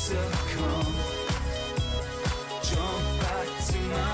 To come, jump back to my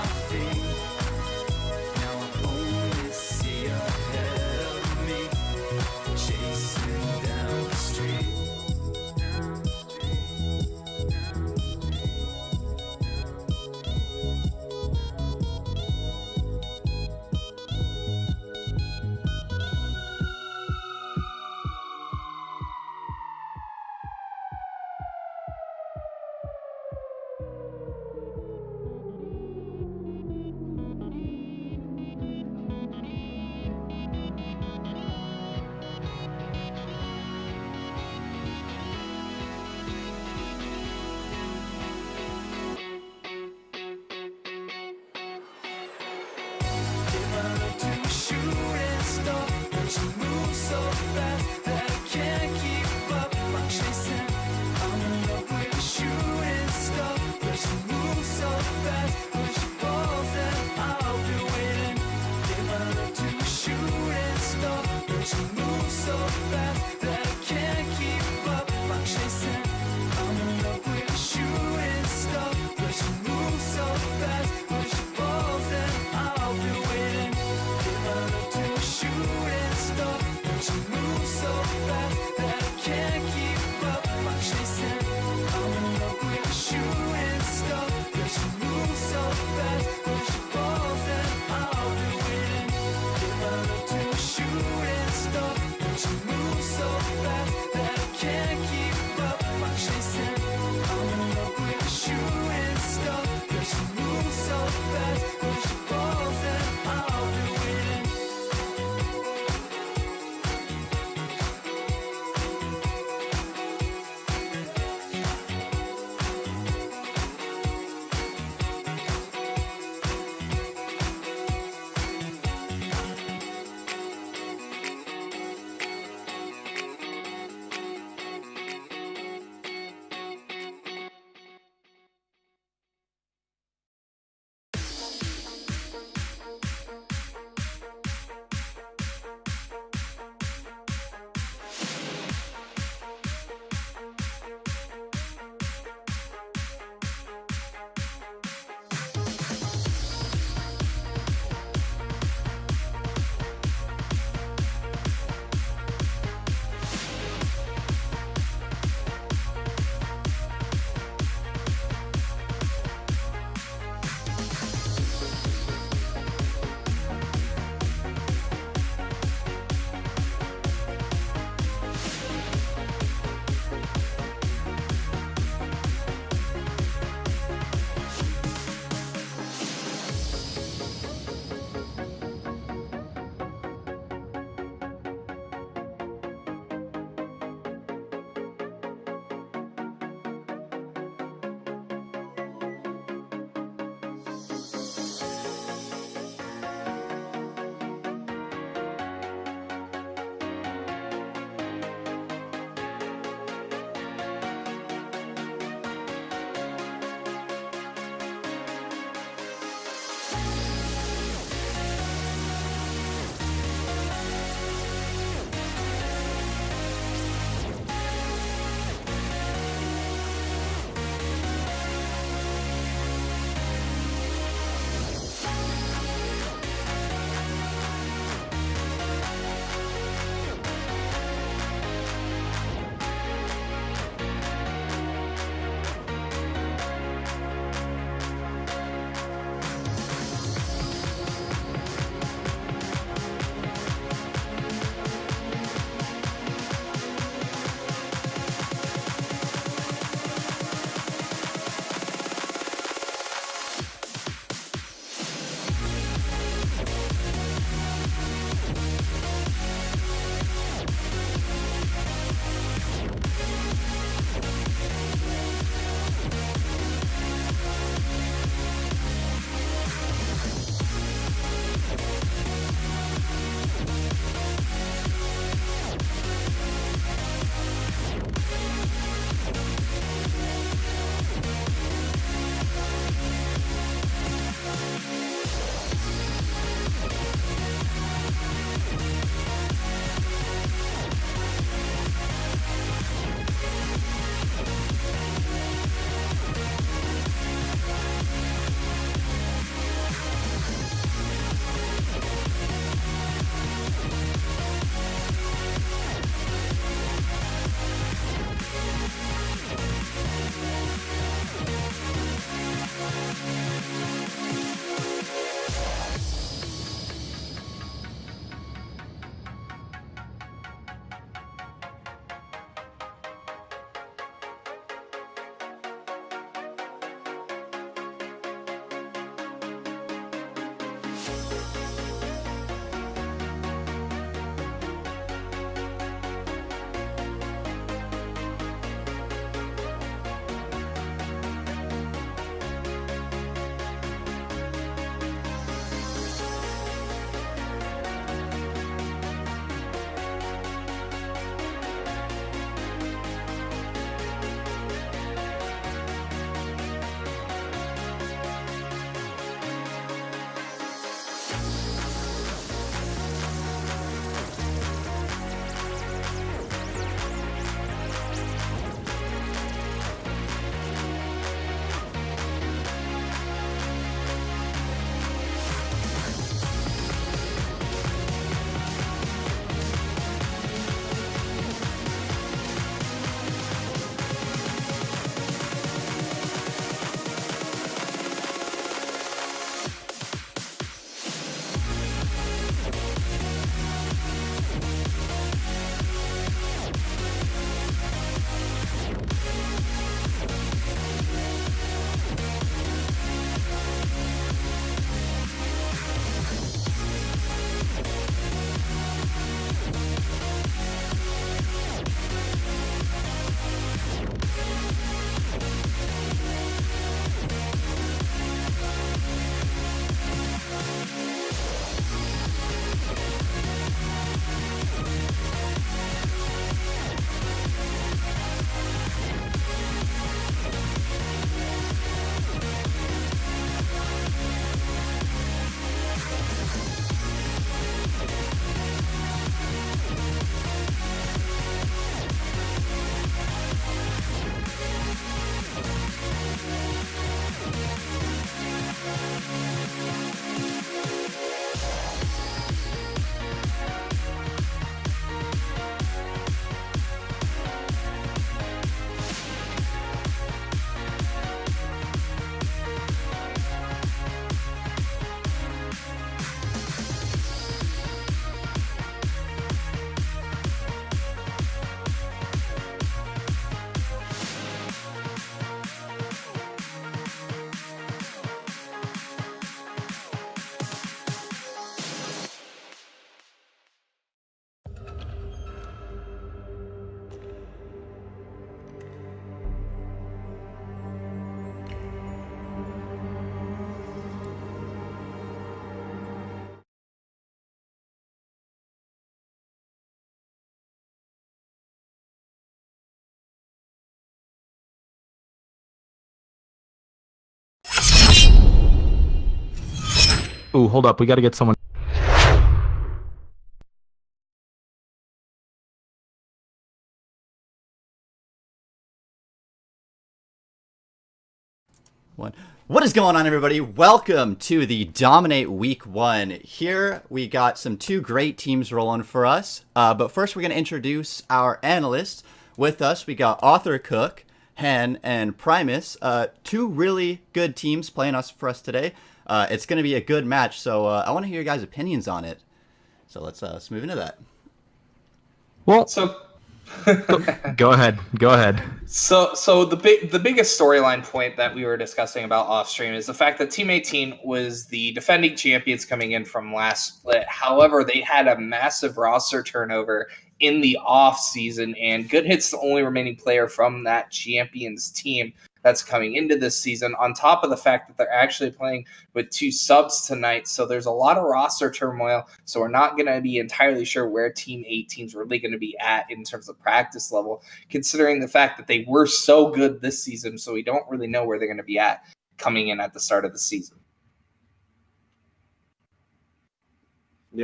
Ooh, hold up. We got to get someone. What is going on, everybody? Welcome to the Dominate Week 1. Here we got some two great teams rolling for us. But first, we're going to introduce our analysts. With us, we got Author Cook, Hen, and Primus. Two really good teams playing for us today. It's going to be a good match, so I want to hear your guys' opinions on it. So let's move into that. Well, So go ahead. Go ahead. So the biggest storyline point that we were discussing about off stream is the fact that Team 18 was the defending champions coming in from last split. However, they had a massive roster turnover in the off season, and Good Hit's the only remaining player from that champions team that's coming into this season, on top of the fact that they're actually playing with two subs tonight. So there's a lot of roster turmoil. So we're not going to be entirely sure where Team 18 is really going to be at in terms of practice level, considering the fact that they were so good this season. So we don't really know where they're going to be at coming in at the start of the season. The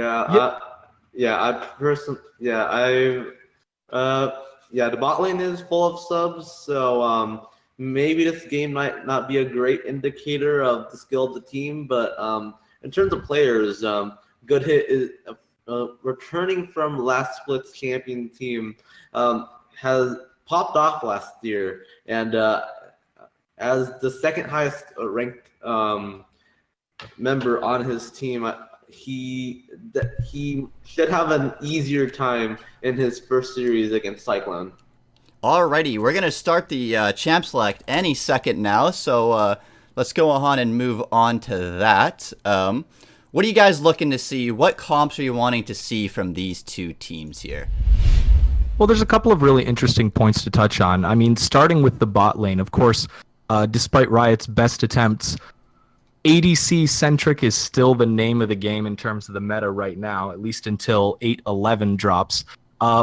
bot lane is full of subs, so maybe this game might not be a great indicator of the skill of the team, but in terms of players, Good Hit is returning from last split's champion team, has popped off last year, and as the second highest ranked member on his team, he should have an easier time in his first series against Cyclone. Alrighty, we're going to start the champ select any second now, so let's go on and move on to that. What are you guys looking to see? What comps are you wanting to see from these two teams here? Well, there's a couple of really interesting points to touch on. I mean, starting with the bot lane, of course, despite Riot's best attempts, ADC-centric is still the name of the game in terms of the meta right now, at least until 8.11 drops.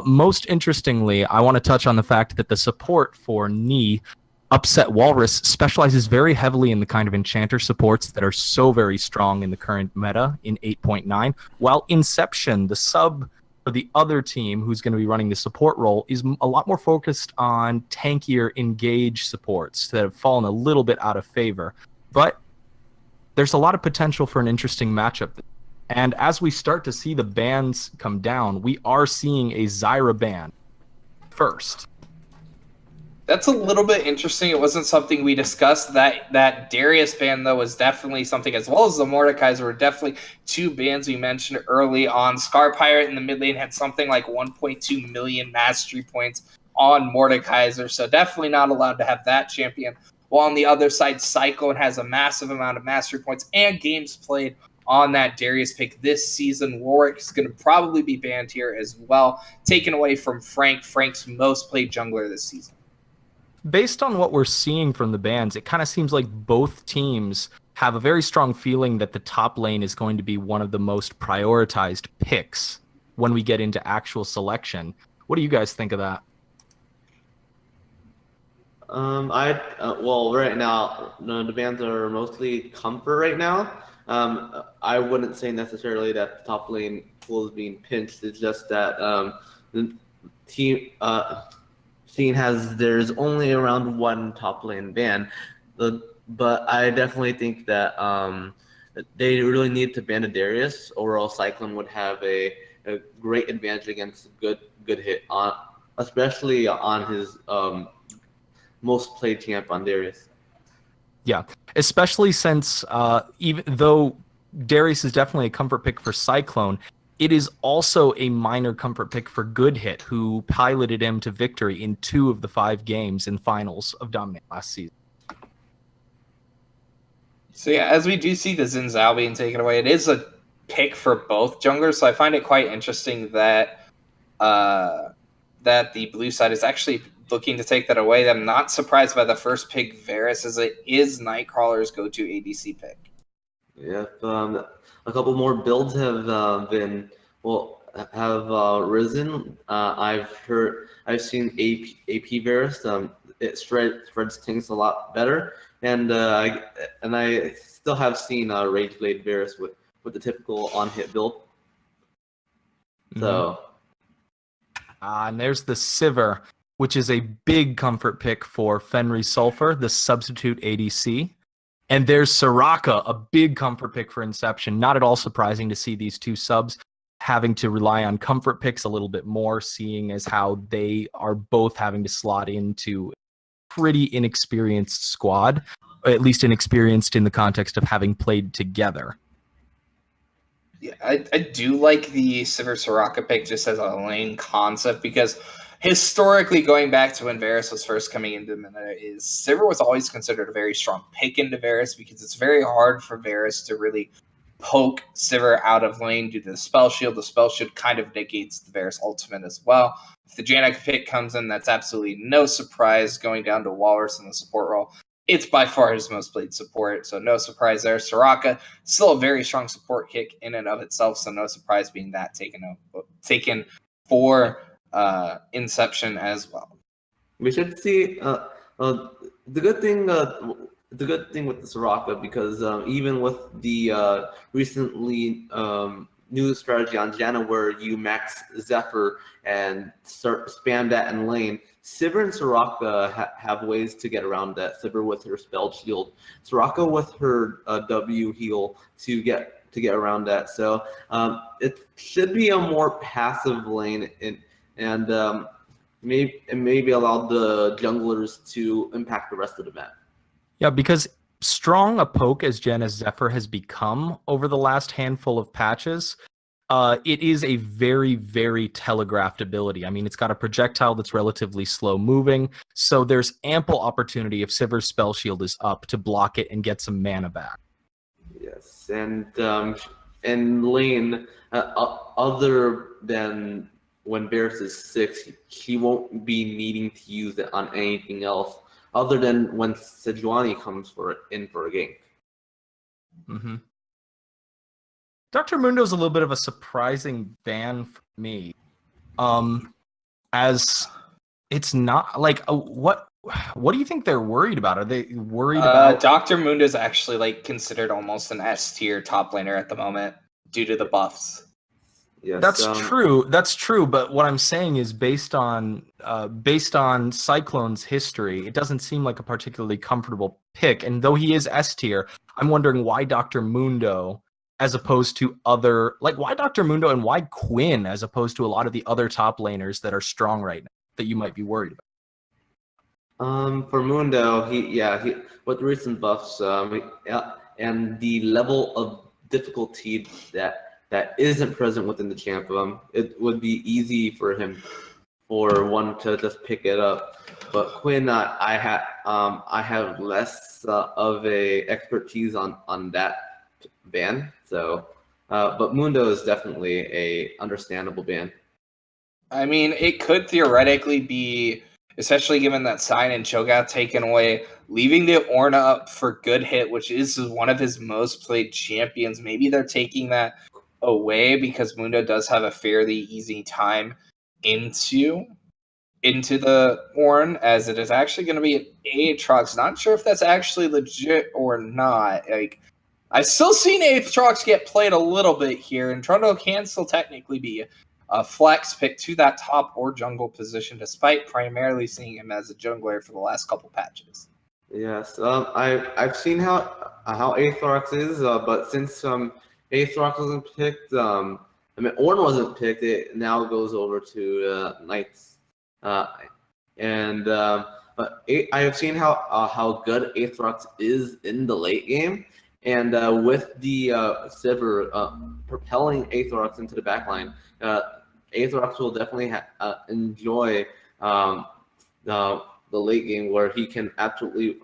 Most interestingly, I want to touch on the fact that the support for Knee, Upset Walrus, specializes very heavily in the kind of enchanter supports that are so very strong in the current meta in 8.9, while Inception, the sub for the other team who's going to be running the support role, is a lot more focused on tankier engage supports that have fallen a little bit out of favor. But there's a lot of potential for an interesting matchup. And as we start to see the bans come down, we are seeing a Zyra ban first. That's a little bit interesting. It wasn't something we discussed. That Darius ban, though, was definitely something, as well as the Mordekaiser were definitely two bans we mentioned early on. Scar Pirate in the mid lane had something like 1.2 million mastery points on Mordekaiser, so definitely not allowed to have that champion. While on the other side, Cyclone has a massive amount of mastery points and games played on that Darius pick this season. Warwick is going to probably be banned here as well, taken away from Frank's most played jungler this season. Based on what we're seeing from the bans, it kind of seems like both teams have a very strong feeling that the top lane is going to be one of the most prioritized picks when we get into actual selection. What do you guys think of that? Right now, the bans are mostly comfort right now. I wouldn't say necessarily that the top lane pool is being pinched. It's just that the team there's only around one top lane ban. But I definitely think that they really need to ban a Darius, or else Cyclone would have a great advantage against Good Hit, especially on his most played champ on Darius. Yeah, especially since even though Darius is definitely a comfort pick for Cyclone, it is also a minor comfort pick for Good Hit, who piloted him to victory in 2 of the 5 games in finals of Dominate last season. So yeah, as we do see the Xin Zhao being taken away, it is a pick for both junglers. So I find it quite interesting that that the blue side is actually looking to take that away. I'm not surprised by the first pick, Varus, as it is Nightcrawler's go-to ADC pick. Yeah, a couple more builds have risen. I've seen AP Varus. It spreads things a lot better, and I still have seen Rageblade Varus with with the typical on-hit build. So, and there's the Sivir, which is a big comfort pick for Fenry Sulfur, the substitute ADC. And there's Soraka, a big comfort pick for Inception. Not at all surprising to see these two subs having to rely on comfort picks a little bit more, seeing as how they are both having to slot into a pretty inexperienced squad, at least inexperienced in the context of having played together. Yeah, I do like the Sivir Soraka pick just as a lane concept, because historically, going back to when Varus was first coming into the meta, is Sivir was always considered a very strong pick into Varus, because it's very hard for Varus to really poke Sivir out of lane due to the spell shield. The spell shield kind of negates the Varus ultimate as well. If the Janek pick comes in, that's absolutely no surprise. Going down to Walrus in the support role, it's by far his most played support, so no surprise there. Soraka, still a very strong support kick in and of itself, so no surprise being that taken for Inception as well. we should see the good thing. The good thing with the Soraka, because even with the recently new strategy on Janna, where you max Zephyr and start spam that in lane, Sivir and Soraka have ways to get around that. Sivir with her spell shield, Soraka with her W heal to get around that. So it should be a more passive lane, and maybe allow the junglers to impact the rest of the map. Yeah, because strong a poke as Janna's Zephyr has become over the last handful of patches, it is a very, very telegraphed ability. I mean, it's got a projectile that's relatively slow moving, so there's ample opportunity if Sivir's spell shield is up to block it and get some mana back. Yes, and in lane, other than when Varus is 6, she won't be needing to use it on anything else other than when Sejuani comes in for a gank. Mm-hmm. Dr. Mundo's a little bit of a surprising ban for me, as it's not like what do you think they're worried about? Are they worried about Dr. Mundo's actually considered almost an S tier top laner at the moment due to the buffs. Yes, That's true. That's true. But what I'm saying is, based on Cyclone's history, it doesn't seem like a particularly comfortable pick. And though he is S tier, I'm wondering why Dr. Mundo, as opposed to why Dr. Mundo and why Quinn, as opposed to a lot of the other top laners that are strong right now that you might be worried about. For Mundo, he with recent buffs, and the level of difficulty that isn't present within the champ, it would be easy for one to just pick it up. But Quinn, I have less of a expertise on that ban. So, but Mundo is definitely a understandable ban. I mean, it could theoretically be, especially given that Sign and Cho got taken away, leaving the Orna up for good hit, which is one of his most played champions. Maybe they're taking that away because Mundo does have a fairly easy time into the Ornn, as it is actually going to be an Aatrox. Not sure if that's actually legit or not. I've still seen Aatrox get played a little bit here, and Trundle can still technically be a flex pick to that top or jungle position, despite primarily seeing him as a jungler for the last couple patches. Yes, I've seen how Aatrox is, but since Aatrox wasn't picked, Ornn wasn't picked, it now goes over to Knights, but I have seen how good Aatrox is in the late game, and with the Sivir propelling Aatrox into the backline, Aatrox will definitely enjoy the late game, where he can absolutely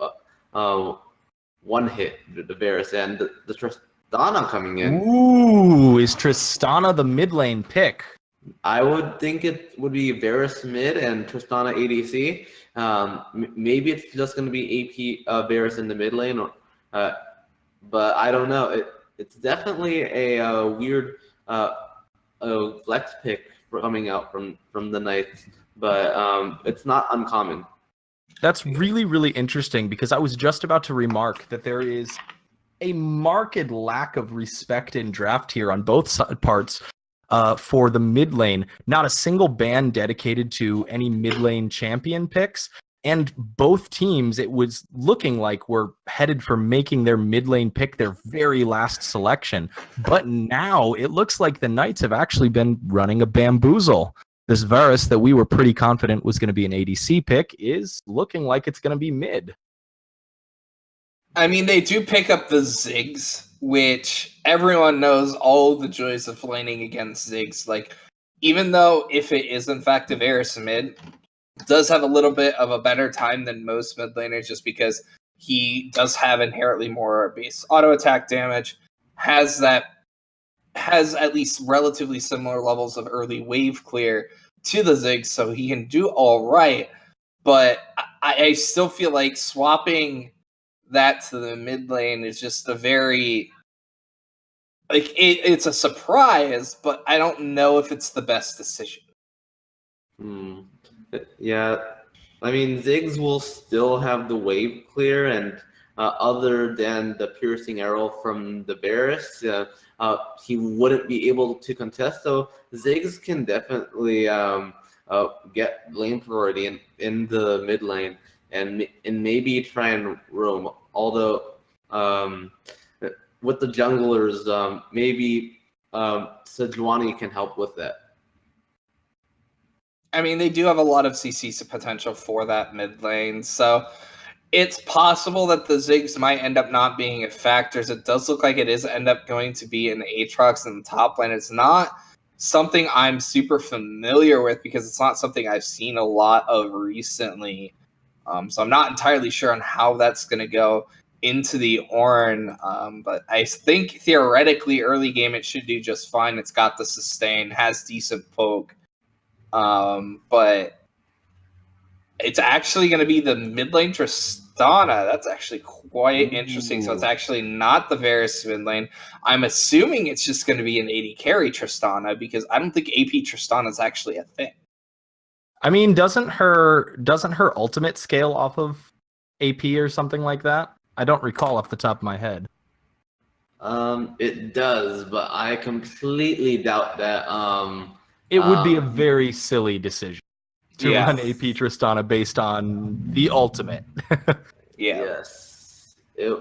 one hit the Varus, and the Tristana coming in. Ooh, is Tristana the mid lane pick? I would think it would be Varus mid and Tristana ADC. Maybe it's just going to be AP Varus in the mid lane, but I don't know. It's definitely a weird flex pick coming out from the Knights, but it's not uncommon. That's really, really interesting, because I was just about to remark that there is a marked lack of respect in draft here on both parts for the mid lane. Not a single ban dedicated to any mid lane champion picks. And both teams, it was looking like were headed for making their mid lane pick their very last selection. But now it looks like the Knights have actually been running a bamboozle. This Varus that we were pretty confident was going to be an ADC pick is looking like it's going to be mid. I mean, they do pick up the Ziggs, which everyone knows all the joys of laning against Ziggs. Like, even though if it is in fact a Varus mid, does have a little bit of a better time than most mid laners just because he does have inherently more base auto attack damage, has at least relatively similar levels of early wave clear to the Ziggs, so he can do all right. But I still feel like swapping that to the mid lane is just a very it's a surprise, but I don't know if it's the best decision. Yeah, I mean, Ziggs will still have the wave clear, and other than the piercing arrow from the Varus, he wouldn't be able to contest. So Ziggs can definitely get lane priority in the mid lane, and maybe try and roam. Although with the junglers, maybe Sejuani can help with that. I mean, they do have a lot of CC potential for that mid lane, so it's possible that the Ziggs might end up not being a factor. It does look like it is end up going to be an Aatrox in the top lane. It's not something I'm super familiar with because it's not something I've seen a lot of recently. So I'm not entirely sure on how that's going to go into the Ornn, but I think theoretically early game it should do just fine. It's got the sustain, has decent poke, but it's actually going to be the mid lane Tristana. That's actually quite interesting. So it's actually not the Varus mid lane. I'm assuming it's just going to be an AD carry Tristana because I don't think AP Tristana is actually a thing. I mean, doesn't her ultimate scale off of AP or something like that? I don't recall off the top of my head. It does, but I completely doubt that. It would be a very silly decision to Yeah. run AP Tristana based on the ultimate. Yeah. Yes.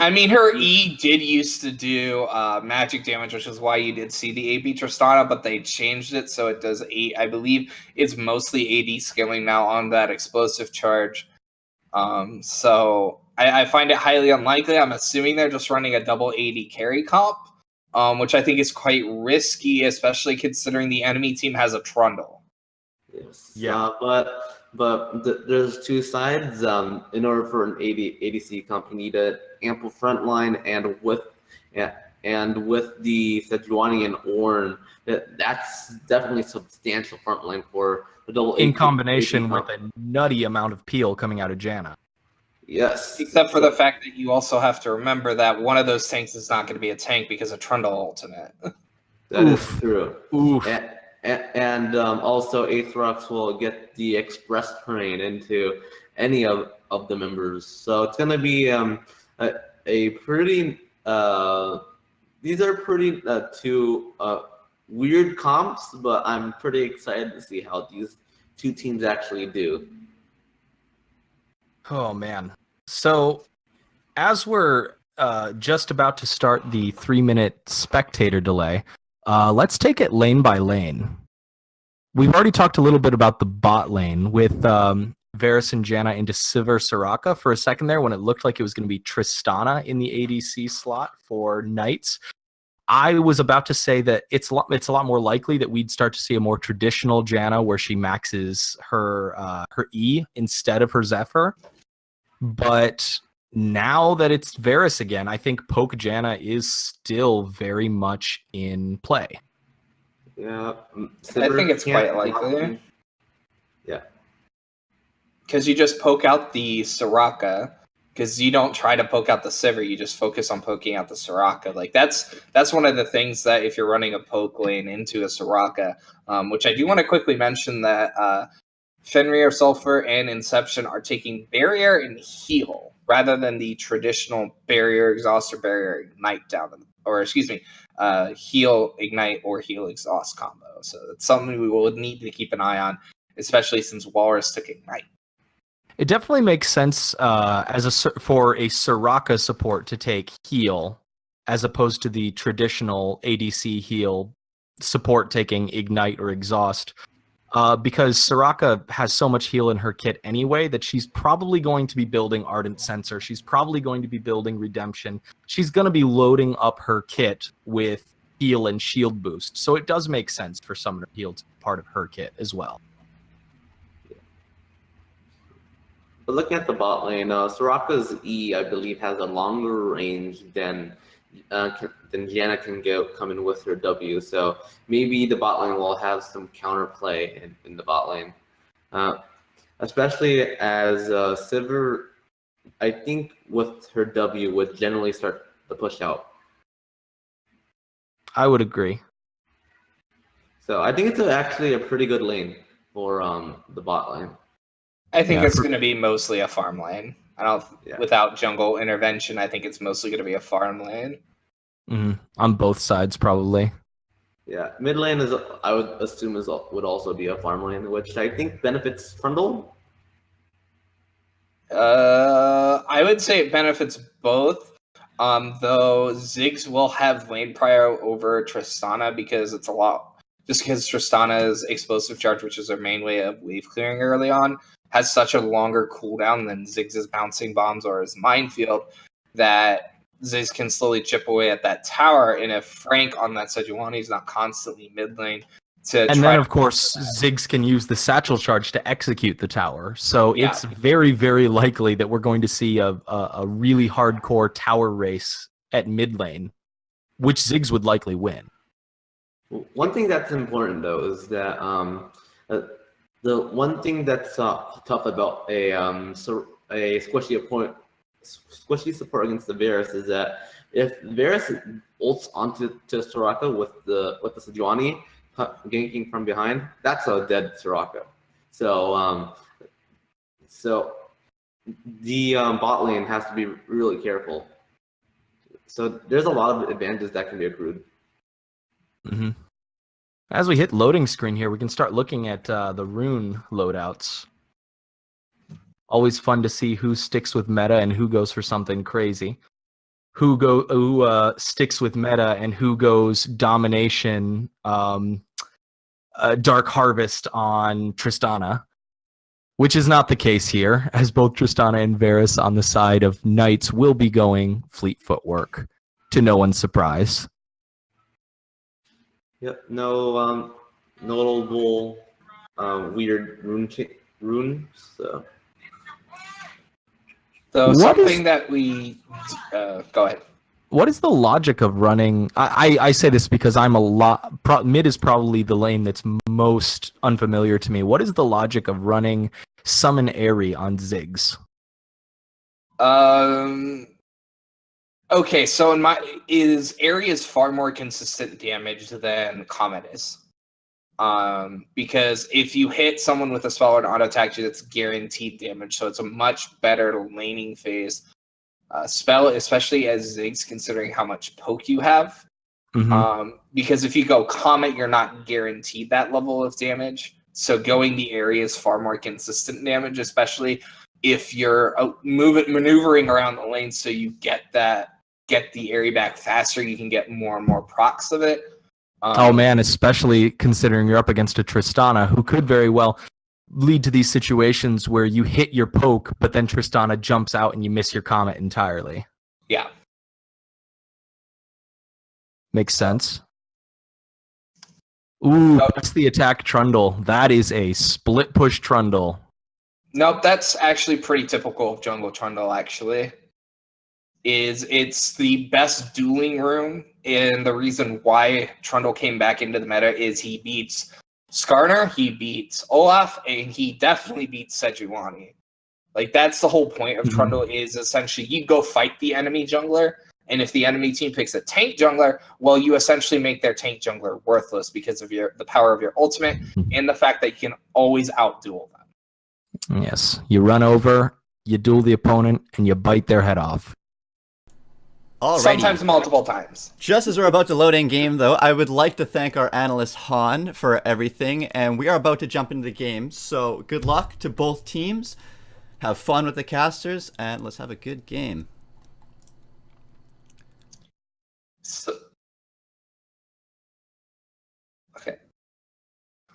I mean, her E did used to do magic damage, which is why you did see the AP Tristana, but they changed it so it does 8. I believe it's mostly AD scaling now on that explosive charge. So I find it highly unlikely. I'm assuming they're just running a double AD carry comp, which I think is quite risky, especially considering the enemy team has a Trundle. Yes. Yeah. But there's two sides. In order for an ADC comp, you need an ample front line, and with the Sejuani and Ornn, that's definitely substantial front line for the double. In AP combination with comp. a nutty amount of peel coming out of Janna. Yes. Except for the fact that you also have to remember that one of those tanks is not going to be a tank because of Trundle ultimate. That is true. Oof. And also Aatrox will get the express terrain into any of the members. So it's going to be a pretty these are pretty two weird comps, but I'm pretty excited to see how these two teams actually do. Oh, man. So as we're just about to start the 3-minute spectator delay, let's take it lane by lane. We've already talked a little bit about the bot lane with Varus and Janna into Sivir Soraka for a second there when it looked like it was going to be Tristana in the ADC slot for Knights. I was about to say that it's a lot more likely that we'd start to see a more traditional Janna where she maxes her E instead of her Zephyr. But now that it's Varus again, I think Poke Janna is still very much in play. Yeah, I think it's quite likely. Yeah. Because you just poke out the Soraka, because you don't try to poke out the Sivir, you just focus on poking out the Soraka. Like that's one of the things that if you're running a poke lane into a Soraka, which I do want to quickly mention that Fenrir, Sulfur, and Inception are taking Barrier and Heal. rather than the traditional barrier exhaust or barrier ignite heal ignite or heal exhaust combo. So it's something we will need to keep an eye on, especially since Walrus took ignite. It definitely makes sense for a Soraka support to take heal, as opposed to the traditional ADC heal support taking ignite or exhaust. Because Soraka has so much heal in her kit anyway that she's probably going to be building Ardent Sensor. She's probably going to be building Redemption. She's going to be loading up her kit with heal and shield boost. So it does make sense for Summoner Heal to be part of her kit as well. But looking at the bot lane, Soraka's E, I believe, has a longer range than Janna can come in with her W. So maybe the bot lane will have some counterplay in the bot lane. Especially as Sivir, I think with her W would generally start the push out. I would agree. So I think it's actually a pretty good lane for the bot lane. I think it's going to be mostly a farm lane. Yeah. Without jungle intervention, I think it's mostly going to be a farm lane. On both sides, probably. Yeah, mid lane I would assume would also be a farm lane, which I think benefits Trundle. I would say it benefits both. Though Ziggs will have lane prior over Tristana because it's a lot. Just because Tristana's explosive charge, which is her main way of wave clearing early on, has such a longer cooldown than Ziggs' bouncing bombs or his minefield that Ziggs can slowly chip away at that tower. And if Frank on that Sejuani is not constantly mid lane then, of course, Ziggs can use the satchel charge to execute the tower. So it's very, very likely that we're going to see a really hardcore tower race at mid lane, which Ziggs would likely win. One thing that's important, though, is that the one thing that's tough about a squishy support against the Varus is that if Varus ults onto Soraka with the Sejuani ganking from behind, that's a dead Soraka. So the bot lane has to be really careful. So there's a lot of advantages that can be accrued. Mm-hmm. As we hit loading screen here, we can start looking at the rune loadouts. Always fun to see who sticks with meta and who goes for something crazy. Who sticks with meta and who goes domination, Dark Harvest on Tristana, which is not the case here, as both Tristana and Varus on the side of Knights will be going Fleet Footwork, to no one's surprise. Yep, no notable weird runes. So something that we go ahead. What is the logic of running? I say this because I'm mid is probably the lane that's most unfamiliar to me. What is the logic of running Summon Airy on Ziggs? Okay, so Airy is far more consistent damage than Comet is. Because if you hit someone with a spell or an auto attack, that's guaranteed damage. So it's a much better laning phase spell, especially as Ziggs, considering how much poke you have. Mm-hmm. Because if you go Comet, you're not guaranteed that level of damage. So going the area is far more consistent damage, especially if you're maneuvering around the lane, so you get the area back faster. You can get more and more procs of it. Oh man, especially considering you're up against a Tristana, who could very well lead to these situations where you hit your poke, but then Tristana jumps out and you miss your Comet entirely. Yeah. Makes sense. Ooh, that's the attack Trundle. That is a split push Trundle. Nope, that's actually pretty typical of jungle Trundle, actually. It's the best dueling rune, and the reason why Trundle came back into the meta is he beats Skarner, he beats Olaf, and he definitely beats Sejuani. Like, that's the whole point of Trundle, is essentially you go fight the enemy jungler, and if the enemy team picks a tank jungler, well, you essentially make their tank jungler worthless because of the power of your ultimate and the fact that you can always outduel them. Yes, you run over, you duel the opponent, and you bite their head off. Alrighty. Sometimes multiple times. Just as we're about to load in game, though, I would like to thank our analyst Han for everything, and we are about to jump into the game. So good luck to both teams. Have fun with the casters, and let's have a good game. Okay.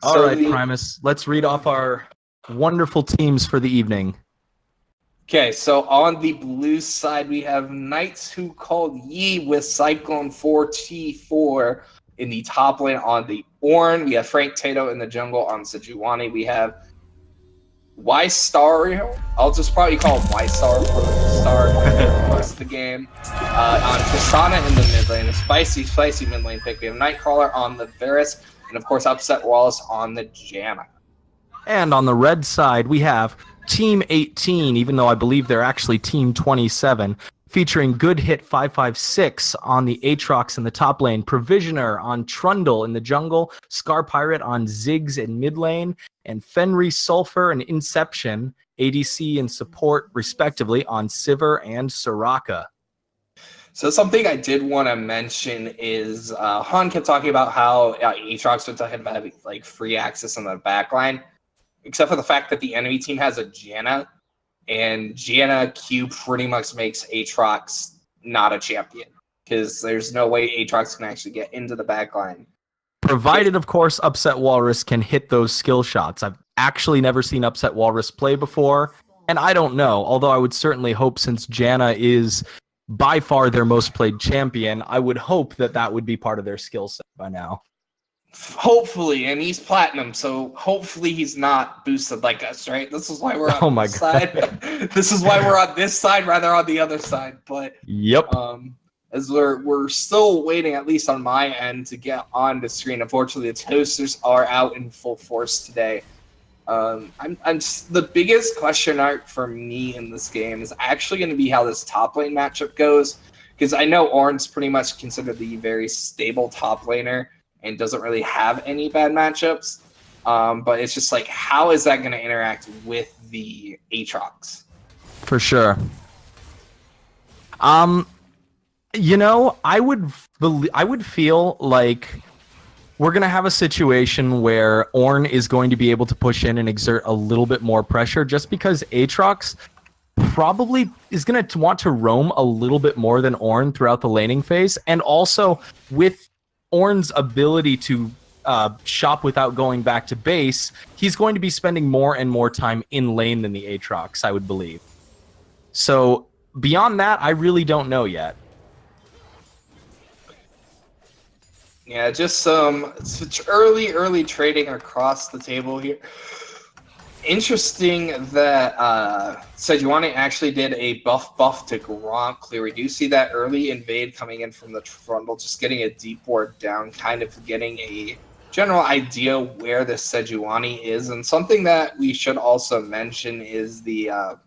All right, Primus, let's read off our wonderful teams for the evening. Okay, so on the blue side, we have Knights Who Called Yi with Cyclone 4T4 in the top lane. On the Ornn, we have Frank Tato in the jungle. On Sejuani, we have Y-Star. I'll just probably call him Y-Star for the start for most of the game. On Tristana in the mid lane, a spicy mid lane pick. We have Nightcrawler on the Varus, and of course Upset Wallace on the Janna. And on the red side, we have Team 18, even though I believe they're actually Team 27, featuring Good Hit 556 on the Aatrox in the top lane, Provisioner on Trundle in the jungle, Scar Pirate on Ziggs in mid lane, and Fenrir Sulfur and Inception, ADC and support respectively, on Sivir and Soraka. So something I did want to mention is Han kept talking about how Aatrox was talking about having like free access on the backline, except for the fact that the enemy team has a Janna, and Janna Q pretty much makes Aatrox not a champion, because there's no way Aatrox can actually get into the backline. Provided, of course, Upset Walrus can hit those skill shots. I've actually never seen Upset Walrus play before, and I don't know, although I would certainly hope, since Janna is by far their most played champion, I would hope that that would be part of their skill set by now. Hopefully, and he's platinum, so hopefully he's not boosted like us, right? This is why we're on this side. This is why we're on this side rather on the other side. But yep. As we're still waiting, at least on my end, to get on the screen. Unfortunately, the toasters are out in full force today. I'm just, the biggest question mark for me in this game is actually going to be how this top lane matchup goes, because I know Ornn's pretty much considered the very stable top laner and doesn't really have any bad matchups. But it's just like, how is that going to interact with the Aatrox? For sure. You know, I would feel like we're going to have a situation where Ornn is going to be able to push in and exert a little bit more pressure, just because Aatrox probably is going to want to roam a little bit more than Ornn throughout the laning phase. And also, with Ornn's ability to shop without going back to base, he's going to be spending more and more time in lane than the Aatrox, I would believe. So beyond that, I really don't know yet. Yeah, just some early trading across the table here. Interesting that Sejuani actually did a buff to Gronk clear. Do you see that early invade coming in from the Trundle, just getting a deep ward down, kind of getting a general idea where the Sejuani is? And something that we should also mention is the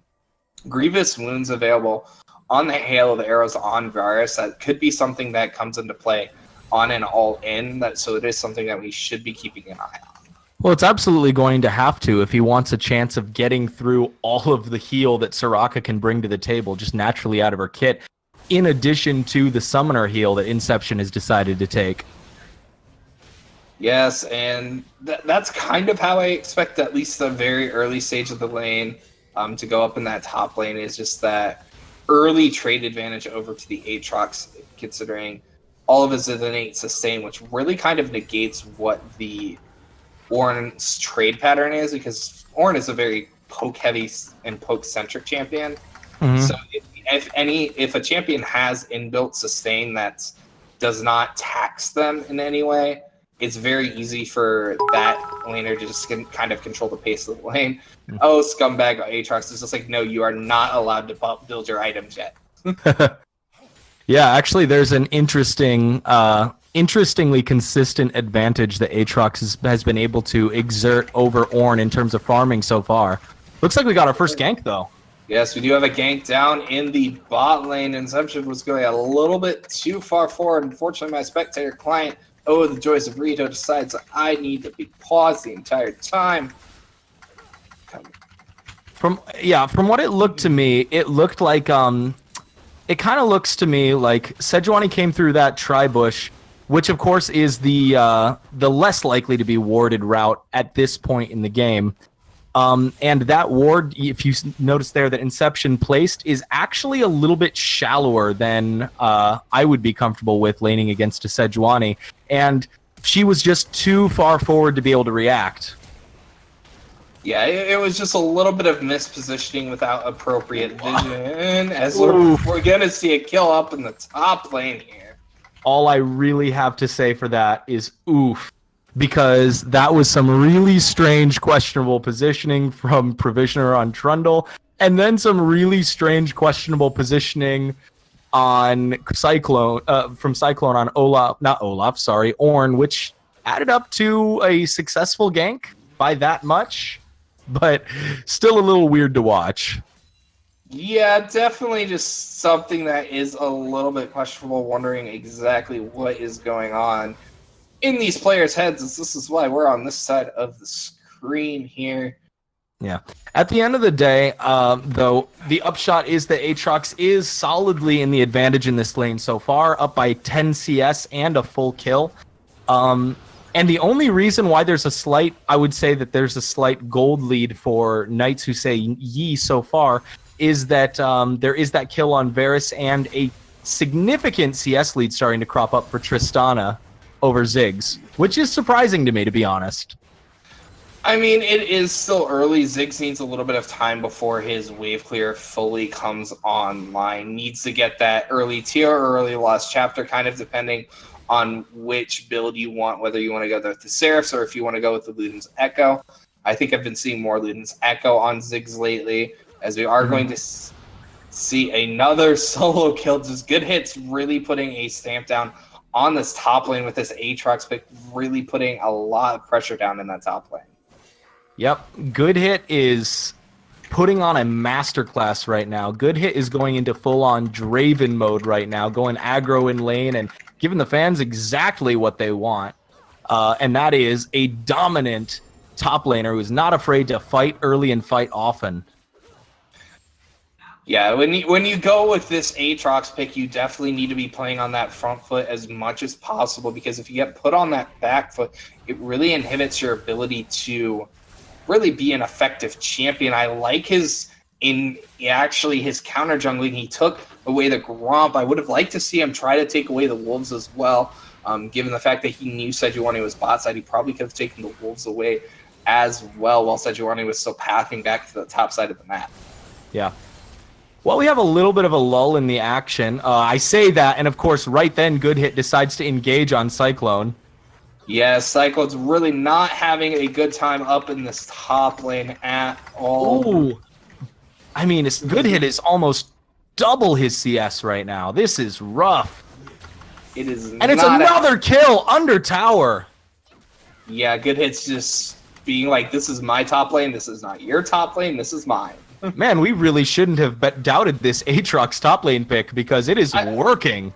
Grievous Wounds available on the Hail of Arrows on Varus. That could be something that comes into play on an all-in, so it is something that we should be keeping an eye on. Well, it's absolutely going to have to if he wants a chance of getting through all of the heal that Soraka can bring to the table just naturally out of her kit, in addition to the summoner heal that Inception has decided to take. Yes, and that's kind of how I expect at least the very early stage of the lane to go up in that top lane, is just that early trade advantage over to the Aatrox, considering all of his innate sustain, which really kind of negates what the Ornn's trade pattern is, because Ornn is a very poke-heavy and poke-centric champion. Mm-hmm. So if a champion has inbuilt sustain that does not tax them in any way, it's very easy for that laner to just kind of control the pace of the lane. Mm-hmm. Oh, scumbag Aatrox is just like, no, you are not allowed to build your items yet. Yeah, actually, there's an interestingly consistent advantage that Aatrox has been able to exert over Ornn in terms of farming so far. Looks like we got our first gank, though. Yes, we do have a gank down in the bot lane. Inception was going a little bit too far forward. Unfortunately, my spectator client, the joys of Rito, decides that I need to be paused the entire time. From what it looked to me, it looked like it kind of looks to me like Sejuani came through that tri-bush, which of course is the less likely to be warded route at this point in the game. And that ward, if you notice there that Inception placed, is actually a little bit shallower than I would be comfortable with laning against a Sejuani. And she was just too far forward to be able to react. Yeah, it was just a little bit of mispositioning without appropriate vision, as we're going to see a kill up in the top lane here. All I really have to say for that is oof, because that was some really strange, questionable positioning from Provisioner on Trundle, and then some really strange, questionable positioning on Cyclone, from Cyclone on Ornn, which added up to a successful gank by that much. But still a little weird to watch. Yeah, definitely just something that is a little bit questionable, wondering exactly what is going on in these players' heads. This is why we're on this side of the screen here. Yeah. At the end of the day, though, the upshot is that Aatrox is solidly in the advantage in this lane so far, up by 10 CS and a full kill. And the only reason why I would say that there's a slight gold lead for Knights Who Say Ye so far is that there is that kill on Varus and a significant CS lead starting to crop up for Tristana over Ziggs, which is surprising to me, to be honest. I mean, it is still early. Ziggs needs a little bit of time before his wave clear fully comes online. Needs to get that early tier or early lost chapter, kind of depending on which build you want, whether you want to go with the Seraphs or if you want to go with the Luden's Echo. I think I've been seeing more Luden's Echo on Ziggs lately, as we are going to see another solo kill. Just good hits, really putting a stamp down on this top lane with this Aatrox pick, really putting a lot of pressure down in that top lane. Yep, Good Hit is putting on a masterclass right now. Good Hit is going into full-on Draven mode right now, going aggro in lane and giving the fans exactly what they want. And that is a dominant top laner who's not afraid to fight early and fight often. Yeah, when you go with this Aatrox pick, you definitely need to be playing on that front foot as much as possible, because if you get put on that back foot, it really inhibits your ability to really be an effective champion. I like his counter jungling. He took away the Gromp. I would have liked to see him try to take away the Wolves as well. Given the fact that he knew Sejuani was bot side, he probably could have taken the Wolves away as well, while Sejuani was still pathing back to the top side of the map. Yeah. Well, we have a little bit of a lull in the action. I say that, and of course, right then, Good Hit decides to engage on Cyclone. Yeah, Cyclone's really not having a good time up in this top lane at all. Ooh. I mean, his Good Hit is almost double his CS right now. This is rough. It is, and it's another kill under tower. Yeah, Good Hit's just being like, this is my top lane, this is not your top lane, this is mine. Man, we really shouldn't have doubted this Aatrox top lane pick, because it is working.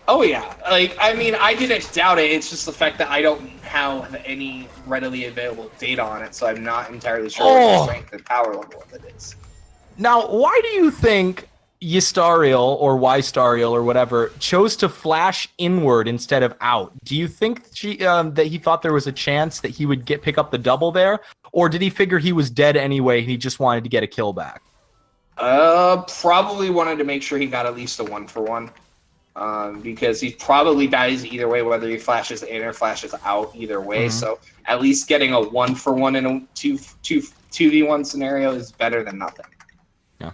Oh yeah, I mean, I didn't doubt it. It's just the fact that I don't have any readily available data on it, so I'm not entirely sure what the strength and power level of it is. Now, why do you think Ystariel or Ystariel or whatever chose to flash inward instead of out? Do you think that he thought there was a chance that he would pick up the double there, or did he figure he was dead anyway and he just wanted to get a kill back? Probably wanted to make sure he got at least a 1-for-1. Because he probably dies either way, whether he flashes in or flashes out, either way. So at least getting a 1-for-1 in a 2v1 scenario is better than nothing. Yeah.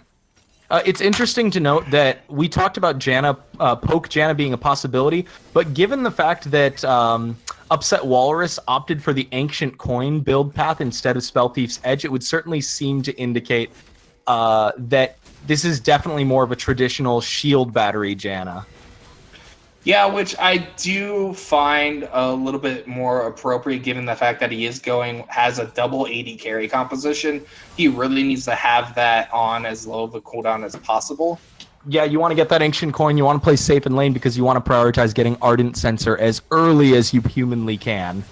It's interesting to note that we talked about poke Janna being a possibility, but given the fact that Upset Walrus opted for the Ancient Coin build path instead of Spell Thief's Edge, it would certainly seem to indicate that this is definitely more of a traditional shield battery Janna. Yeah, which I do find a little bit more appropriate, given the fact that he has a double AD carry composition. He really needs to have that on as low of a cooldown as possible. Yeah, you want to get that Ancient Coin. You want to play safe in lane because you want to prioritize getting Ardent Sensor as early as you humanly can.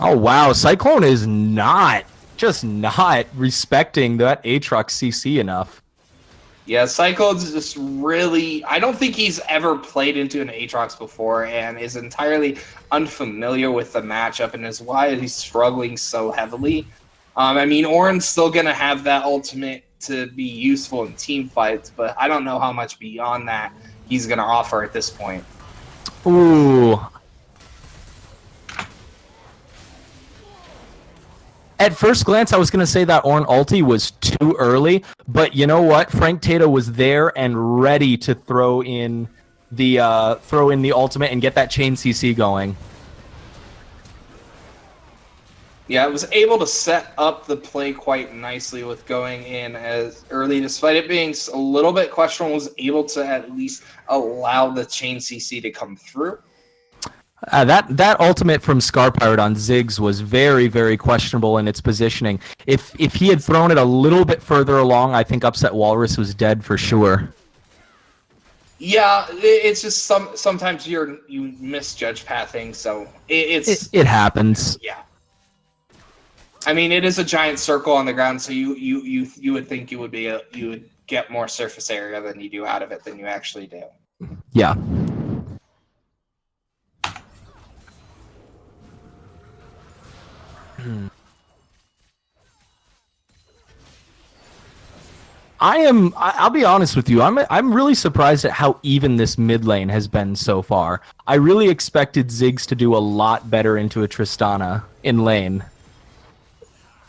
Oh, wow. Cyclone is not just not respecting that Aatrox CC enough. Yeah, Cyclone's just really... I don't think he's ever played into an Aatrox before and is entirely unfamiliar with the matchup and is why he's struggling so heavily. I mean, Orin's still going to have that ultimate to be useful in team fights, but I don't know how much beyond that he's going to offer at this point. Ooh. At first glance, I was going to say that Ornn ulti was too early, but you know what? Frank Tato was there and ready to throw in the ultimate and get that chain CC going. Yeah, it was able to set up the play quite nicely with going in as early, despite it being a little bit questionable, was able to at least allow the chain CC to come through. That ultimate from Scar Pirate on Ziggs was very, very questionable in its positioning. If he had thrown it a little bit further along, I think Upset Walrus was dead for sure. Yeah, it's just sometimes you misjudge pathing, so it happens. Yeah. I mean, it is a giant circle on the ground, so you would think you would get more surface area than you do out of it than you actually do. Yeah. I'll be honest with you. I'm really surprised at how even this mid lane has been so far. I really expected Ziggs to do a lot better into a Tristana in lane.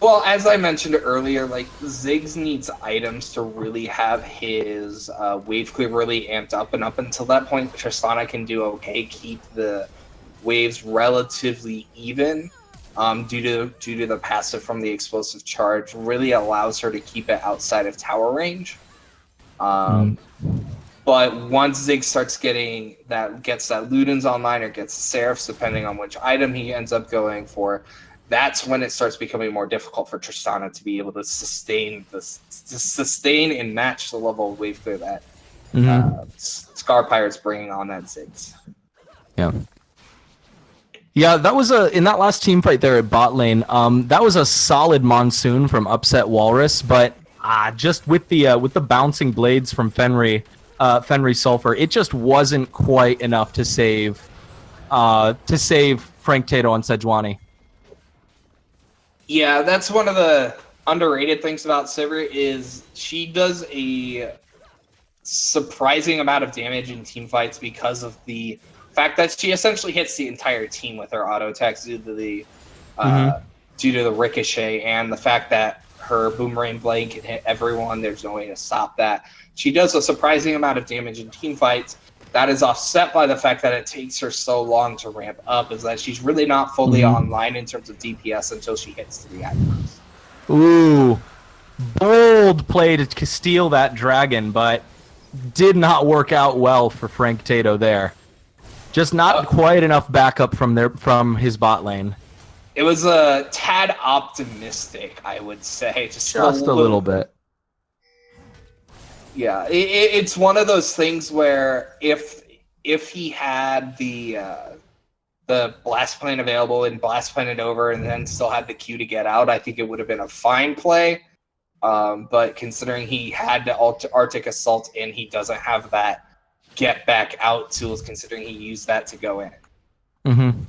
Well, as I mentioned earlier, like Ziggs needs items to really have his wave clear really amped up, and up until that point, Tristana can do okay, keep the waves relatively even. Due to the passive from the explosive charge, really allows her to keep it outside of tower range. But once Ziggs starts gets that Ludens online or gets Seraphs, depending on which item he ends up going for, that's when it starts becoming more difficult for Tristana to be able to sustain and match the level of wave clear that Scar Pirate's bringing on that Ziggs. Yeah. Yeah, that was in that last team fight there at bot lane. That was a solid monsoon from Upset Walrus, but just with the bouncing blades from Fenry Sulfur, it just wasn't quite enough to save Frank Tato and Sejuani. Yeah, that's one of the underrated things about Sivir is she does a surprising amount of damage in team fights because of the fact that she essentially hits the entire team with her auto attacks due to the ricochet and the fact that her boomerang blade can hit everyone. There's no way to stop that. She does a surprising amount of damage in team fights. That is offset by the fact that it takes her so long to ramp up, is that she's really not fully online in terms of DPS until she hits 3 items. Ooh, bold play to steal that dragon, but did not work out well for Frank Tato there. Just not quite enough backup from his bot lane. It was a tad optimistic, I would say. Just a little bit. Yeah, it's one of those things where if he had the blast plane available and blast plane it over and then still had the Q to get out, I think it would have been a fine play. But considering he had the Arctic Assault and he doesn't have that get back out tools, considering he used that to go in.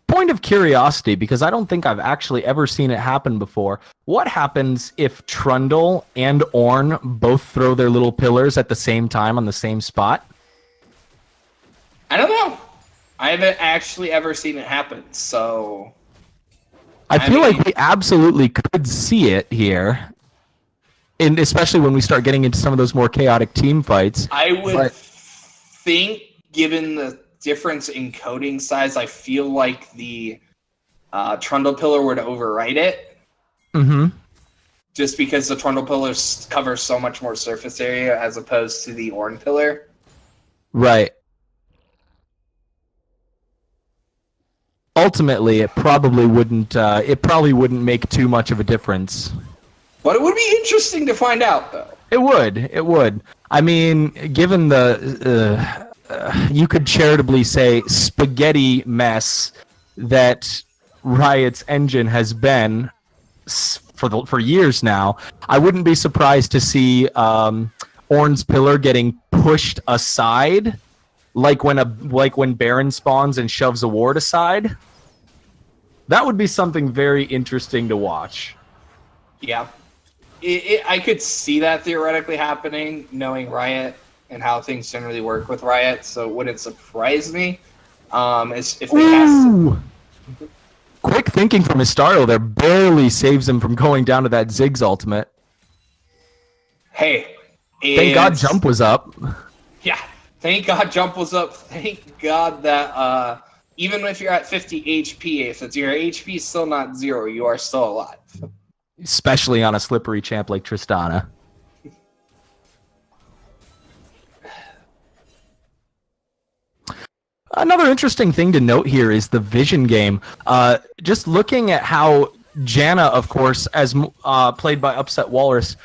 Point of curiosity, because I don't think I've actually ever seen it happen before. What happens if Trundle and Ornn both throw their little pillars at the same time on the same spot? I don't know. I haven't actually ever seen it happen, so I feel like we absolutely could see it here. And especially when we start getting into some of those more chaotic team fights. I would think, given the difference in coding size, I feel like the Trundle Pillar would overwrite it. Just because the Trundle Pillar covers so much more surface area as opposed to the Ornn Pillar. Right. Ultimately, it probably wouldn't make too much of a difference. But it would be interesting to find out, though. It would. I mean, given the, you could charitably say, spaghetti mess that Riot's engine has been for years now. I wouldn't be surprised to see Ornn's Pillar getting pushed aside, like when Baron spawns and shoves a ward aside. That would be something very interesting to watch. Yeah. I could see that theoretically happening, knowing Riot and how things generally work with Riot, so it wouldn't surprise me. If they cast... Quick thinking from Mystario there barely saves him from going down to that Ziggs ultimate. Hey. Thank God Jump was up. Yeah. Thank God Jump was up. Thank God that even if you're at 50 HP, if your HP is still not 0, you are still alive. Especially on a slippery champ like Tristana. Another interesting thing to note here is the vision game. Just looking at how Janna, of course, as played by Upset Walrus,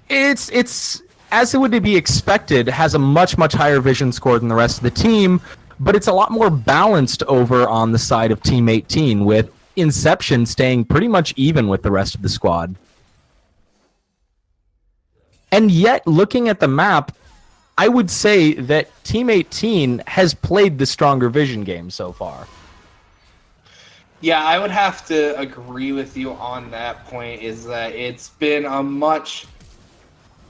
it's as it would be expected, has a much higher vision score than the rest of the team, but it's a lot more balanced over on the side of Team 18, with Inception staying pretty much even with the rest of the squad. And yet, looking at the map, I would say that Team 18 has played the stronger vision game so far. Yeah, I would have to agree with you on that point, is that it's been a much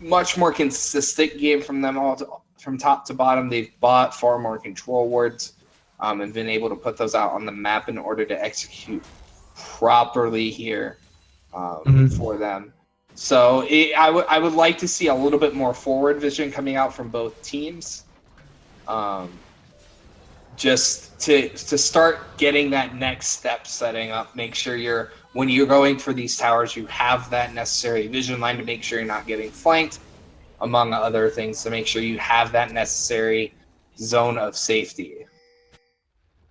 more consistent game from them all, from top to bottom. They've bought far more control wards and been able to put those out on the map in order to execute properly here for them. So I would like to see a little bit more forward vision coming out from both teams, just to start getting that next step setting up. Make sure when you're going for these towers, you have that necessary vision line to make sure you're not getting flanked, among other things, to make sure you have that necessary zone of safety.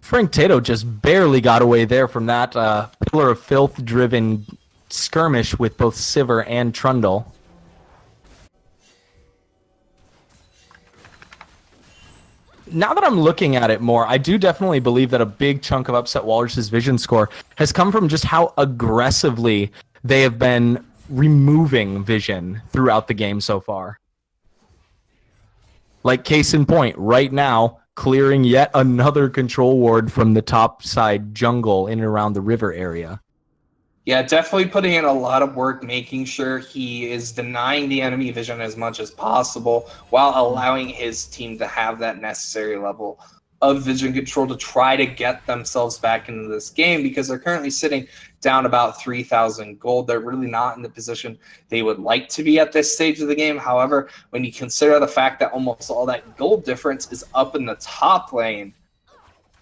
Frank Tato just barely got away there from that Pillar of Filth driven skirmish with both Sivir and Trundle. Now that I'm looking at it more, I do definitely believe that a big chunk of Upset Walrus's vision score has come from just how aggressively they have been removing vision throughout the game so far. Like, case in point, right now, clearing yet another control ward from the top side jungle in and around the river area. Yeah, definitely putting in a lot of work, making sure he is denying the enemy vision as much as possible while allowing his team to have that necessary level of vision control to try to get themselves back into this game, because they're currently sitting down about 3,000 gold. They're really not in the position they would like to be at this stage of the game. However, when you consider the fact that almost all that gold difference is up in the top lane,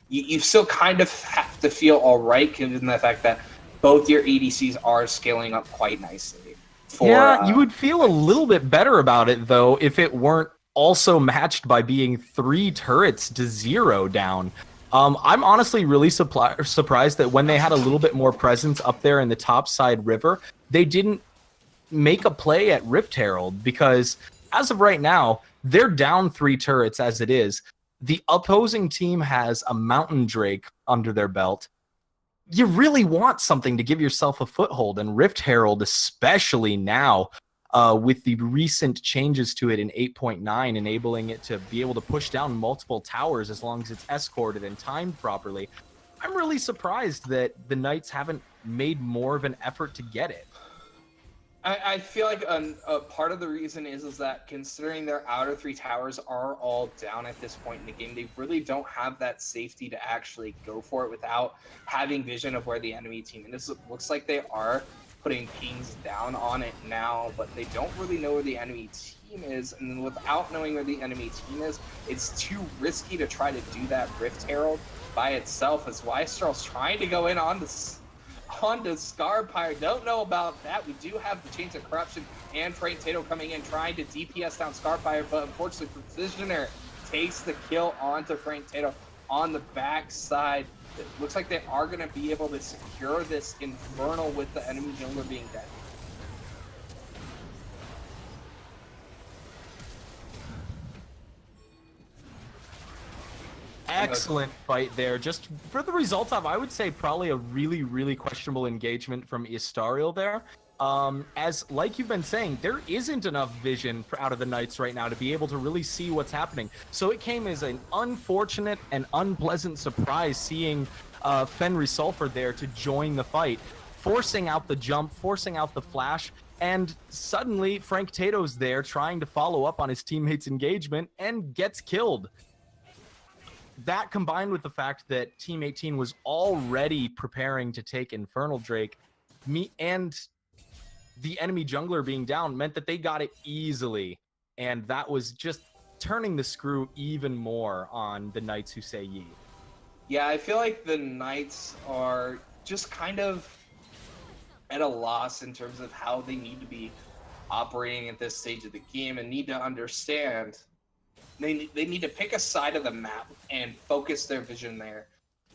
you still kind of have to feel all right, given the fact that both your ADCs are scaling up quite nicely. You would feel a little bit better about it, though, if it weren't also matched by being 3 turrets to 0 down. I'm honestly really surprised that when they had a little bit more presence up there in the top side river, they didn't make a play at Rift Herald, because as of right now, they're down 3 turrets as it is. The opposing team has a Mountain Drake under their belt. You really want something to give yourself a foothold, and Rift Herald, especially now, with the recent changes to it in 8.9, enabling it to be able to push down multiple towers as long as it's escorted and timed properly. I'm really surprised that the Knights haven't made more of an effort to get it. I feel like a part of the reason is that, considering their outer 3 towers are all down at this point in the game, they really don't have that safety to actually go for it without having vision of where the enemy team is. It looks like they are putting pings down on it now, but they don't really know where the enemy team is, and then without knowing where the enemy team is, it's too risky to try to do that Rift Herald by itself, as Weistral's trying to go in on this onto Scarpire. Don't know about that. We do have the Chains of Corruption and Frank Tato coming in trying to DPS down Scarpire, but unfortunately Precisioner takes the kill onto Frank Tato on the backside. It looks like they are going to be able to secure this Infernal with the enemy jungler being dead. excellent fight there. Just for the result of, I would say, probably a really, really questionable engagement from Istariel there. As, like you've been saying, there isn't enough vision out of the Knights right now to be able to really see what's happening. So it came as an unfortunate and unpleasant surprise seeing Fenry Sulfur there to join the fight, forcing out the jump, forcing out the flash, and suddenly Frank Tato's there trying to follow up on his teammate's engagement and gets killed. That combined with the fact that Team 18 was already preparing to take Infernal Drake, and the enemy jungler being down meant that they got it easily, and that was just turning the screw even more on the Knights who say ye. Yeah, I feel like the Knights are just kind of at a loss in terms of how they need to be operating at this stage of the game, and need to understand they need to pick a side of the map and focus their vision there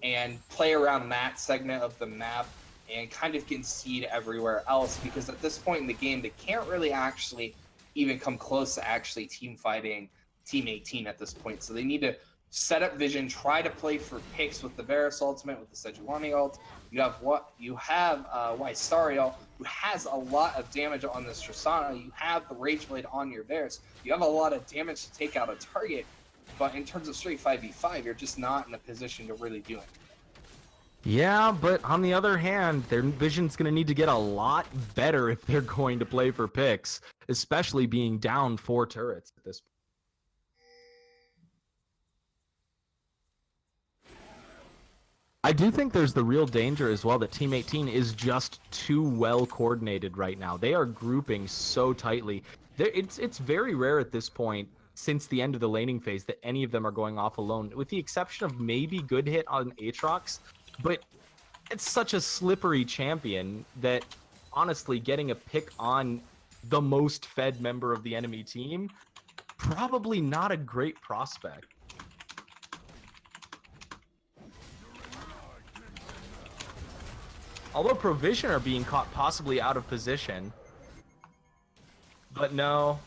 and play around that segment of the map and kind of concede everywhere else, because at this point in the game they can't really actually even come close to actually team fighting Team 18 at this point. So they need to set up vision, try to play for picks with the Varus ultimate, with the Sejuani ult. You have Ystariel, who has a lot of damage on this Tristana. You have the Rage Blade on your Varus. You have a lot of damage to take out a target, but in terms of straight 5v5, you're just not in a position to really do it. Yeah, but on the other hand, their vision's going to need to get a lot better if they're going to play for picks, especially being down 4 turrets at this point. I do think there's the real danger as well that Team 18 is just too well coordinated right now. They are grouping so tightly. It's very rare at this point, since the end of the laning phase, that any of them are going off alone, with the exception of maybe Good Hit on Aatrox. But it's such a slippery champion that, honestly, getting a pick on the most fed member of the enemy team, probably not a great prospect. Although Provision are being caught possibly out of position. But no,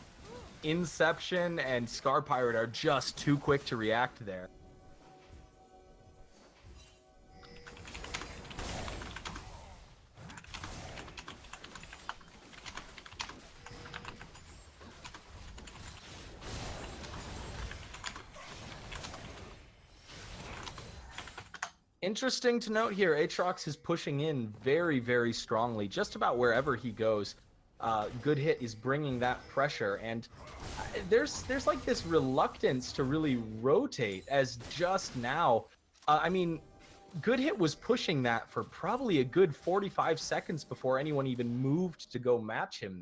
Inception and Scar Pirate are just too quick to react there. Interesting to note here, Aatrox is pushing in very, very strongly, just about wherever he goes. Good Hit is bringing that pressure, and there's like this reluctance to really rotate, as just now, I mean, Good Hit was pushing that for probably a good 45 seconds before anyone even moved to go match him.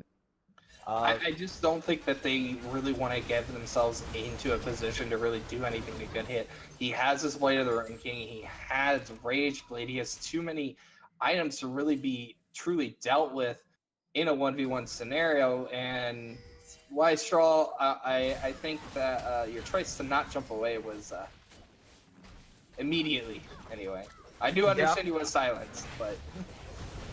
I just don't think that they really want to get themselves into a position to really do anything to Good Hit. He has his Blade of the Ranking, he has Rage Blade, he has too many items to really be truly dealt with in a 1v1 scenario, and Straw, I think that your choice to not jump away was immediately, anyway. I do understand you was silenced, but...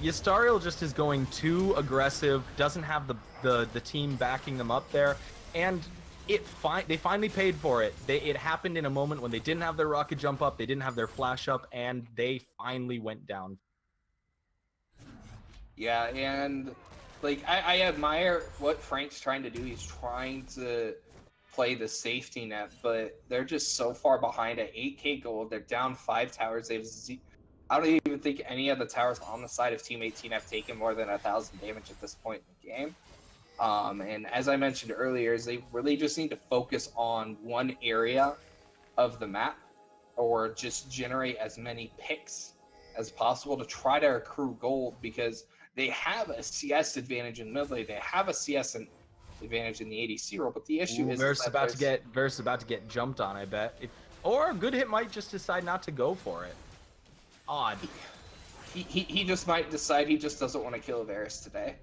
Ystariel just is going too aggressive, doesn't have the team backing them up there, and they finally paid for it. It happened in a moment when they didn't have their rocket jump up, they didn't have their flash up, and they finally went down. Yeah, and like I admire what Frank's trying to do. He's trying to play the safety net, but they're just so far behind at 8k gold. They're down 5 towers. They have I don't even think any of the towers on the side of Team 18 have taken more than 1,000 damage at this point in the game. And as I mentioned earlier, is they really just need to focus on one area of the map, or just generate as many picks as possible to try to accrue gold, because they have a CS advantage in mid lane. They have a CS advantage in the ADC role, but the issue is Versus about to get jumped on, I bet. Or Good Hit might just decide not to go for it. Odd. He just might decide he just doesn't want to kill Varus today.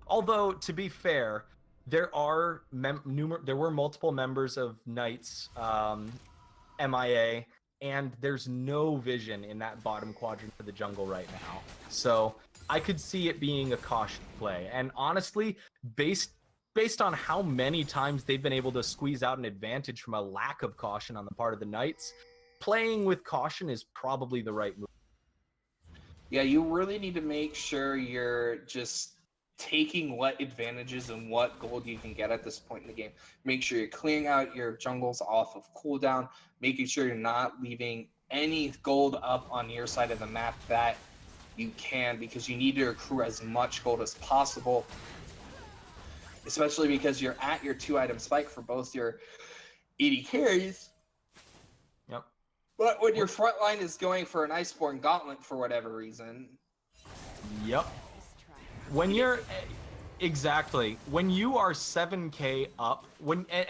Although, to be fair, there were multiple members of Knights MIA, and there's no vision in that bottom quadrant of the jungle right now. So I could see it being a caution play. And honestly, based on how many times they've been able to squeeze out an advantage from a lack of caution on the part of the Knights, playing with caution is probably the right move. Yeah, you really need to make sure you're just taking what advantages and what gold you can get at this point in the game. Make sure you're clearing out your jungles off of cooldown, making sure you're not leaving any gold up on your side of the map that you can, because you need to accrue as much gold as possible, especially because you're at your 2-item spike for both your AD carries. Yep. But when your front line is going for an Iceborne Gauntlet for whatever reason. Yep. When you're exactly when you are 7k up,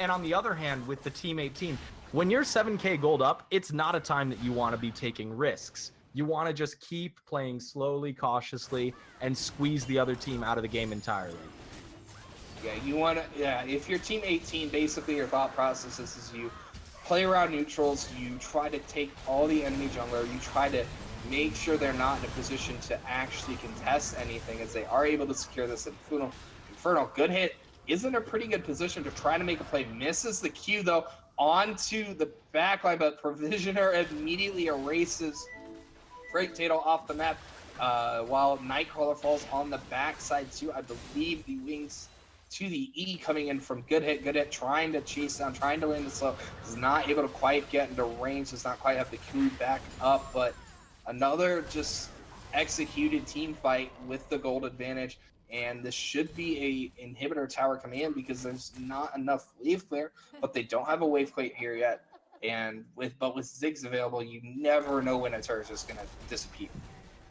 and on the other hand with the Team 18, when you're 7k gold up, it's not a time that you want to be taking risks. You want to just keep playing slowly, cautiously, and squeeze the other team out of the game entirely. Yeah, you want to. Yeah, if you're Team 18, basically your thought process is you play around neutrals, you try to take all the enemy jungler, you try to make sure they're not in a position to actually contest anything, as they are able to secure this Inferno. Good hit, is in a pretty good position to try to make a play. Misses the Q, though, onto the backline, but Provisioner immediately erases Potato off the map, while Nightcrawler falls on the backside, too. I believe the wings to the E coming in from Good Hit, trying to chase down, trying to land the slow. Is not able to quite get into range, does not quite have the Q back up, but another just executed team fight with the gold advantage, and this should be a inhibitor tower coming in because there's not enough wave clear, but they don't have a wave clear here yet. And with Ziggs available, you never know when a turret is just going to disappear.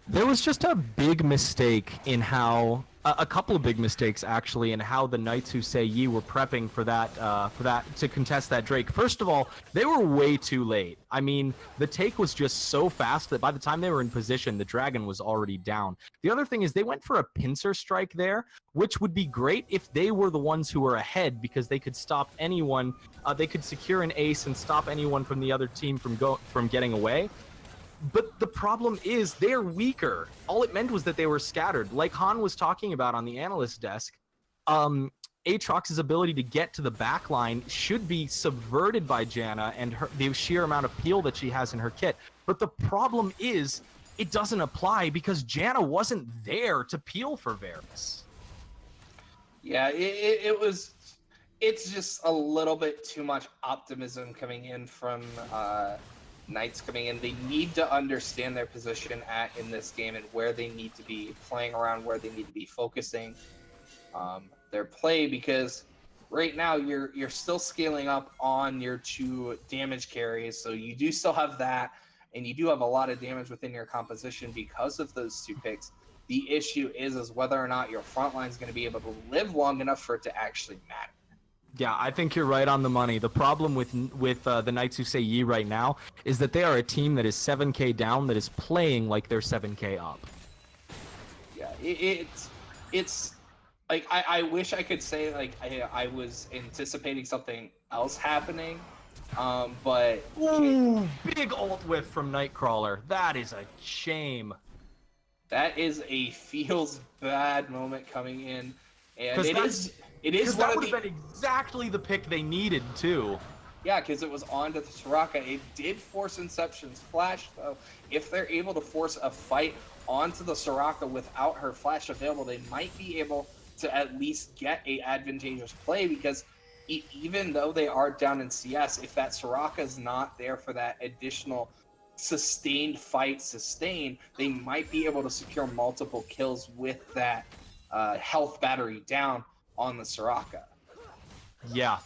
There was just a big mistake in how a couple of big mistakes actually in how the Knights Who Say Ye were prepping for that to contest that Drake. First of all, they were way too late. I mean, the take was just so fast that by the time they were in position, the dragon was already down. The other thing is they went for a pincer strike there, which would be great if they were the ones who were ahead, because they could stop anyone. They could secure an ace and stop anyone from the other team from getting away. But the problem is they're weaker. All it meant was that they were scattered. Like Han was talking about on the analyst desk, Aatrox's ability to get to the back line should be subverted by Janna and the sheer amount of peel that she has in her kit. But the problem is it doesn't apply because Janna wasn't there to peel for Varus. Yeah, it's just a little bit too much optimism coming in from Knights coming in. They need to understand their position in this game and where they need to be playing around, where they need to be focusing their play, because right now you're still scaling up on your 2 damage carries, so you do still have that, and you do have a lot of damage within your composition because of those 2 picks. The issue is whether or not your front line is going to be able to live long enough for it to actually matter. Yeah, I think you're right on the money. The problem with the Knights Who Say Ye right now is that they are a team that is 7k down, that is playing like they're 7k up. Yeah, it's like I wish I could say like I was anticipating something else happening, but ooh, big ult whiff from Nightcrawler. That is a shame. That is a feels bad moment coming in. And it is that would have been exactly the pick they needed too. Yeah, because it was onto the Soraka. It did force Inception's flash, though. If they're able to force a fight onto the Soraka without her flash available, they might be able to at least get a advantageous play, because even though they are down in CS, if that Soraka is not there for that additional sustained fight, they might be able to secure multiple kills with that health battery down on the Soraka. Yeah,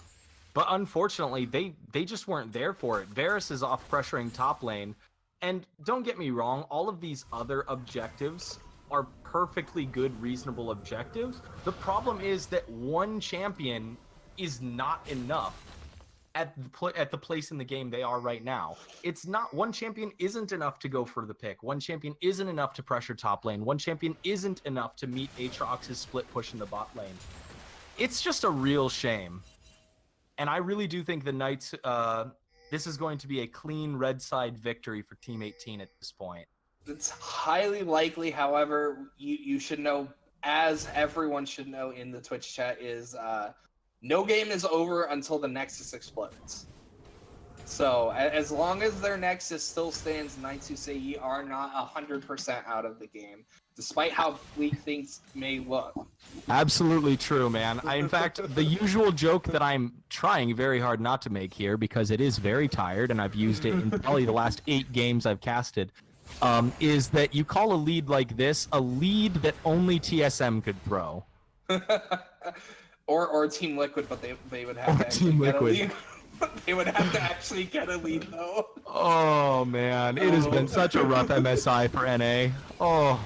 but unfortunately, they just weren't there for it. Varus is off pressuring top lane, and don't get me wrong, all of these other objectives are perfectly good, reasonable objectives. The problem is that one champion is not enough at the place in the game they are right now. It's not, one champion isn't enough to go for the pick. One champion isn't enough to pressure top lane. One champion isn't enough to meet Aatrox's split push in the bot lane. It's just a real shame. And I really do think the Knights, this is going to be a clean red side victory for Team 18 at this point. It's highly likely, however, you should know, as everyone should know in the Twitch chat, is no game is over until the Nexus explodes. So as long as their Nexus still stands, Knights Who Say Ye are not 100% out of the game, despite how bleak things may look. Absolutely true, man. In fact, the usual joke that I'm trying very hard not to make here, because it is very tired, and I've used it in probably the last 8 games I've casted, is that you call a lead like this a lead that only TSM could throw. or Team Liquid, but they would have Or to actually Team get Liquid. a lead. They would have to actually get a lead, though. Oh, man. It has been such a rough MSI for NA. Oh.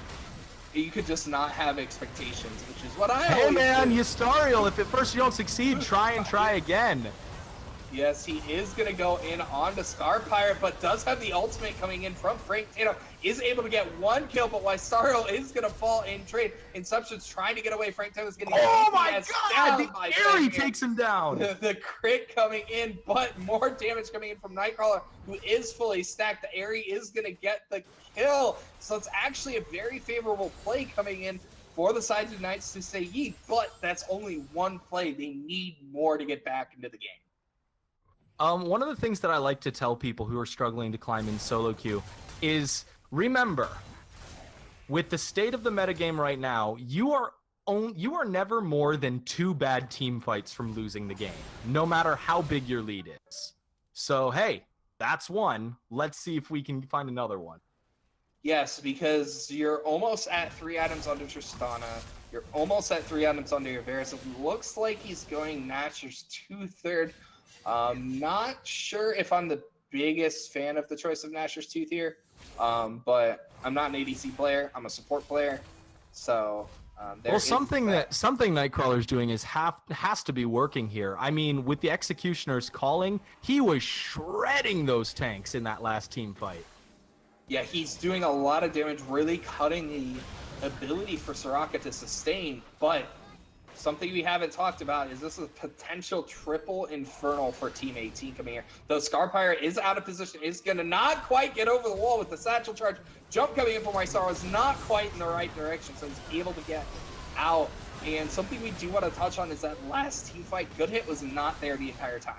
You could just not have expectations, which is what I Hey, always man, do. Yustariel, if at first you don't succeed, try and try again. Yes, he is going to go in on the Scar Pirate, but does have the ultimate coming in from Frank Tato. Is able to get 1 kill, but Yustariel is going to fall in trade. Inception's trying to get away. Frank Tato is going to get Oh, my DPS God! down by The Aerie Fenrir. takes him down. The crit coming in, but more damage coming in from Nightcrawler, who is fully stacked. The Aerie is going to get the kill. So it's actually a very favorable play coming in for the side of Knights to say ye, but that's only 1 play. They need more to get back into the game. One of the things that I like to tell people who are struggling to climb in solo queue is, remember, with the state of the metagame right now, you are never more than 2 bad team fights from losing the game, no matter how big your lead is. So, hey, that's one. Let's see if we can find another one. Yes, because you're almost at 3 items under Tristana. You're almost at 3 items under your Varus. It looks like he's going Nashor's 2/3. Not sure if I'm the biggest fan of the choice of Nashor's Tooth here, but I'm not an ADC player. I'm a support player, so Well, something Nightcrawler's doing has to be working here. I mean, with the Executioner's calling, he was shredding those tanks in that last team fight. Yeah, he's doing a lot of damage, really cutting the ability for Soraka to sustain, but something we haven't talked about is this is a potential triple Infernal for Team 18 coming here. Though Scar Pirate is out of position, is going to not quite get over the wall with the satchel charge. Jump coming in for Mysaro is not quite in the right direction, so he's able to get out. And something we do want to touch on is that last team fight, Good Hit was not there the entire time.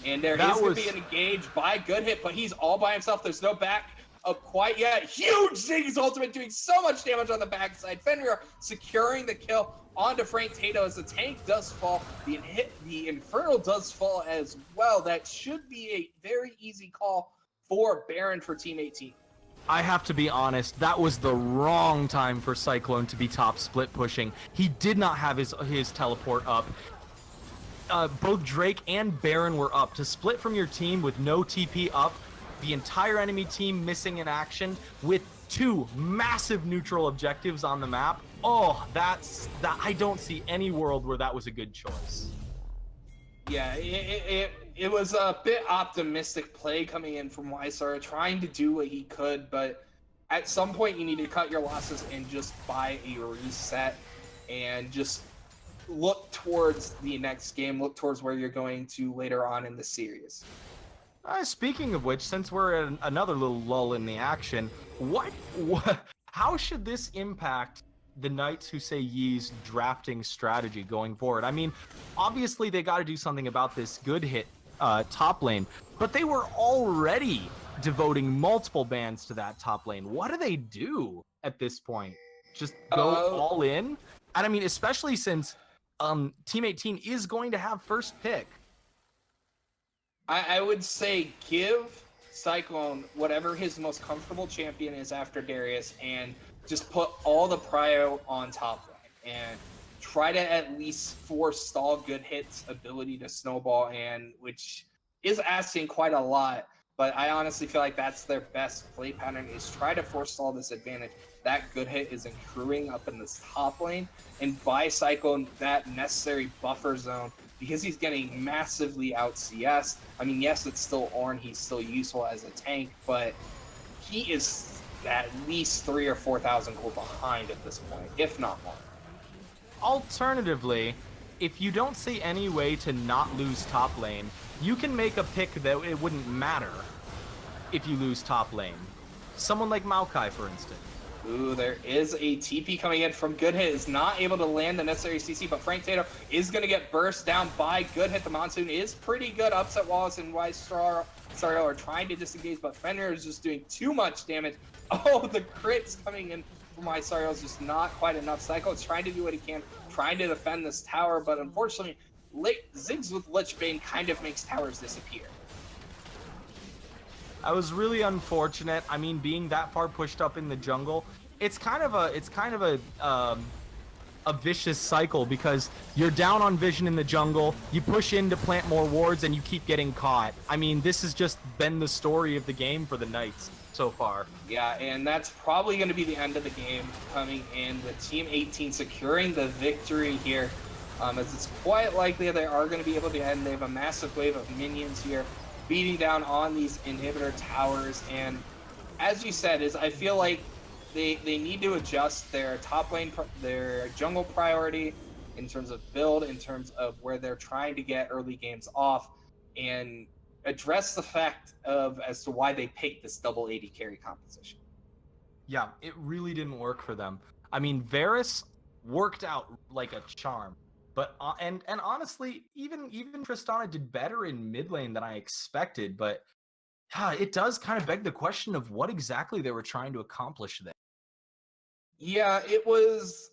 And there is going to be an engage by Good Hit, but he's all by himself. There's no back up quite yet. Huge Ziggy's ultimate doing so much damage on the backside. Fenrir securing the kill onto Frank Tato as the tank does fall. The Infernal does fall as well. That should be a very easy call for Baron for Team 18. I have to be honest, that was the wrong time for Cyclone to be top split pushing. He did not have his teleport up. Both Drake and Baron were up. To split from your team with no TP up, the entire enemy team missing in action with 2 massive neutral objectives on the map. Oh, I don't see any world where that was a good choice. Yeah, it was a bit optimistic play coming in from Ysar, trying to do what he could, but at some point you need to cut your losses and just buy a reset and just look towards the next game, look towards where you're going to later on in the series. Speaking of which, since we're in another little lull in the action, how should this impact the Knights Who Say Ye's drafting strategy going forward? I mean, obviously they got to do something about this Good Hit top lane, but they were already devoting multiple bans to that top lane. What do they do at this point? Just go all in? And I mean, especially since Team 18 is going to have first pick. I would say give Cyclone whatever his most comfortable champion is after Darius and just put all the prio on top lane and try to at least forestall Good Hit's ability to snowball, and which is asking quite a lot, but I honestly feel like that's their best play pattern, is try to forestall this advantage that Good Hit is accruing up in this top lane and buy Cyclone that necessary buffer zone, because he's getting massively out CS. I mean, yes, it's still Ornn, he's still useful as a tank, but he is at least 3,000 or 4,000 gold behind at this point, if not more. Alternatively, if you don't see any way to not lose top lane, you can make a pick that it wouldn't matter if you lose top lane. Someone like Maokai, for instance. Ooh, there is a TP coming in from Good Hit. Is not able to land the necessary CC, but Frank Tato is going to get burst down by Good Hit. The Monsoon is pretty good. Upset Wallace and Star are trying to disengage, but Fenrir is just doing too much damage. Oh, the crits coming in from Star is just not quite enough. Cycle is trying to do what he can, trying to defend this tower, but unfortunately, Ziggs with Lich Bane kind of makes towers disappear. I was really unfortunate. I mean, being that far pushed up in the jungle, it's kind of a vicious cycle because you're down on vision in the jungle, you push in to plant more wards, and you keep getting caught. I mean, this has just been the story of the game for the Knights so far. Yeah, and that's probably going to be the end of the game coming in with Team 18 securing the victory here. As it's quite likely they are going to be able to end. They have a massive wave of minions here beating down on these inhibitor towers, and as you said, I feel like they need to adjust their top lane, their jungle priority in terms of build, in terms of where they're trying to get early games off, and address the fact of as to why they picked this double AD carry composition. Yeah, it really didn't work for them. I mean, Varus worked out like a charm. But and honestly, even Tristana did better in mid lane than I expected. But it does kind of beg the question of what exactly they were trying to accomplish there. Yeah, it was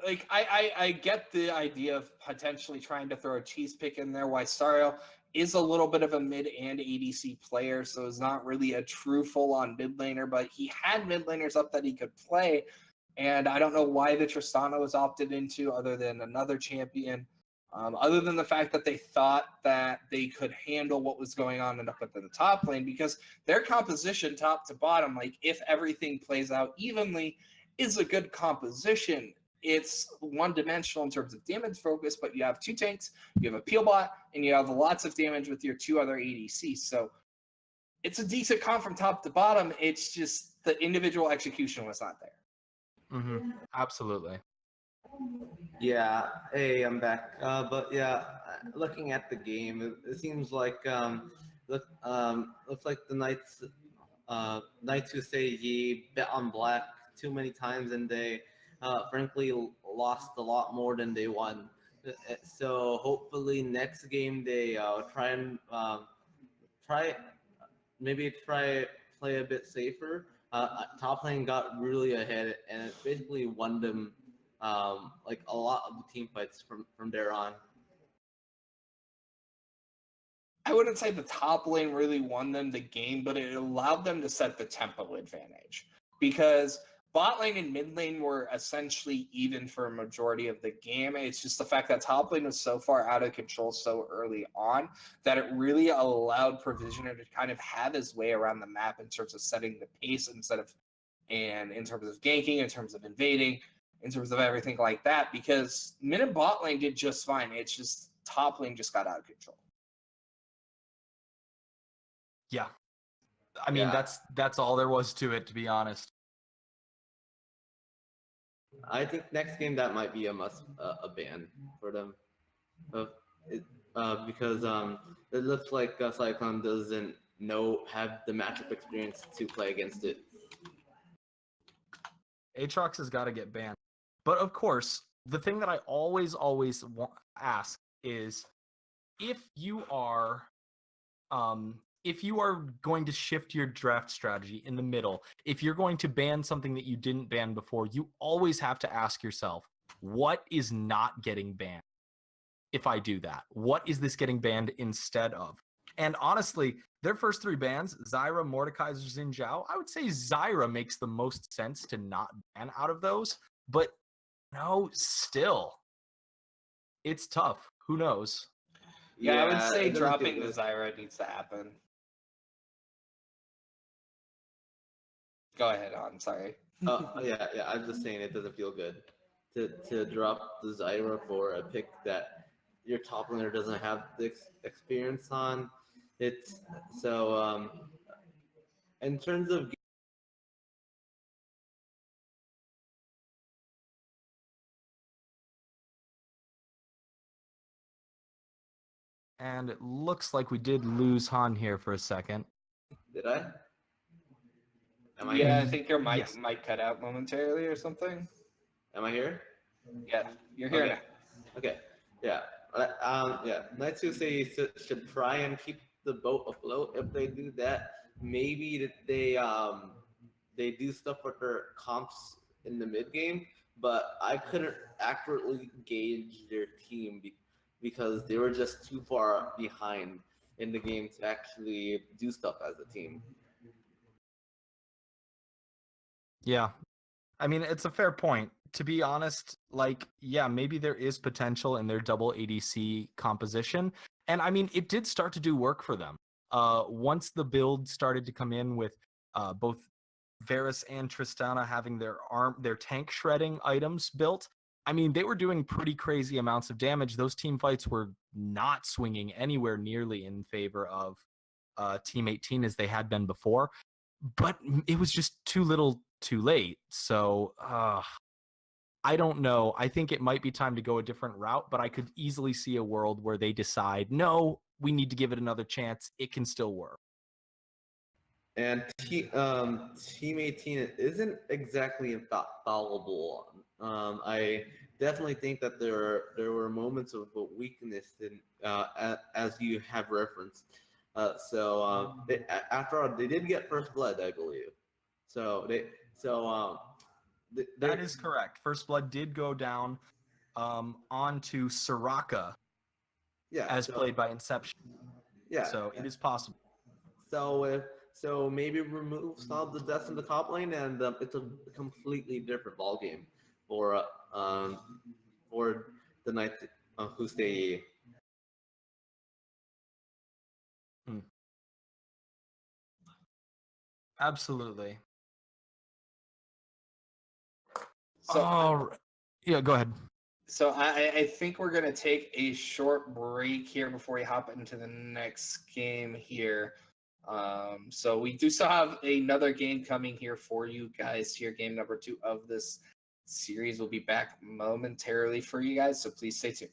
like I get the idea of potentially trying to throw a cheese pick in there. Why Sario is a little bit of a mid and ADC player, so is not really a true full-on mid laner, but he had mid laners up that he could play. And I don't know why the Tristana was opted into other than another champion, other than the fact that they thought that they could handle what was going on up at the top lane, because their composition top to bottom, like if everything plays out evenly, is a good composition. It's one-dimensional in terms of damage focus, but you have two tanks, you have a peel bot, and you have lots of damage with your two other ADCs. So it's a decent comp from top to bottom. It's just the individual execution was not there. Mm-hmm. Absolutely. Yeah, hey, I'm back. But yeah, looking at the game, it seems like looks like the Knights who say ye bet on black too many times, and they frankly lost a lot more than they won. So hopefully next game they try play a bit safer. Top lane got really ahead, and it basically won them like a lot of the team fights from there on. I wouldn't say the top lane really won them the game, but it allowed them to set the tempo advantage, because bot lane and mid lane were essentially even for a majority of the game. It's just the fact that top lane was so far out of control so early on that it really allowed Provisioner to kind of have his way around the map in terms of setting the pace and in terms of ganking, in terms of invading, in terms of everything like that, because mid and bot lane did just fine. It's just top lane just got out of control. Yeah. I mean, Yeah. that's all there was to it, to be honest. I think next game that might be a ban for them, because it looks like Cyclone doesn't have the matchup experience to play against it. Aatrox has got to get banned. But of course, the thing that I always ask is if you are going to shift your draft strategy in the middle, if you're going to ban something that you didn't ban before, you always have to ask yourself, what is not getting banned? If I do that, what is this getting banned instead of? And honestly, their first three bans, Zyra, Mordekaiser, Xin Zhao, I would say Zyra makes the most sense to not ban out of those. But no, still, it's tough. Who knows? Yeah, I would say it doesn't dropping feel the good. Zyra needs to happen. Go ahead, on. Sorry. Yeah. I'm just saying it doesn't feel good to drop the Zyra for a pick that your top laner doesn't have the experience on. It's so in terms of And it looks like we did lose Han here for a second. did I? Am I Yeah, I here? think your mic Yes. might cut out momentarily or something. Am I here? Yeah, you're here Okay. now. Okay. Yeah. Yeah. Let's just say you should try and keep the boat afloat. If they do that, maybe they do stuff with their comps in the mid game, but I couldn't accurately gauge their team because they were just too far behind in the game to actually do stuff as a team. Yeah. I mean, it's a fair point. To be honest, like, yeah, maybe there is potential in their double ADC composition. And I mean, it did start to do work for them. Once the build started to come in with both Varus and Tristana having their tank shredding items built, I mean, they were doing pretty crazy amounts of damage. Those team fights were not swinging anywhere nearly in favor of Team 18 as they had been before, but it was just too little too late. So I don't know. I think it might be time to go a different route, but I could easily see a world where they decide, no, we need to give it another chance. It can still work. And Team 18 isn't exactly infallible. I definitely think that there were moments of weakness in, as you have referenced. After all, they did get first blood, I believe. So That is correct. First Blood did go down onto Soraka yeah. as played by Inception. Yeah. So it is possible. So maybe remove some of the deaths in the top lane, and it's a completely different ball game for the Knights who stay. Absolutely. So, Yeah, go ahead. so I think we're gonna take a short break here before we hop into the next game here. So we do still have another game coming here for you guys here. Game number 2 of this series will be back momentarily for you guys. So please stay tuned.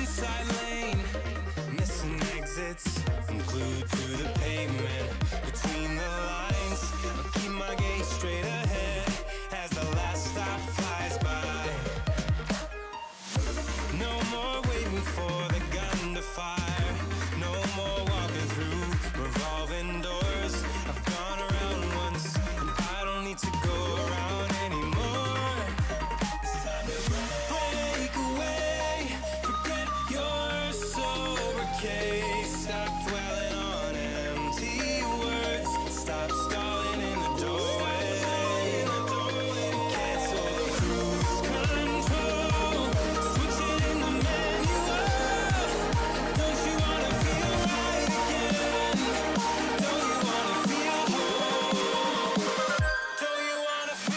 inside lane. Missing exits and glued to the pavement. Between the lines, I'll keep my gaze straight ahead as the last stop flies by. No more waiting for the gun to fire. No more walking through revolving doors. I've gone around once, and I don't need to go around anymore. It's time to break away. Forget your sober case. Stop dwelling on empty words. Stop stalling in the doorway. Cancel the cruise control. Switch it in the manual. Don't you wanna feel right again? Don't you wanna feel whole? Don't you wanna feel?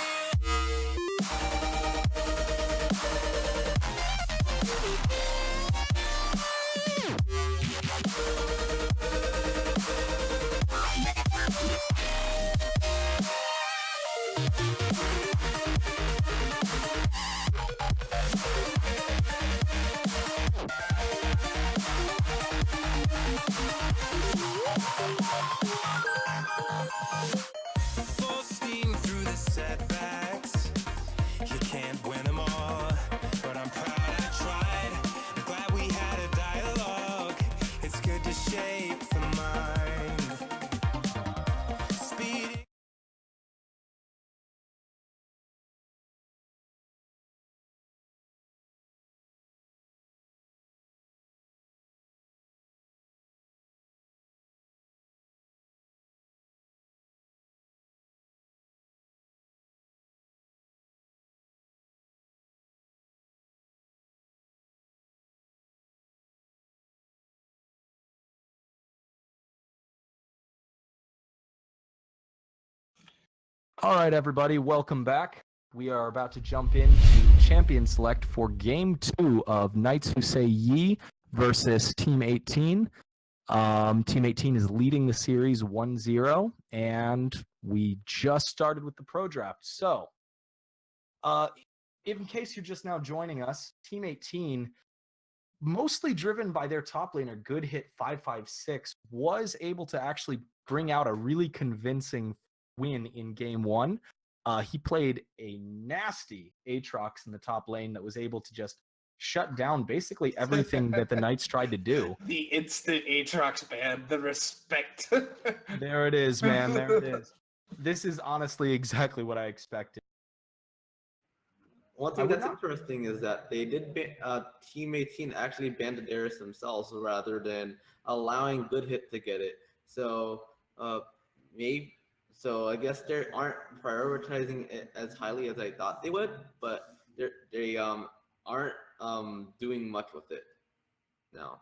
Full steam through the setbacks. You can't win them all, but I'm proud I tried. I'm glad we had a dialogue. It's good to shape the mind. Speeding. All right, everybody, welcome back. We are about to jump into Champion Select for Game 2 of Knights Who Say Ye versus Team 18. Team 18 is leading the series 1-0, and we just started with the pro draft. So, in case you're just now joining us, Team 18, mostly driven by their top laner, Good Hit 556, was able to actually bring out a really convincing win in game 1. He played a nasty Aatrox in the top lane that was able to just shut down basically everything that the Knights tried to do. The instant Aatrox ban, the respect. There it is, man. There it is. This is honestly exactly what I expected. One I thing would that's not- interesting is that they did Team 18 actually banned Darius themselves rather than allowing Good Hit to get it. So I guess they aren't prioritizing it as highly as I thought they would, but they aren't doing much with it now.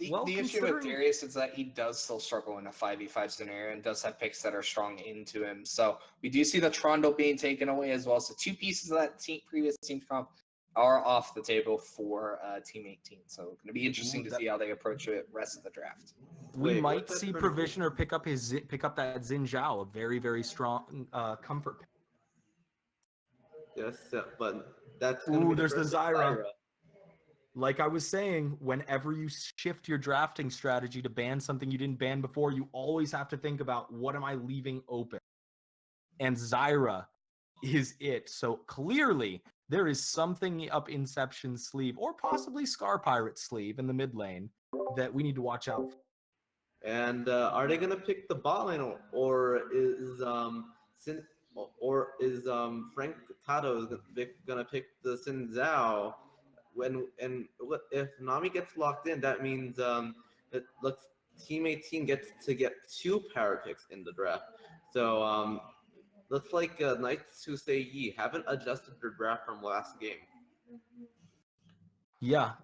Well, The issue with considering- Darius is that he does still struggle in a 5v5 scenario and does have picks that are strong into him. So we do see the Trundle being taken away, as well as the 2 pieces of that previous team comp are off the table for Team 18. So going to be interesting to see how they approach it rest of the draft. We Wait, might what's that see for- Provisioner pick up that Xin Zhao, a very, very strong comfort pick. Yes, but that's Ooh, gonna be there's the first Zyra. Like I was saying, whenever you shift your drafting strategy to ban something you didn't ban before, you always have to think about, what am I leaving open? And Zyra is it. So clearly, there is something up Inception's sleeve, or possibly Scar Pirate's sleeve in the mid lane, that we need to watch out for. And are they gonna pick the bot lane, or is Frank Tato gonna pick the Xin Zhao? What if Nami gets locked in? That means that looks Team 18 gets to get 2 power picks in the draft. So looks like Knights Who Say Ye haven't adjusted their draft from last game. Yeah,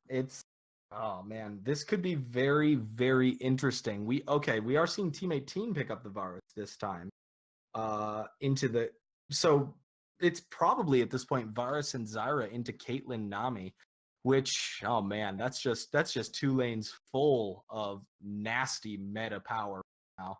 oh man, this could be very, very interesting. We are seeing Team 18 pick up the Varus this time. So it's probably at this point Varus and Zyra into Caitlyn Nami, which, oh man, that's just 2 lanes full of nasty meta power now.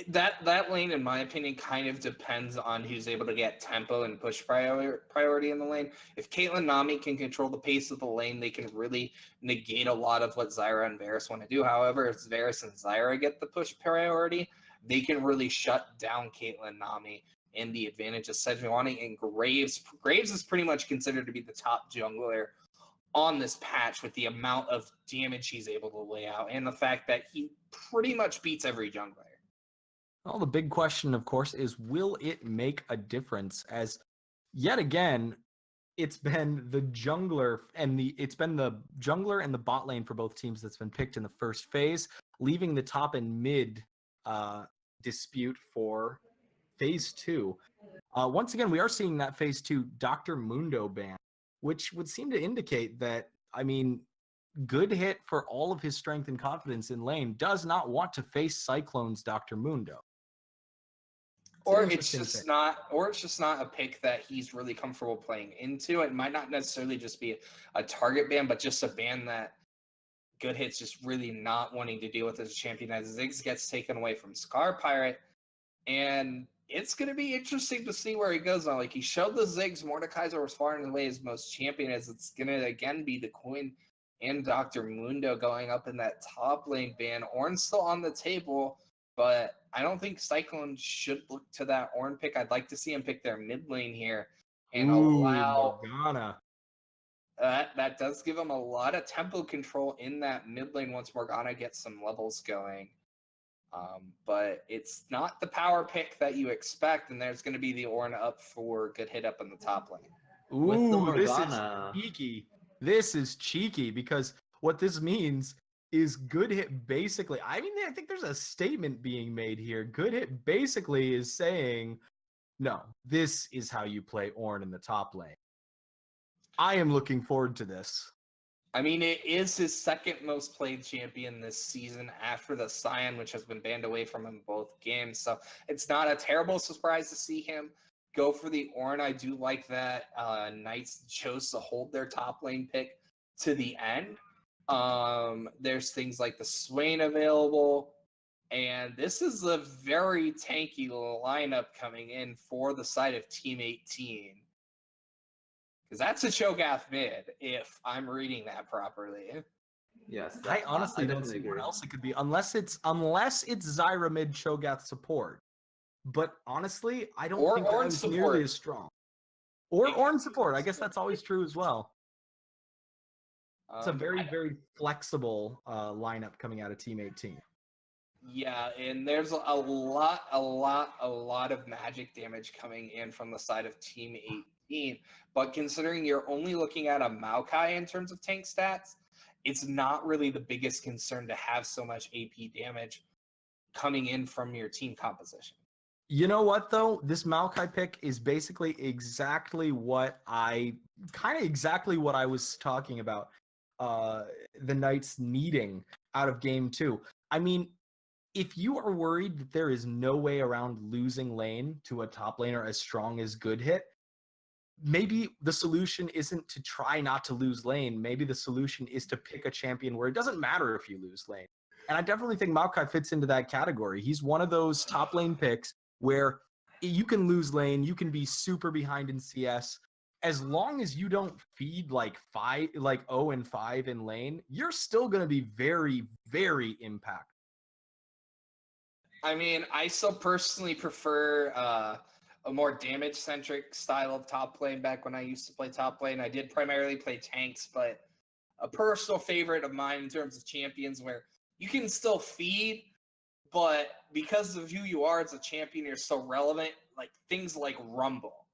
That lane, in my opinion, kind of depends on who's able to get tempo and push priority in the lane. If Caitlyn Nami can control the pace of the lane, they can really negate a lot of what Zyra and Varus want to do. However, if Varus and Zyra get the push priority, they can really shut down Caitlyn Nami and the advantage of Sejuani and Graves. Graves is pretty much considered to be the top jungler on this patch with the amount of damage he's able to lay out and the fact that he pretty much beats every jungler. Well, the big question, of course, is will it make a difference? As yet again, it's been the jungler and the bot lane for both teams that's been picked in the first phase, leaving the top and mid dispute for phase 2. Once again, we are seeing that phase 2 Dr. Mundo ban, which would seem to indicate that, I mean, Good Hit, for all of his strength and confidence in lane, does not want to face Cyclone's Dr. Mundo. Or it's just not a pick that he's really comfortable playing into. It might not necessarily just be a target ban, but just a ban that Good Hit's just really not wanting to deal with as a champion as Ziggs gets taken away from Scar Pirate. And it's going to be interesting to see where he goes on. Like, he showed the Ziggs, Mordekaiser was far and away his most champion, as it's going to again be the Queen and Dr. Mundo going up in that top lane ban. Ornn's still on the table, but I don't think Cyclone should look to that Ornn pick. I'd like to see him pick their mid lane here and allow Morgana. That does give him a lot of tempo control in that mid lane once Morgana gets some levels going. But it's not the power pick that you expect, and there's going to be the Ornn up for Good Hit up in the top lane. Ooh, this is cheeky. This is cheeky because what this means is Good Hit basically, I think there's a statement being made here. Good Hit basically is saying, no, this is how you play Ornn in the top lane. I am looking forward to this. I mean, it is his second most played champion this season after the Scion, which has been banned away from him both games. So it's not a terrible surprise to see him go for the Ornn. I do like that Knights chose to hold their top lane pick to the end. There's things like the Swain available, and this is a very tanky lineup coming in for the side of Team 18. Because that's a Cho'Gath mid, if I'm reading that properly. Yes, I honestly don't see what else it could be, unless it's Zyra mid Cho'Gath support. But honestly, I don't think Ornn that's support. nearly as strong. Or Ornn support. I guess that's always true as well. It's a very, very flexible lineup coming out of Team 18. Yeah, and there's a lot of magic damage coming in from the side of Team 18. But considering you're only looking at a Maokai in terms of tank stats, it's not really the biggest concern to have so much AP damage coming in from your team composition. You know what, though? This Maokai pick is basically exactly what I was talking about. The Knights needing out of game 2. I mean, if you are worried that there is no way around losing lane to a top laner as strong as Good Hit, maybe the solution isn't to try not to lose lane. Maybe the solution is to pick a champion where it doesn't matter if you lose lane. And I definitely think Maokai fits into that category. He's one of those top lane picks where you can lose lane, you can be super behind in CS. As long as you don't feed like 0 and 5 in lane, you're still going to be very, very impactful. I mean, I still personally prefer a more damage-centric style of top lane back when I used to play top lane. I did primarily play tanks, but a personal favorite of mine in terms of champions where you can still feed, but because of who you are as a champion, you're so relevant, like things like Rumble,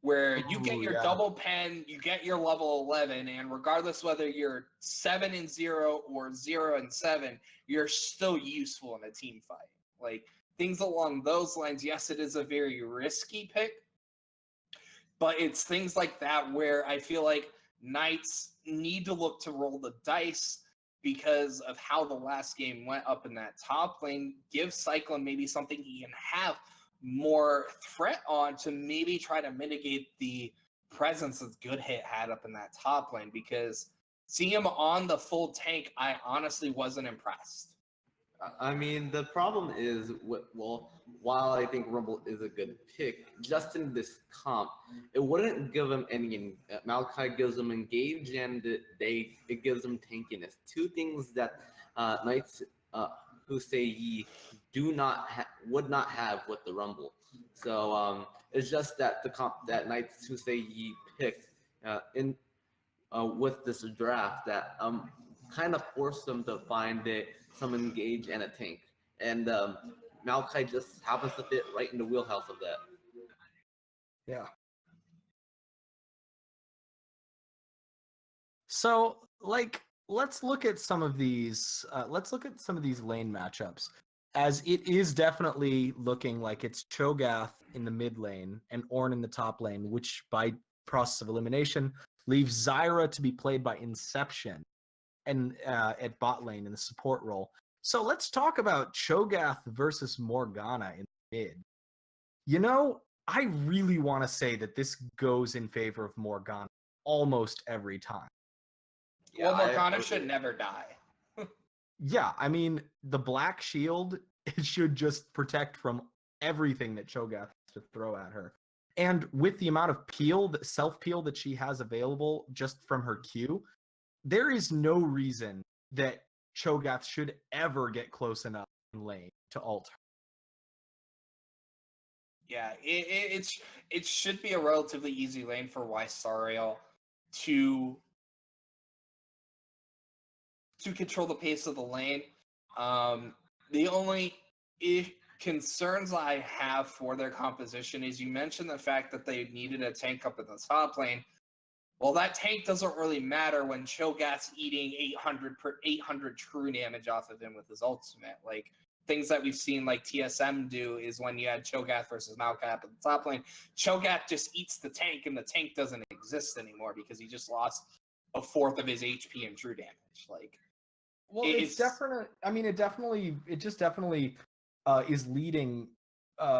where you get your double pen, you get your level 11, and regardless whether you're 7-0 or 0-7, you're still useful in a team fight. Like, things along those lines. Yes, it is a very risky pick, but it's things like that where I feel like Knights need to look to roll the dice because of how the last game went up in that top lane. Give Cyclone maybe something he can have more threat on to maybe try to mitigate the presence that Good Hit had up in that top lane, because seeing him on the full tank, I honestly wasn't impressed. I mean, the problem is, well, while I think Rumble is a good pick, just in this comp, it wouldn't give him any. Malachi gives him engage, and it gives him tankiness. Two things that Knights who say ye would not have with the Rumble. So it's just that the comp that Knights who say ye picked in with this draft that kind of forced them to find some engage and a tank. And Malachi just happens to fit right in the wheelhouse of that. Yeah. So, like, let's look at some of these. Let's look at some of these lane matchups, as it is definitely looking like it's Cho'Gath in the mid lane and Ornn in the top lane, which by process of elimination leaves Zyra to be played by Inception and at bot lane in the support role. So let's talk about Cho'Gath versus Morgana in the mid. You know, I really want to say that this goes in favor of Morgana almost every time. Well, Morgana should never die. Yeah, I mean, the black shield, it should just protect from everything that Cho'Gath has to throw at her. And with the amount of peel, self-peel that she has available just from her Q, there is no reason that Cho'Gath should ever get close enough in lane to ult her. Yeah, it should be a relatively easy lane for Ysariel to control the pace of the lane. The only concerns I have for their composition is you mentioned the fact that they needed a tank up in the top lane. Well, that tank doesn't really matter when Cho'Gath's eating 800 true damage off of him with his ultimate. Like, things that we've seen like TSM do is when you had Cho'Gath versus Malachi at the top lane, Cho'Gath just eats the tank and the tank doesn't exist anymore because he just lost a fourth of his HP and true damage. Like, well, it's definitely. I mean, it just definitely is leading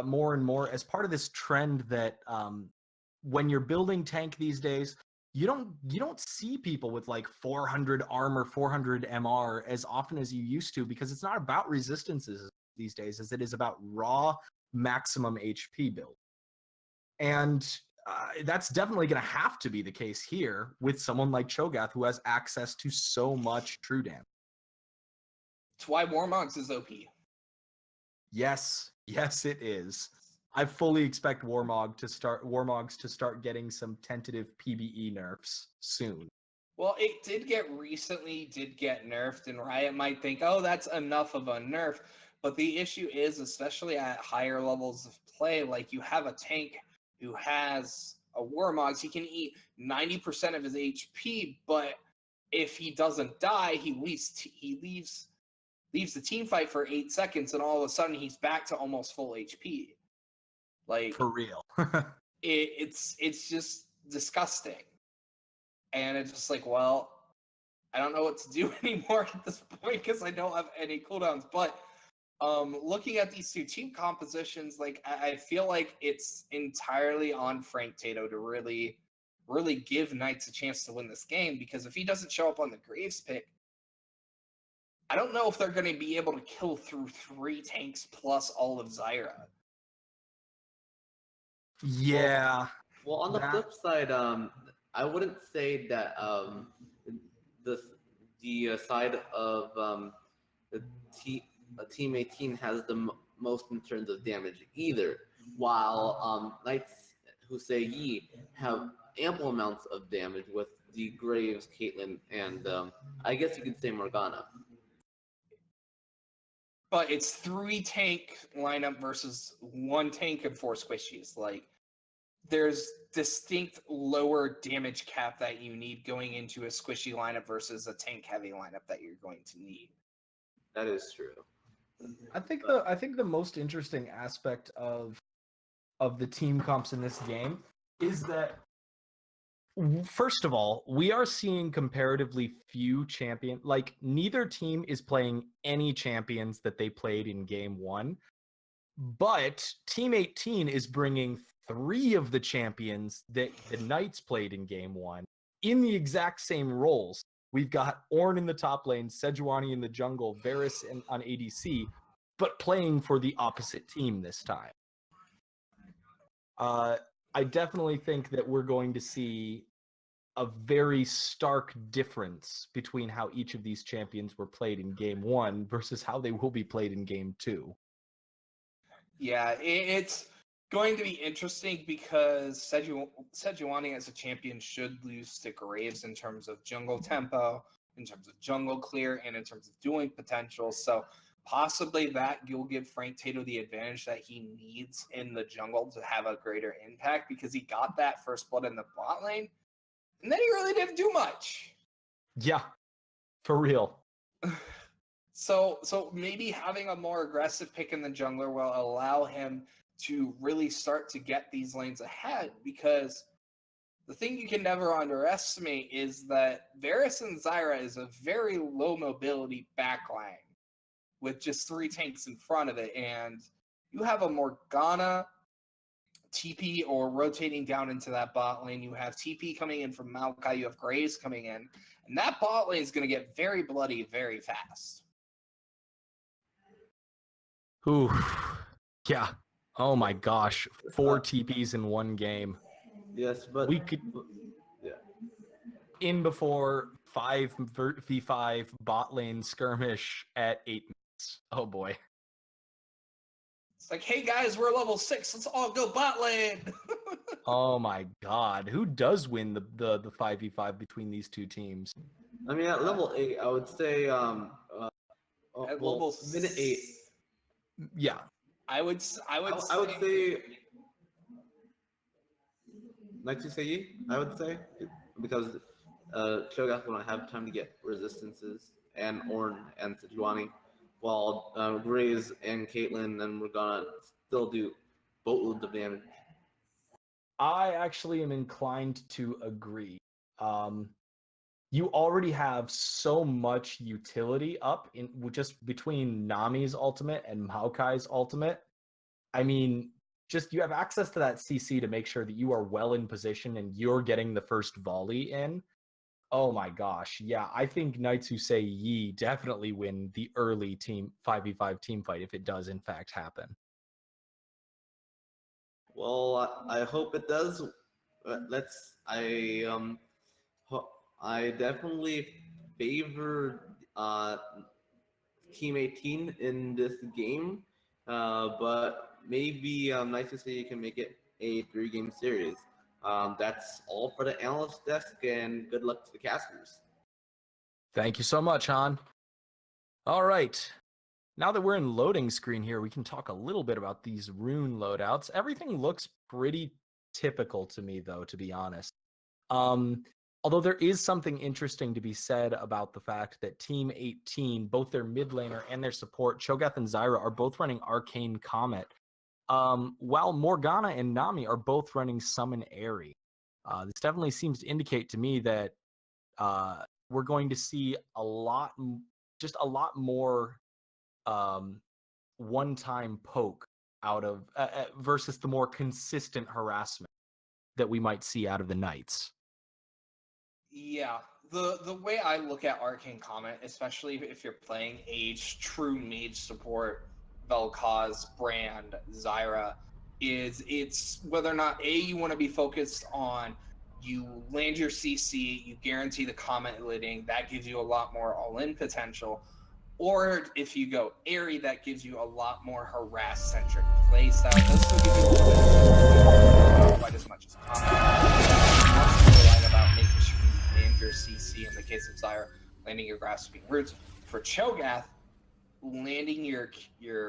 more and more as part of this trend that when you're building tank these days, you don't see people with like 400 armor, 400 MR as often as you used to, because it's not about resistances these days as it is about raw maximum HP build. And that's definitely going to have to be the case here with someone like Cho'Gath who has access to so much true damage. It's why Warmogs is OP. Yes, it is. I fully expect Warmogs to start getting some tentative PBE nerfs soon. Well, it did get nerfed, and Riot might think, oh, that's enough of a nerf. But the issue is, especially at higher levels of play, like you have a tank who has a Warmogs, he can eat 90% of his HP, but if he doesn't die, he leaves the team fight for 8 seconds, and all of a sudden he's back to almost full HP. Like, for real. it's just disgusting. And it's just like, well, I don't know what to do anymore at this point because I don't have any cooldowns. But looking at these two team compositions, like I feel like it's entirely on Frank Tato to really give Knights a chance to win this game, because if he doesn't show up on the Graves pick, I don't know if they're going to be able to kill through 3 tanks plus all of Zyra. Yeah. Well, on the flip side, I wouldn't say that the side of Team 18 has the most in terms of damage either. While Knights who say ye have ample amounts of damage with the Graves, Caitlyn, and I guess you could say Morgana. But it's 3 tank lineup versus 1 tank and 4 squishies. Like, there's distinct lower damage cap that you need going into a squishy lineup versus a tank heavy lineup that you're going to need. That is true. I think the most interesting aspect of the team comps in this game is that, first of all, we are seeing comparatively few like neither team is playing any champions that they played in game 1, but Team 18 is bringing 3 of the champions that the Knights played in game 1 in the exact same roles. We've got Ornn in the top lane, Sejuani in the jungle, Varus on ADC, but playing for the opposite team this time. I definitely think that we're going to see a very stark difference between how each of these champions were played in game 1 versus how they will be played in game 2. Yeah, it's going to be interesting because Sejuani as a champion should lose to Graves in terms of jungle tempo, in terms of jungle clear, and in terms of dueling potential. So possibly that will give Frank Tato the advantage that he needs in the jungle to have a greater impact, because he got that first blood in the bot lane, and then he really didn't do much. Yeah, for real. So maybe having a more aggressive pick in the jungler will allow him to really start to get these lanes ahead, because the thing you can never underestimate is that Varus and Zyra is a very low mobility backline with just 3 tanks in front of it, and you have a Morgana TP or rotating down into that bot lane. You have TP coming in from Maokai, you have Graves coming in, and that bot lane is going to get very bloody very fast. Ooh, yeah. Oh my gosh, 4 TPs in one game. Yes, but We could yeah. in before 5v5 bot lane skirmish at 8 minutes. Oh boy. It's like, hey guys, we're level 6. Let's all go bot lane. Oh my god. Who does win the 5v5 between these two teams? I mean, at level 8, I would say At level minute 8. Yeah. I would say like to say I would say, because Cho'Gath will not have time to get resistances, and Ornn and Sejuani, while Graves and Caitlyn and Morgana still do boatloads of damage. I actually am inclined to agree. You already have so much utility up in just between Nami's ultimate and Maokai's ultimate. I mean, just you have access to that CC to make sure that you are well in position and you're getting the first volley in. Oh my gosh. Yeah, I think Knights Who Say Ye definitely win the early team 5v5 team fight if it does in fact happen. Well, I hope it does. I definitely favor Team 18 in this game, but maybe Nice to say you can make it a 3-game series. That's all for the analyst desk, and good luck to the casters. Thank you so much, Han. All right. Now that we're in loading screen here, we can talk a little bit about these rune loadouts. Everything looks pretty typical to me, though, to be honest. Although there is something interesting to be said about the fact that Team 18, both their mid laner and their support, Cho'Gath and Zyra, are both running Arcane Comet, while Morgana and Nami are both running Summon Airy. This definitely seems to indicate to me that we're going to see a lot more one-time poke out of versus the more consistent harassment that we might see out of the Knights. Yeah, the way I look at Arcane Comet, especially if you're playing a true mage support, Vel'Koz, Brand, Zyra, is it's whether or not you want to be focused on you land your CC, you guarantee the Comet lidding, that gives you a lot more all-in potential, or if you go Airy, that gives you a lot more harass-centric playstyle. It does still give you a little bit of quite as much as Comet. About making sure you land your CC in the case of Zyra, landing your Grasping Roots. For Cho'Gath, landing your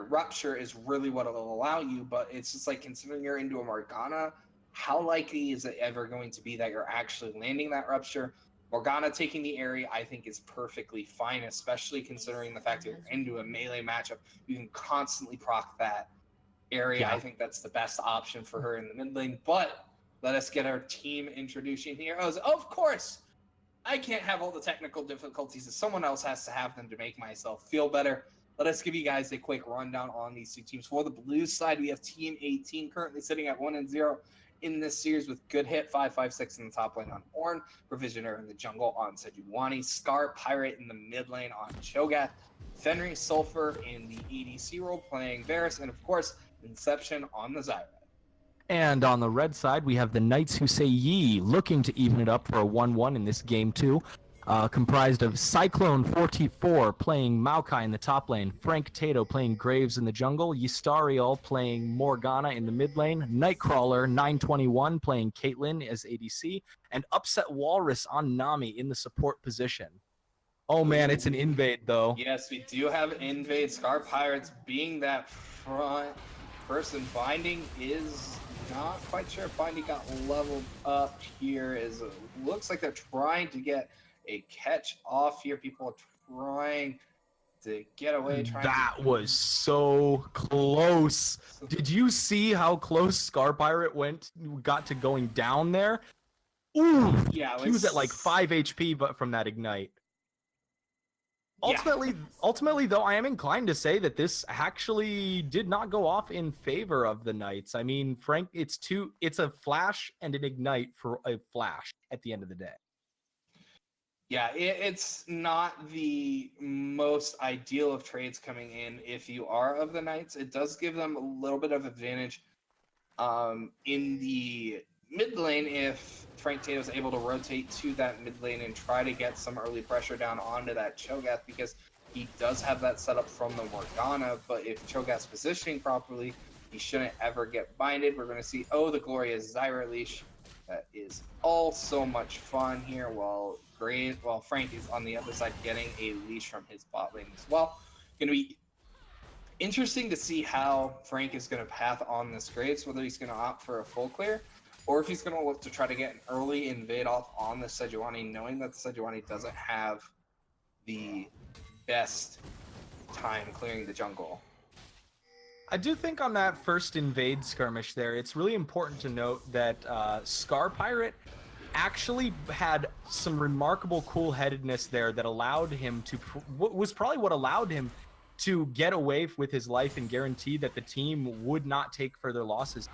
Rupture is really what it'll allow you, but it's just like considering you're into a Morgana, how likely is it ever going to be that you're actually landing that Rupture? Morgana taking the Airy, I think, is perfectly fine, especially considering the fact that you're into a melee matchup. You can constantly proc that Airy. Yeah. I think that's the best option for her in the mid lane, but let us get our team introducing heroes. Of course, I can't have all the technical difficulties, and someone else has to have them to make myself feel better. Let us give you guys a quick rundown on these two teams. For the blue side, we have Team 18 currently sitting at 1-0, in this series with Good Hit 556 in the top lane on Ornn, Provisioner in the jungle on Sejuani, Scar Pirate in the mid lane on Cho'Gath, Fenrir Sulfur in the ADC role playing Varus, and of course, Inception on the Zyra. And on the red side, we have the Knights Who Say Ye looking to even it up for a 1-1 in this game too. Comprised of Cyclone 44 playing Maokai in the top lane, Frank Tato playing Graves in the jungle, Ystariel playing Morgana in the mid lane, Nightcrawler 921 playing Caitlyn as ADC, and Upset Walrus on Nami in the support position. Oh man, it's an invade though. Yes, we do have invade. Scar Pirates being that front person. Binding is not quite sure if Binding got leveled up here. As it looks like they're trying to get a catch off here. People are trying to get away. That was so close. Did you see how close Scar Pirate got to going down there? Ooh, Yeah, he was at like 5 HP, but from that ignite. Ultimately, though, I am inclined to say that this actually did not go off in favor of the Knights. I mean, Frank, it's a flash and an ignite for a flash at the end of the day. Yeah, it's not the most ideal of trades coming in if you are of the Knights. It does give them a little bit of advantage in the mid lane if Frank Tato is able to rotate to that mid lane and try to get some early pressure down onto that Cho'Gath, because he does have that setup from the Morgana, but if Cho'Gath's positioning properly, he shouldn't ever get binded. We're going to see, the glorious Zyra leash. That is all so much fun here, while Frank is on the other side getting a leash from his bot lane as well. Going to be interesting to see how Frank is going to path on this Graves, whether he's going to opt for a full clear, or if he's going to look to try to get an early invade off on the Sejuani, knowing that the Sejuani doesn't have the best time clearing the jungle. I do think on that first invade skirmish there, it's really important to note that Scar Pirate actually had some remarkable cool-headedness there that allowed him to, was probably what allowed him to get away with his life and guarantee that the team would not take further losses.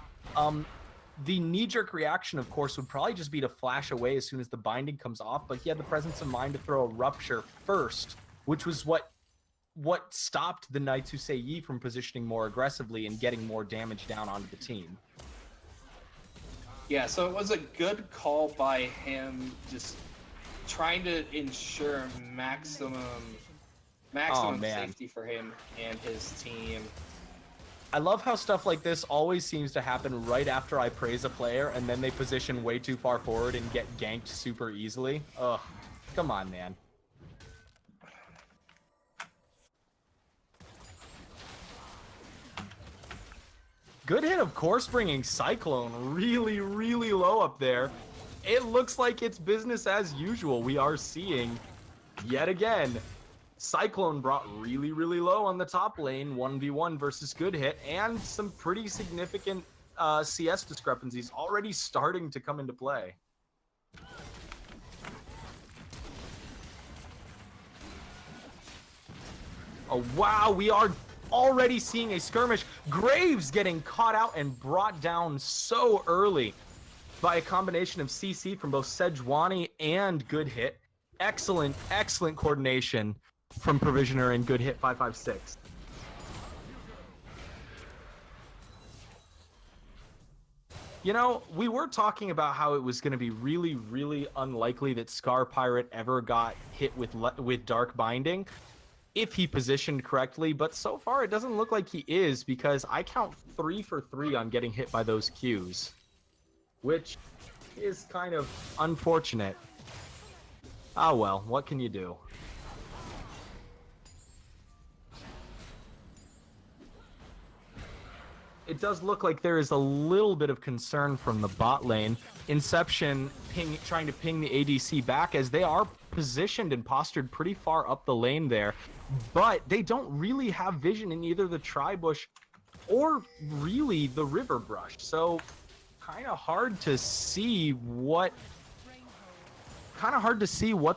The knee-jerk reaction, of course, would probably just be to flash away as soon as the binding comes off, but he had the presence of mind to throw a rupture first, which was what stopped the Knights Who Say Ye from positioning more aggressively and getting more damage down onto the team. Yeah, so it was a good call by him, just trying to ensure maximum safety for him and his team. I love how stuff like this always seems to happen right after I praise a player, and then they position way too far forward and get ganked super easily. Ugh, come on, man. Good hit, of course, bringing Cyclone really, really low up there. It looks like it's business as usual. We are seeing, yet again, Cyclone brought really, really low on the top lane, 1v1 versus Good Hit, and some pretty significant CS discrepancies already starting to come into play. Oh, wow, we are already seeing a skirmish. Graves getting caught out and brought down so early by a combination of CC from both Sejuani and Good Hit. Excellent, excellent coordination from Provisioner and Good Hit 556. You know, we were talking about how it was going to be really, really unlikely that Scar Pirate ever got hit with Dark Binding if he positioned correctly, but so far it doesn't look like he is, because I count 3 for 3 on getting hit by those Qs, which is kind of unfortunate. Ah well, what can you do? It does look like there is a little bit of concern from the bot lane. Inception trying to ping the ADC back, as they are positioned and postured pretty far up the lane there. But they don't really have vision in either the Tribush or really the River Brush. So kind of hard to see what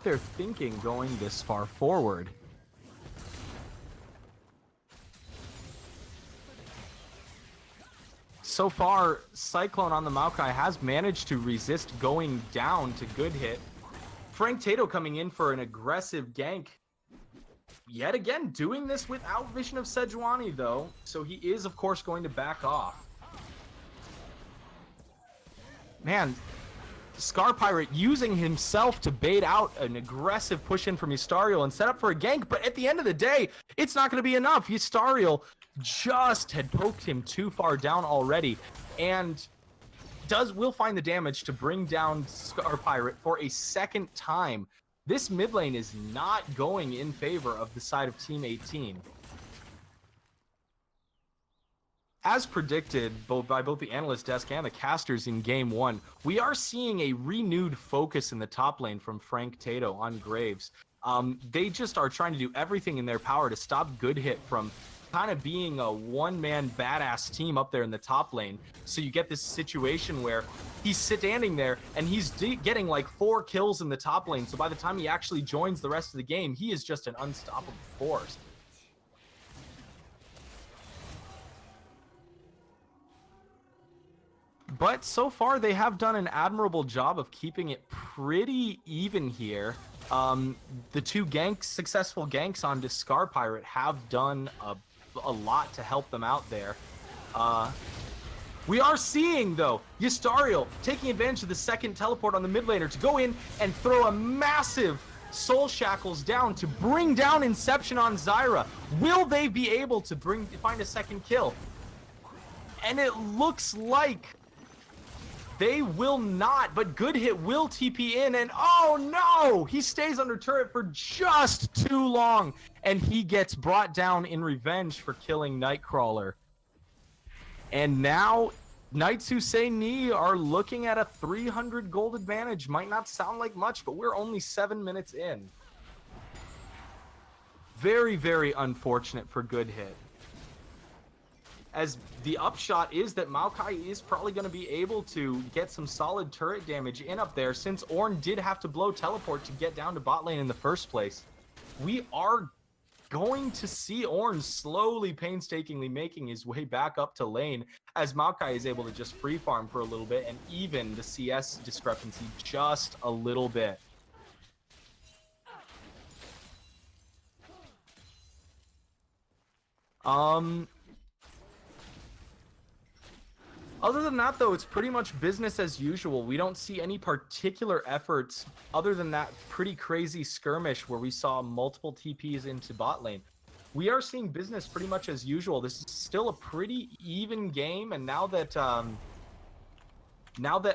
they're thinking going this far forward. so far, Cyclone on the Maokai has managed to resist going down to good hit. Frank Tato coming in for an aggressive gank. Yet again, doing this without Vision of Sejuani, though, so he is, of course, going to back off. Man, Scar Pirate using himself to bait out an aggressive push-in from Ystariel and set up for a gank, but at the end of the day, it's not going to be enough. Ystariel just had poked him too far down already, and will find the damage to bring down Scar Pirate for a second time. This mid lane is not going in favor of the side of Team 18. As predicted by both the analyst desk and the casters in Game 1, we are seeing a renewed focus in the top lane from Frank Tato on Graves. They just are trying to do everything in their power to stop Good Hit from kind of being a one-man badass team up there in the top lane. So you get this situation where he's standing there and he's getting like 4 kills in the top lane. So by the time he actually joins the rest of the game, he is just an unstoppable force. But so far, they have done an admirable job of keeping it pretty even here. The 2 successful ganks onto Scar Pirate have done a lot to help them out there. We are seeing, though, Ystariel taking advantage of the second teleport on the mid laner to go in and throw a massive Soul Shackles down to bring down Inception on Zyra. Will they be able to find a second kill? And it looks like they will not, but Good Hit will TP in, and oh no! He stays under turret for just too long, and he gets brought down in revenge for killing Nightcrawler. And now, Knights who say Ni are looking at a 300 gold advantage. Might not sound like much, but we're only 7 minutes in. Very, very unfortunate for Good Hit. As the upshot is that Maokai is probably going to be able to get some solid turret damage in up there, since Ornn did have to blow teleport to get down to bot lane in the first place. We are going to see Ornn slowly, painstakingly making his way back up to lane, as Maokai is able to just free farm for a little bit and even the CS discrepancy just a little bit. Other than that, though, it's pretty much business as usual. We don't see any particular efforts other than that pretty crazy skirmish where we saw multiple TPs into bot lane. We are seeing business pretty much as usual. This is still a pretty even game, and now that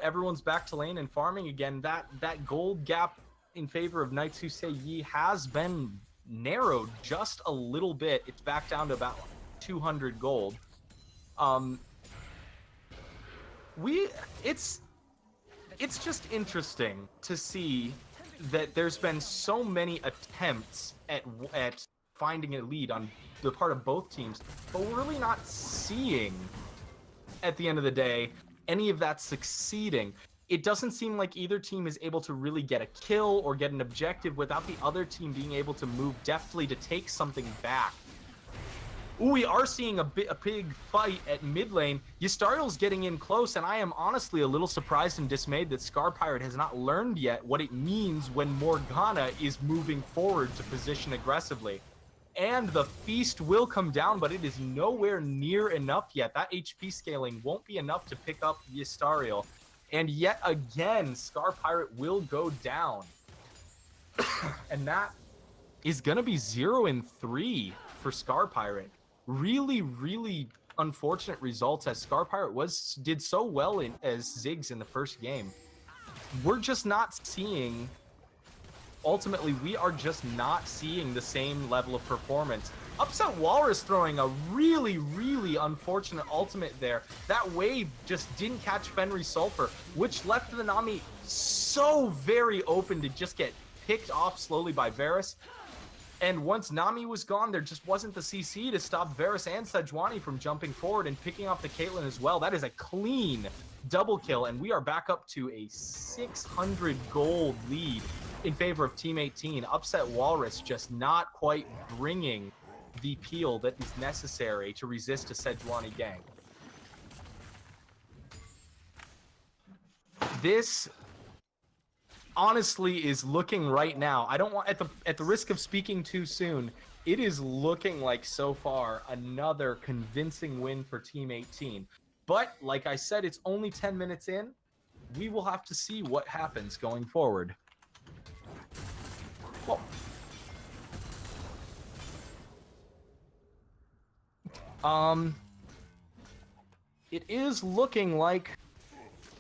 everyone's back to lane and farming again, that gold gap in favor of Knights Who Say Ye has been narrowed just a little bit. It's back down to about 200 gold. It's just interesting to see that there's been so many attempts at finding a lead on the part of both teams, but we're really not seeing, at the end of the day, any of that succeeding. It doesn't seem like either team is able to really get a kill or get an objective without the other team being able to move deftly to take something back. Ooh, we are seeing a big fight at mid lane. Ystariel's getting in close, and I am honestly a little surprised and dismayed that Scar Pirate has not learned yet what it means when Morgana is moving forward to position aggressively. And the feast will come down, but it is nowhere near enough yet. That HP scaling won't be enough to pick up Ystariel. And yet again, Scar Pirate will go down. And that is going to be 0-3 for Scar Pirate. Really, really unfortunate results, as Scar Pirate did so well as Ziggs in the first game. We're just not seeing... Ultimately, we are just not seeing the same level of performance. Upset Walrus throwing a really, really unfortunate ultimate there. That wave just didn't catch Fenris Sulfur, which left the Nami so very open to just get picked off slowly by Varus. And once Nami was gone, there just wasn't the CC to stop Varus and Sejuani from jumping forward and picking up the Caitlyn as well. That is a clean double kill, and we are back up to a 600 gold lead in favor of Team 18. Upset Walrus just not quite bringing the peel that is necessary to resist a Sejuani gank. this honestly is looking right now. I don't want at the risk of speaking too soon. It is looking like so far another convincing win for Team 18. But like I said, it's only 10 minutes in. We will have to see what happens going forward. Well, it is looking like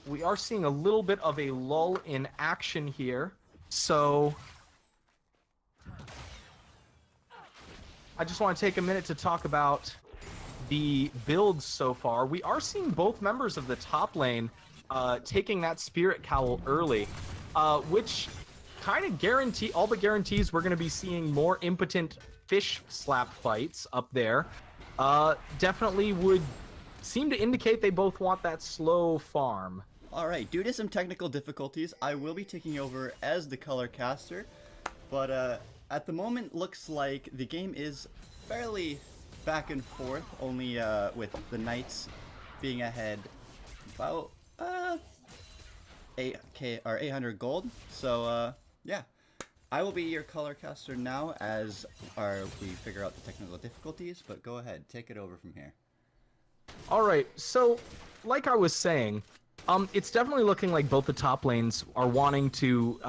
we are seeing a little bit of a lull in action here. So I just want to take a minute to talk about the builds so far. We are seeing both members of the top lane taking that Spirit Cowl early, which kind of guarantees we're going to be seeing more impotent fish slap fights up there. Definitely would seem to indicate they both want that slow farm. Alright, due to some technical difficulties, I will be taking over as the color caster, but at the moment looks like the game is fairly back and forth, only with the Knights being ahead about 8k or 800 gold. So yeah, I will be your color caster now as we figure out the technical difficulties, but go ahead, take it over from here. Alright, so like I was saying, it's definitely looking like both the top lanes are wanting to,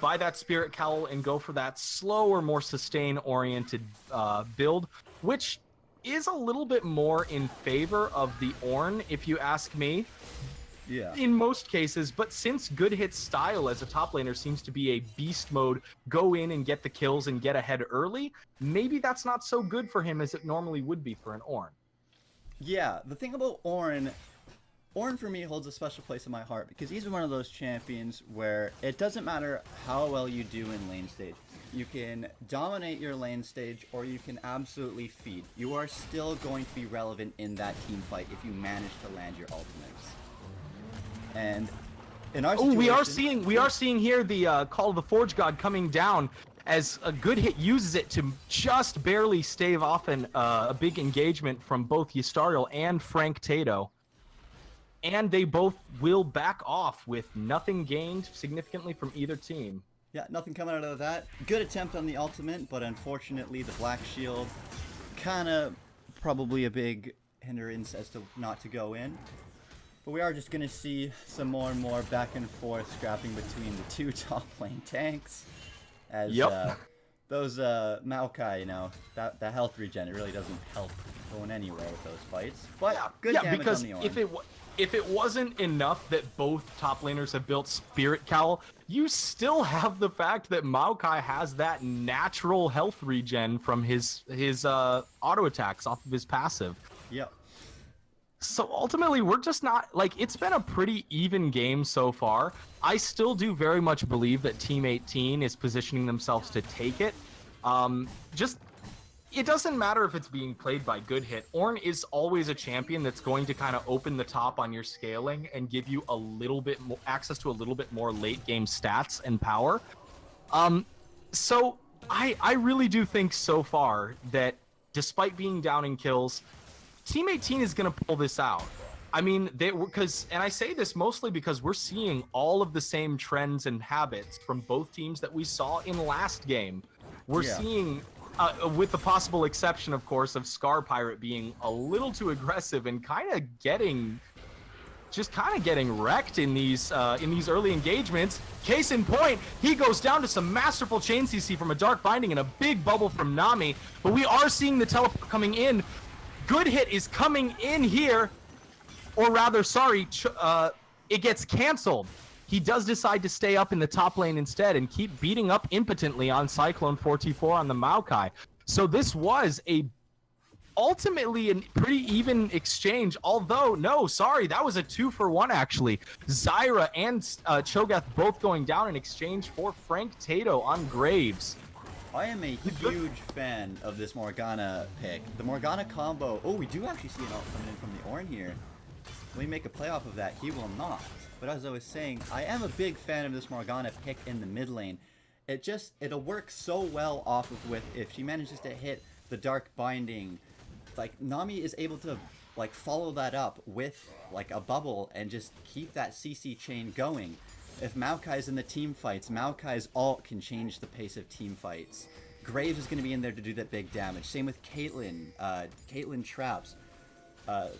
buy that Spirit Cowl and go for that slower, more sustain-oriented build, which is a little bit more in favor of the Ornn, if you ask me. Yeah. In most cases, but since Good Hit's style as a top laner seems to be a beast mode, go in and get the kills and get ahead early, maybe that's not so good for him as it normally would be for an Ornn. Yeah, the thing about Ornn for me holds a special place in my heart because he's one of those champions where it doesn't matter how well you do in lane stage. You can dominate your lane stage or you can absolutely feed. You are still going to be relevant in that team fight if you manage to land your ultimates. And in our situation, we are seeing here the Call of the Forge God coming down as a Good Hit uses it to just barely stave off a big engagement from both Yustariel and Frank Tato. And they both will back off with nothing gained significantly from either team. Yeah, nothing coming out of that. Good attempt on the ultimate, but unfortunately the Black Shield kind of probably a big hindrance as to not to go in. But we are just going to see some more and more back and forth scrapping between the two top lane tanks. As those Maokai, that health regen, it really doesn't help going anywhere with those fights. But good damage because on the Ornn. if it wasn't enough that both top laners have built Spirit Cowl, you still have the fact that Maokai has that natural health regen from his auto attacks off of his passive. Yep. So ultimately, we're just not, it's been a pretty even game so far. I still do very much believe that Team 18 is positioning themselves to take it. It doesn't matter if it's being played by Good Hit. Ornn is always a champion that's going to kind of open the top on your scaling and give you a little bit more access to a little bit more late game stats and power. So I really do think so far that despite being down in kills, Team 18 is going to pull this out. I mean, and I say this mostly because we're seeing all of the same trends and habits from both teams that we saw in last game. We're seeing, with the possible exception, of course, of Scar Pirate being a little too aggressive and kind of getting wrecked in these early engagements. Case in point, he goes down to some masterful chain CC from a Dark Binding and a big bubble from Nami. But we are seeing the teleport coming in. Good Hit is coming in here, or rather, sorry, it gets canceled. He does decide to stay up in the top lane instead and keep beating up impotently on Cyclone 4T4 on the Maokai. So this was ultimately a pretty even exchange, although, no, sorry, that was a 2-for-1 actually. Zyra and Cho'Gath both going down in exchange for Frank Tato on Graves. I am a huge fan of this Morgana pick. The Morgana combo. Oh, we do actually see an ult coming in from the Ornn here. Will he make a play off of that? He will not. But as I was saying, I am a big fan of this Morgana pick in the mid lane. It'll work so well off of if she manages to hit the Dark Binding. Like, Nami is able to like follow that up with like a bubble and just keep that CC chain going. If Maokai's in the team fights, Maokai's ult can change the pace of team fights. Graves is going to be in there to do that big damage. Same with Caitlyn. Caitlyn traps.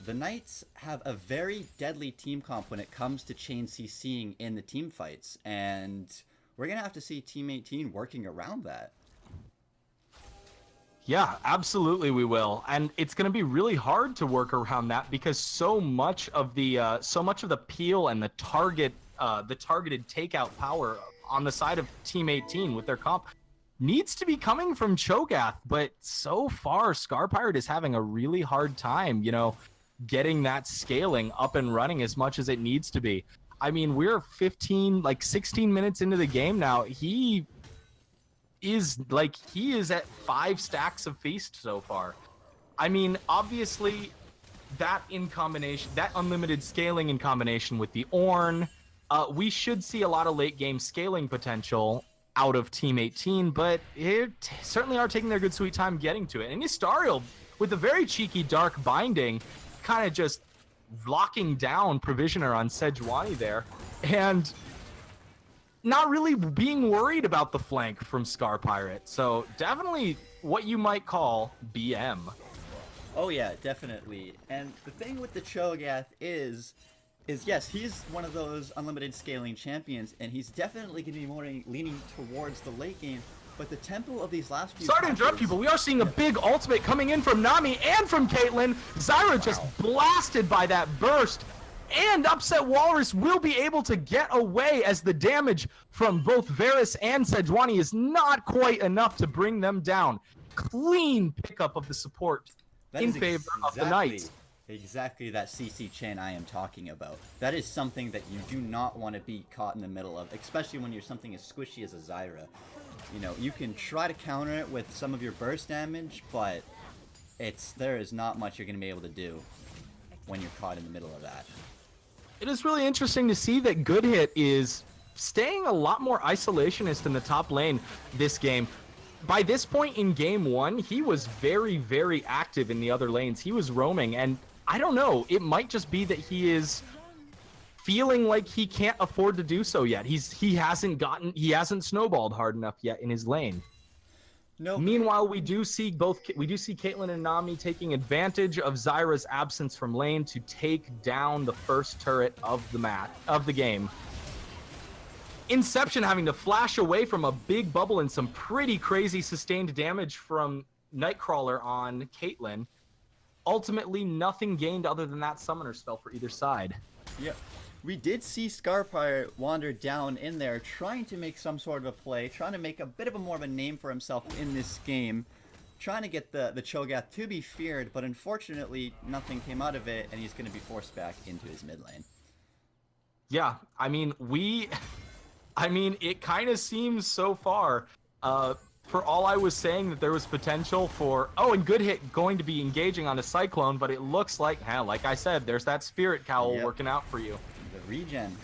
The Knights have a very deadly team comp when it comes to chain CCing in the team fights, and we're going to have to see Team 18 working around that. Yeah, absolutely we will, and it's going to be really hard to work around that because so much of the peel and the targeted takeout power on the side of Team 18 with their comp needs to be coming from Cho'Gath, but so far Scar Pirate is having a really hard time, getting that scaling up and running as much as it needs to be. I mean, we're 16 minutes into the game now. He is at 5 stacks of feast so far. I mean, obviously that unlimited scaling in combination with the Ornn, we should see a lot of late game scaling potential out of Team 18, but it certainly are taking their good sweet time getting to it. And Istariel, with a very cheeky dark binding, kind of just locking down Provisioner on Sejuani there, and not really being worried about the flank from Scar Pirate. So definitely what you might call BM. Oh yeah, definitely. And the thing with the Cho'Gath is yes, he's one of those unlimited scaling champions, and he's definitely going to be more leaning towards the late game. But the tempo of these last few Sorry to interrupt you, but we are seeing a big ultimate coming in from Nami and from Caitlyn. Zyra just blasted by that burst, and Upset Walrus will be able to get away as the damage from both Varus and Sejuani is not quite enough to bring them down. Clean pickup of the support in favor of the Knights. Exactly that CC chain I am talking about. That is something that you do not want to be caught in the middle of, especially when you're something as squishy as a Zyra. You can try to counter it with some of your burst damage, but there is not much you're going to be able to do when you're caught in the middle of that. It is really interesting to see that Good Hit is staying a lot more isolationist in the top lane this game. By this point in game 1, he was very, very active in the other lanes. He was roaming, and I don't know, it might just be that he is feeling like he can't afford to do so yet. He hasn't snowballed hard enough yet in his lane. Nope. Meanwhile, we do see Caitlyn and Nami taking advantage of Zyra's absence from lane to take down the first turret of the game. Inception having to flash away from a big bubble and some pretty crazy sustained damage from Nightcrawler on Caitlyn. Ultimately, nothing gained other than that summoner spell for either side. Yep. We did see Scar Pirate wander down in there, trying to make some sort of a play, trying to make a bit of a more of a name for himself in this game, trying to get the Cho'Gath to be feared, but unfortunately, nothing came out of it, and he's going to be forced back into his mid lane. Yeah, I mean, it kind of seems so far, for all I was saying that there was potential for, and Good Hit going to be engaging on a Cyclone, but it looks like I said, there's that Spirit Cowl working out for you. The regen.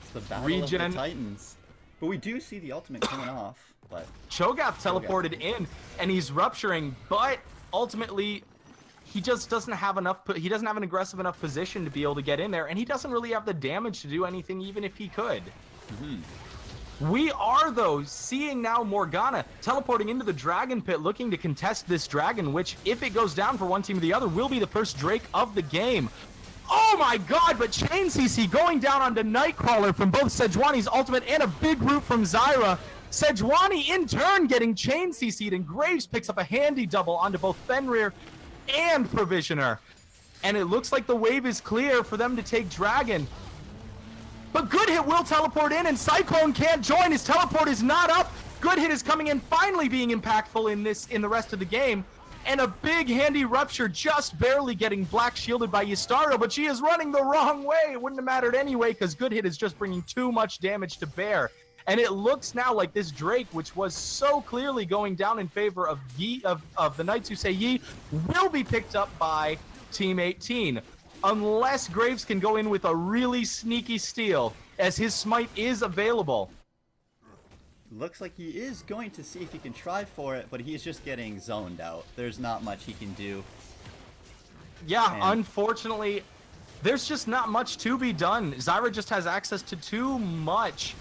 It's the battle of the Titans. But we do see the ultimate coming off, but Cho'Gath teleported in, and he's rupturing, but ultimately, he just doesn't have enough, he doesn't have an aggressive enough position to be able to get in there, and he doesn't really have the damage to do anything even if he could. We are, though, seeing now Morgana teleporting into the Dragon Pit, looking to contest this dragon, which, if it goes down for one team or the other, will be the first Drake of the game. Oh my god, but Chain CC going down onto Nightcrawler from both Sejuani's ultimate and a big root from Zyra. Sejuani, in turn, getting Chain CC'd, and Graves picks up a handy double onto both Fenrir and Provisioner. And it looks like the wave is clear for them to take Dragon. But Good Hit will teleport in, and Cyclone can't join. His teleport is not up. Good Hit is coming in, finally being impactful in the rest of the game. And a big handy rupture, just barely getting black shielded by Ystaro, but she is running the wrong way. It wouldn't have mattered anyway, because Good Hit is just bringing too much damage to bear. And it looks now like this Drake, which was so clearly going down in favor of the Knights Who Say Yi, will be picked up by Team 18. Unless Graves can go in with a really sneaky steal, as his smite is available. Looks like he is going to see if he can try for it, but he's just getting zoned out. There's not much he can do. Yeah, And- unfortunately, there's just not much to be done. Zyra just has access to too much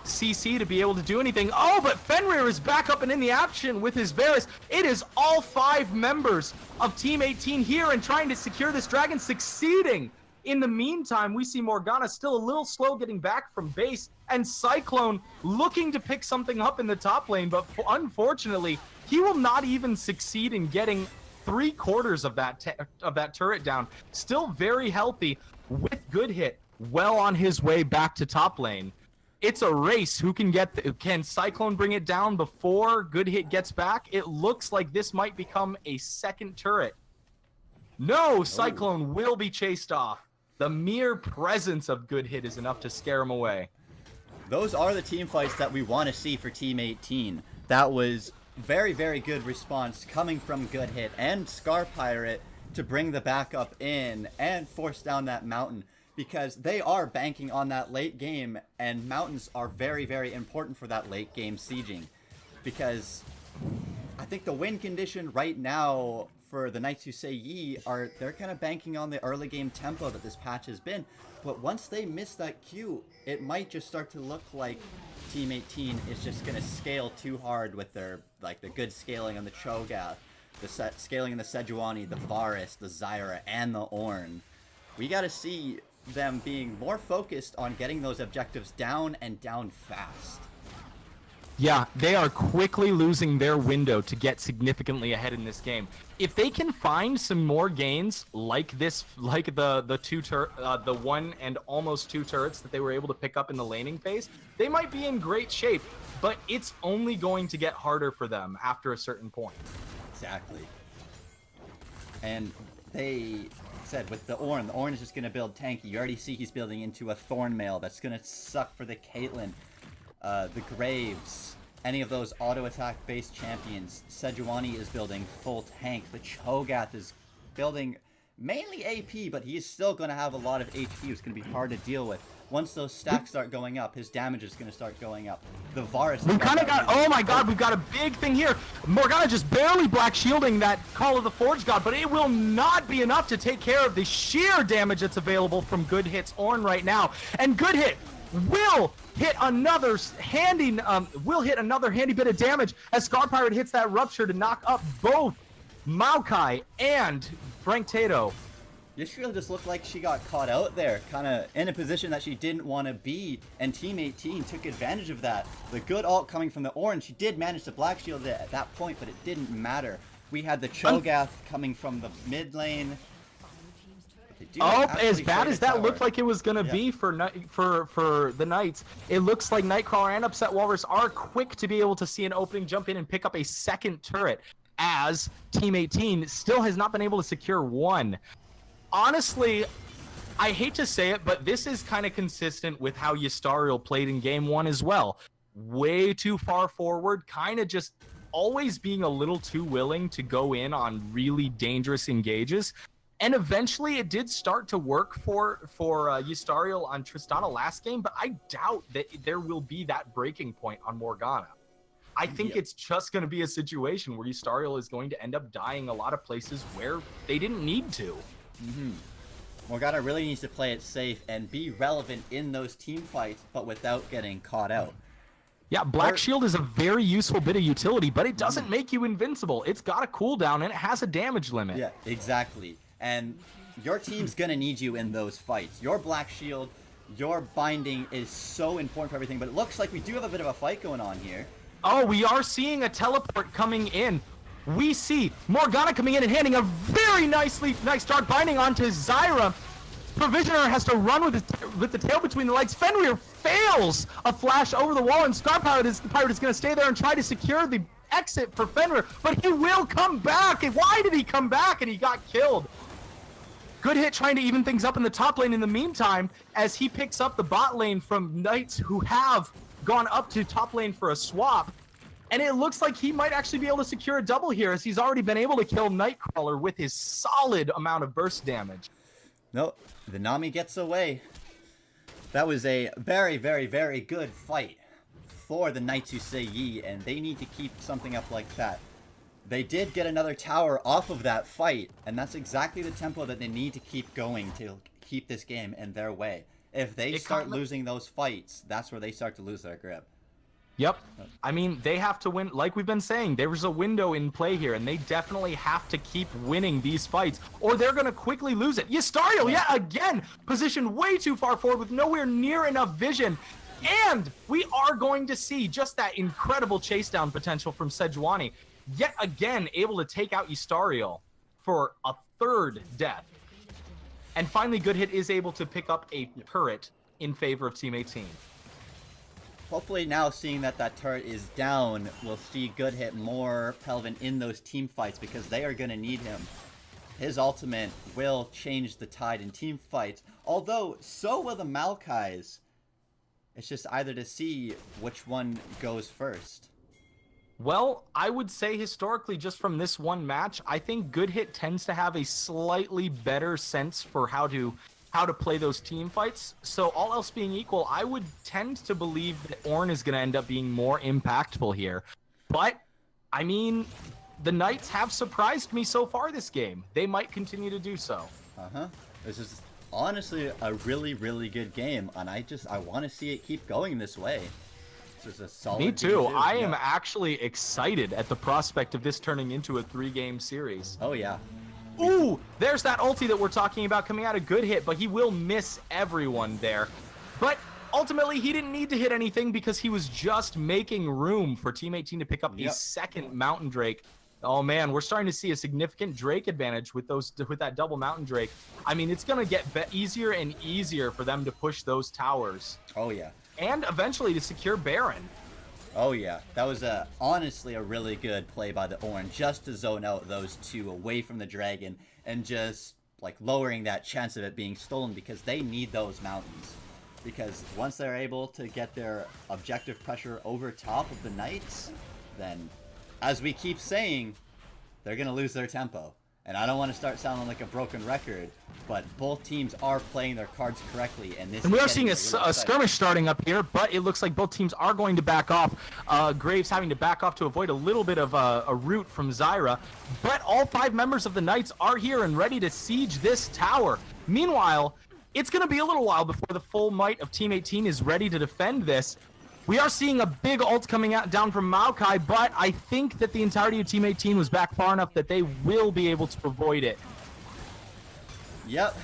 CC to be able to do anything. Oh, but Fenrir is back up and in the action with his Varus. It is all 5 members of Team 18 here and trying to secure this dragon, succeeding. In the meantime, we see Morgana still a little slow getting back from base, and Cyclone looking to pick something up in the top lane, but unfortunately, he will not even succeed in getting 3/4 of that turret down. Still very healthy with good hit, well on his way back to top lane. It's a race. Who can can Cyclone bring it down before good hit gets back? It looks like this might become a second turret. No, Cyclone will be chased off. The mere presence of good hit is enough to scare him away. Those are the team fights that we want to see for Team 18. That was very, very good response coming from Good Hit and Scar Pirate to bring the backup in and force down that mountain, because they are banking on that late game, and mountains are very, very important for that late game sieging. Because I think the win condition right now for the Knights Who Say Ye they're kind of banking on the early game tempo that this patch has been. But once they miss that Q, it might just start to look like Team 18 is just going to scale too hard with their, like, the good scaling on the Cho'Gath, the scaling in the Sejuani, the Varus, the Zyra, and the Ornn. We got to see them being more focused on getting those objectives down and down fast. Yeah, they are quickly losing their window to get significantly ahead in this game. If they can find some more gains like this, like the 1 and almost 2 turrets that they were able to pick up in the laning phase, they might be in great shape. But it's only going to get harder for them after a certain point. Exactly. And they said with the Ornn is just going to build tanky. You already see he's building into a Thornmail that's going to suck for the Caitlyn. The Graves, any of those auto-attack based champions. Sejuani is building full tank. The Cho'Gath is building mainly AP, but he's still going to have a lot of HP. It's going to be hard to deal with. Once those stacks start going up, his damage is going to start going up. The Varus... We've kind of got... Oh my god, we've got a big thing here. Morgana just barely black shielding that Call of the Forge God, but it will not be enough to take care of the sheer damage that's available from Good Hit's Ornn right now. And Good Hit will hit another handy bit of damage as Scar Pirate hits that Rupture to knock up both Maokai and Frank Tato. Yashriel just looked like she got caught out there, kind of in a position that she didn't want to be, and Team 18 took advantage of that. The good ult coming from the Ornn, she did manage to black shield it at that point, but it didn't matter. We had the Cho'Gath coming from the mid lane. As bad as that looked like it was going to be for the Knights, it looks like Nightcrawler and Upset Walrus are quick to be able to see an opening, jump in, and pick up a second turret, as Team 18 still has not been able to secure one. Honestly, I hate to say it, but this is kind of consistent with how Ystariel played in Game 1 as well. Way too far forward, kind of just always being a little too willing to go in on really dangerous engages. And eventually it did start to work for Ystariel on Tristana last game, but I doubt that there will be that breaking point on Morgana. I think it's just going to be a situation where Ystariel is going to end up dying a lot of places where they didn't need to. Morgana really needs to play it safe and be relevant in those team fights, but without getting caught out. Yeah, Black Shield is a very useful bit of utility, but it doesn't make you invincible. It's got a cooldown and it has a damage limit. Yeah, exactly. And your team's gonna need you in those fights. Your Black Shield, your binding is so important for everything, but it looks like we do have a bit of a fight going on here. Oh, we are seeing a teleport coming in. We see Morgana coming in and handing a very nice dark binding onto Zyra. Provisioner has to run with the tail between the legs. Fenrir fails a flash over the wall, and Scar Pirate is going to stay there and try to secure the exit for Fenrir, but he will come back. And why did he come back? And he got killed. Good Hit trying to even things up in the top lane in the meantime as he picks up the bot lane from Knights who have gone up to top lane for a swap. And it looks like he might actually be able to secure a double here as he's already been able to kill Nightcrawler with his solid amount of burst damage. Nope, the Nami gets away. That was a very, very, very good fight for the Knights Who Say Ye, and they need to keep something up like that. they did get another tower off of that fight, and that's exactly the tempo that they need to keep going to keep this game in their way. If they start losing those fights, that's where they start to lose their grip. Yep. I mean, they have to win. Like we've been saying, there was a window in play here, and they definitely have to keep winning these fights, or they're going to quickly lose it. Ystario, yet again, positioned way too far forward with nowhere near enough vision. And we are going to see just that incredible chase down potential from Sejuani. Yet again, able to take out Ystario for a third death. And finally, Good Hit is able to pick up a turret in favor of Team 18. Hopefully now, seeing that that turret is down, we'll see Good Hit more prevalent in those team fights because they are going to need him. His ultimate will change the tide in team fights, although so will the Maokai's. It's just either to see which one goes first. Well, I would say historically, just from this one match, I think Good Hit tends to have a slightly better sense for how to play those team fights. So all else being equal, I would tend to believe that Ornn is going to end up being more impactful here. But, I mean, the Knights have surprised me so far this game. They might continue to do so. This is honestly a really, really good game, and I want to see it keep going this way. This is a solid Me too. game I am actually excited at the prospect of this turning into a 3-game series. Oh, yeah. Ooh, there's that ulti that we're talking about coming out of Good Hit, but he will miss everyone there. But ultimately, he didn't need to hit anything because he was just making room for Team 18 to pick up a second Mountain Drake. Oh man, we're starting to see a significant Drake advantage with that double Mountain Drake. I mean, it's going to get easier and easier for them to push those towers. Oh, yeah. And eventually to secure Baron. Oh yeah, that was honestly a really good play by the Ornn, just to zone out those two away from the dragon and just like lowering that chance of it being stolen because they need those mountains. Because once they're able to get their objective pressure over top of the Knights, then as we keep saying, they're going to lose their tempo. And I don't want to start sounding like a broken record, but both teams are playing their cards correctly. And we are seeing a skirmish starting up here, but it looks like both teams are going to back off. Graves having to back off to avoid a little bit of a rout from Zyra. But all 5 members of the Knights are here and ready to siege this tower. Meanwhile, it's going to be a little while before the full might of Team 18 is ready to defend this. We are seeing a big ult coming out down from Maokai, but I think that the entirety of Team 18 was back far enough that they will be able to avoid it. Yep.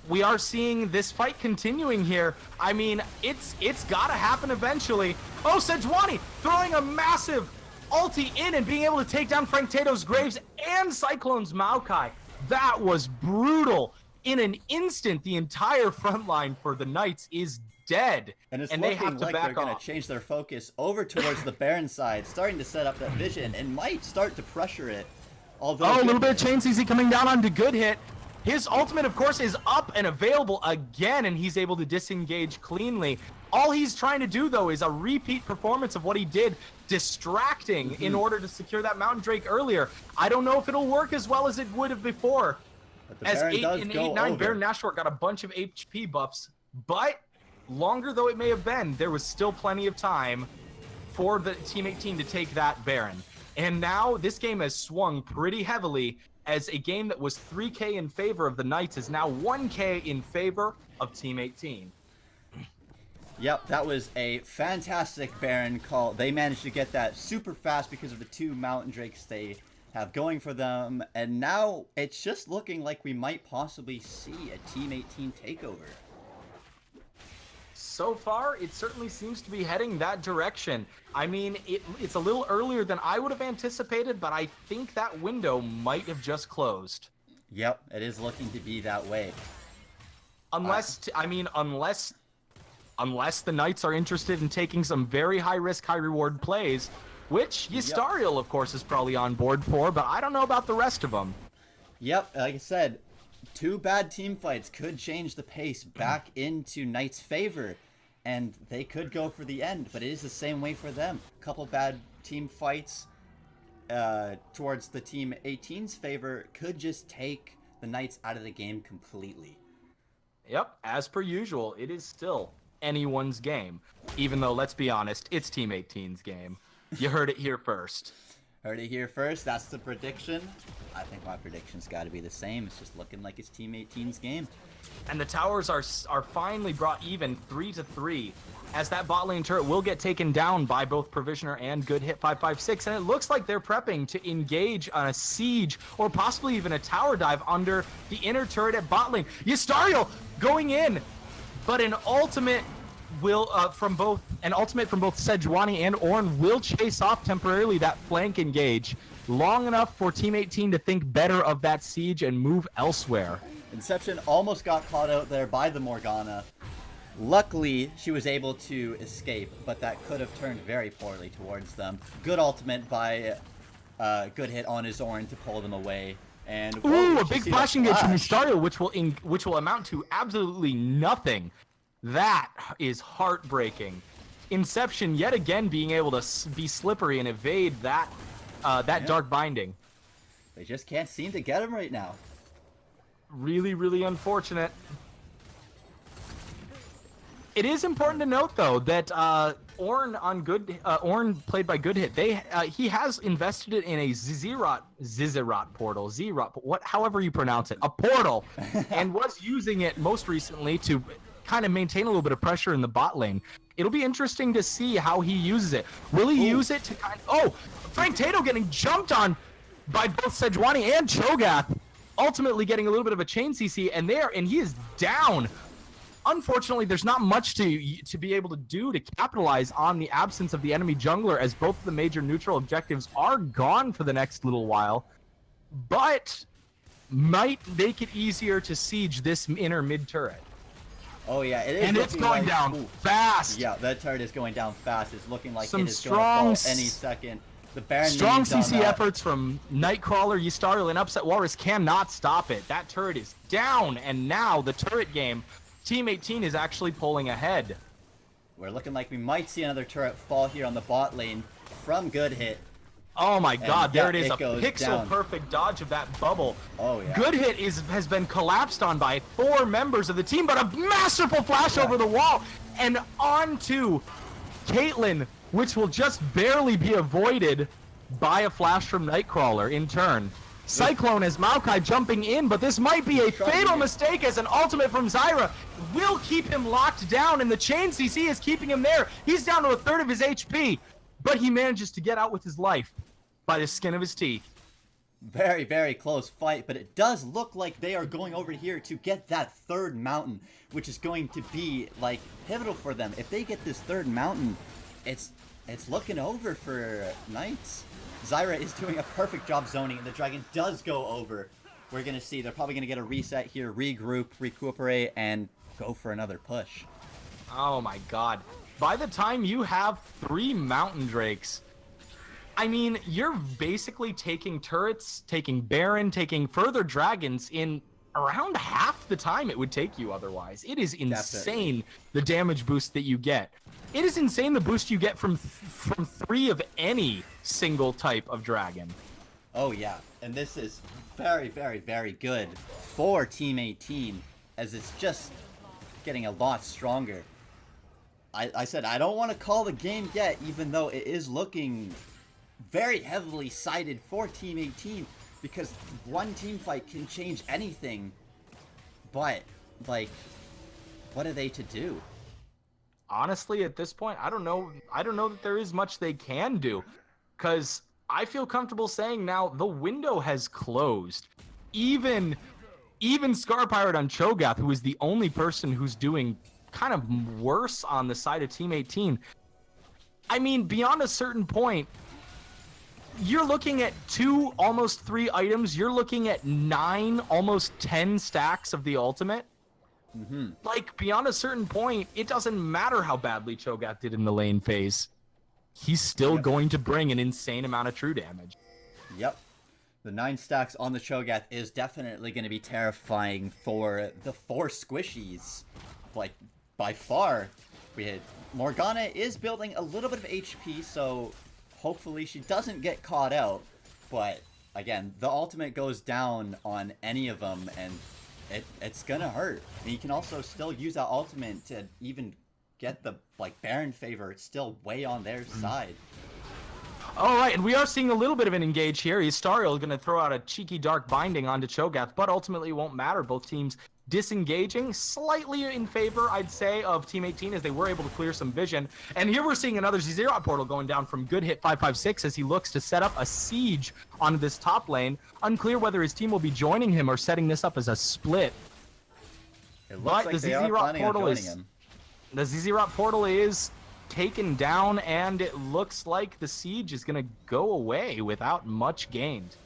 We are seeing this fight continuing here. I mean, it's got to happen eventually. Oh, Sejuani throwing a massive ulti in and being able to take down Frank Tato's Graves and Cyclone's Maokai. That was brutal. In an instant, the entire front line for the Knights is dead, and it's they have to like back they're going to change their focus over towards the Baron side, starting to set up that vision, and might start to pressure it. Although a little bit of chain CZ coming down onto Good Hit. His ultimate, of course, is up and available again, and he's able to disengage cleanly. All he's trying to do, though, is a repeat performance of what he did, distracting in order to secure that Mountain Drake earlier. I don't know if it'll work as well as it would have before. As 8-9, Baron Nashor got a bunch of HP buffs, but longer though it may have been, there was still plenty of time for the Team 18 to take that Baron. And now this game has swung pretty heavily as a game that was 3k in favor of the Knights is now 1k in favor of Team 18. Yep, that was a fantastic Baron call. They managed to get that super fast because of the 2 Mountain Drakes they have going for them, and now it's just looking like we might possibly see a Team 18 takeover. So far, it certainly seems to be heading that direction. I mean, it's a little earlier than I would have anticipated, but I think that window might have just closed. Yep, it is looking to be that way. Unless the Knights are interested in taking some very high-risk, high-reward plays, which Ystario, of course, is probably on board for, but I don't know about the rest of them. Yep, like I said, 2 bad team fights could change the pace back into Knights' favor, and they could go for the end, but it is the same way for them. A couple bad team fights towards the Team 18's favor could just take the Knights out of the game completely. Yep, as per usual, it is still anyone's game, even though, let's be honest, it's Team 18's game. You heard it here first. Heard it here first. That's the prediction. I think my prediction's got to be the same. It's just looking like it's Team 18's game. And the towers are finally brought even 3-3, as that bot lane turret will get taken down by both Provisioner and Good Hit 556, and it looks like they're prepping to engage on a siege or possibly even a tower dive under the inner turret at bot lane. Ystario going in, but an ultimate will from both Sejuani and Ornn will chase off temporarily that flank engage long enough for Team 18 to think better of that siege and move elsewhere. Inception almost got caught out there by the Morgana. Luckily, she was able to escape, but that could have turned very poorly towards them. Good ultimate by Good Hit on his Ornn to pull them away. And ooh, a big flash engage from Ystario, which will amount to absolutely nothing. That is heartbreaking. Inception yet again being able to be slippery and evade that dark binding. They just can't seem to get him right now. Really, really unfortunate. It is important to note, though, that Ornn played by Good Hit. He has invested it in a Zizirot portal, however you pronounce it, a portal, and was using it most recently to kind of maintain a little bit of pressure in the bot lane. It'll be interesting to see how he uses it. Will he use it to Frank Tato getting jumped on by both Sejuani and Cho'Gath, ultimately getting a little bit of a chain CC, and he is down. Unfortunately, there's not much to be able to do to capitalize on the absence of the enemy jungler, as both of the major neutral objectives are gone for the next little while, but might make it easier to siege this inner mid turret. Oh yeah, it is. And it's going down fast. Yeah, that turret is going down fast. It's looking like some it is going to fall any second. The Baron strong needs on CC that. efforts from Nightcrawler, Ystario, and Upset Walrus cannot stop it. That turret is down, and now the turret game, Team 18 is actually pulling ahead. We're looking like we might see another turret fall here on the bot lane from Good Hit. Oh my god, there it is, a goes pixel down. perfect dodge of that bubble. Oh yeah. Good Hit has been collapsed on by 4 members of the team, but a masterful flash over the wall and onto Caitlyn, which will just barely be avoided by a flash from Nightcrawler in turn. Cyclone as Maokai jumping in, but this might be a fatal mistake, as an ultimate from Zyra will keep him locked down, and the chain CC is keeping him there. He's down to a third of his HP, but he manages to get out with his life by the skin of his teeth. Very, very close fight, but it does look like they are going over here to get that third mountain, which is going to be, like, pivotal for them. If they get this third mountain, it's looking over for Knights. Zyra is doing a perfect job zoning, and the dragon does go over. We're going to see. They're probably going to get a reset here, regroup, recuperate, and go for another push. Oh my god. By the time you have 3 Mountain Drakes, I mean, you're basically taking turrets, taking Baron, taking further dragons in around half the time it would take you otherwise. It is insane, the damage boost that you get. It is insane the boost you get from 3 of any single type of dragon. Oh yeah, and this is very, very, very good for Team 18, as it's just getting a lot stronger. I said I don't want to call the game yet, even though it is looking very heavily sided for Team 18, because one team fight can change anything. But, like, what are they to do? Honestly, at this point, I don't know that there is much they can do, because I feel comfortable saying now the window has closed. Even Scar Pirate on Cho'Gath, who is the only person who's doing kind of worse on the side of Team 18. I mean, beyond a certain point, you're looking at 2, almost 3 items. You're looking at 9, almost 10 stacks of the ultimate. Like, beyond a certain point, it doesn't matter how badly Cho'Gath did in the lane phase. He's still going to bring an insane amount of true damage. Yep. The 9 stacks on the Cho'Gath is definitely going to be terrifying for the 4 squishies. Like, by far. Morgana is building a little bit of HP, so hopefully she doesn't get caught out. But, again, the ultimate goes down on any of them, and it's gonna hurt. And you can also still use that ultimate to even get the, like, Baron favor. It's still way on their side. All right, and we are seeing a little bit of an engage here. Istariel going to throw out a cheeky dark binding onto Cho'Gath, but ultimately it won't matter. Both teams disengaging slightly in favor, I'd say, of Team 18 as they were able to clear some vision. And here we're seeing another Zeroth portal going down from Good Hit 556 as he looks to set up a siege onto this top lane. Unclear whether his team will be joining him or setting this up as a split. It looks like they are planning on joining him. The Zeroth portal is taken down, and it looks like the siege is going to go away without much gained.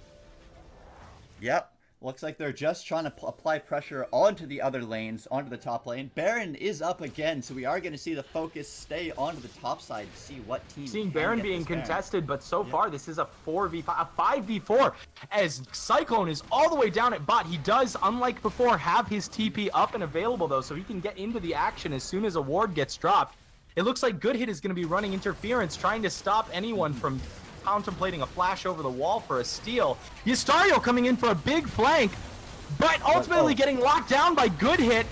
Yep. Looks like they're just trying to apply pressure onto the other lanes, onto the top lane. Baron is up again, so we are going to see the focus stay onto the top side to see what team. Seeing Baron being contested, but so far this is a 4v5, a 5v4, as Cyclone is all the way down at bot. He does, unlike before, have his TP up and available, though, so he can get into the action as soon as a ward gets dropped. It looks like Good Hit is going to be running interference, trying to stop anyone from contemplating a flash over the wall for a steal. Yustario coming in for a big flank, but ultimately getting locked down by Good Hit,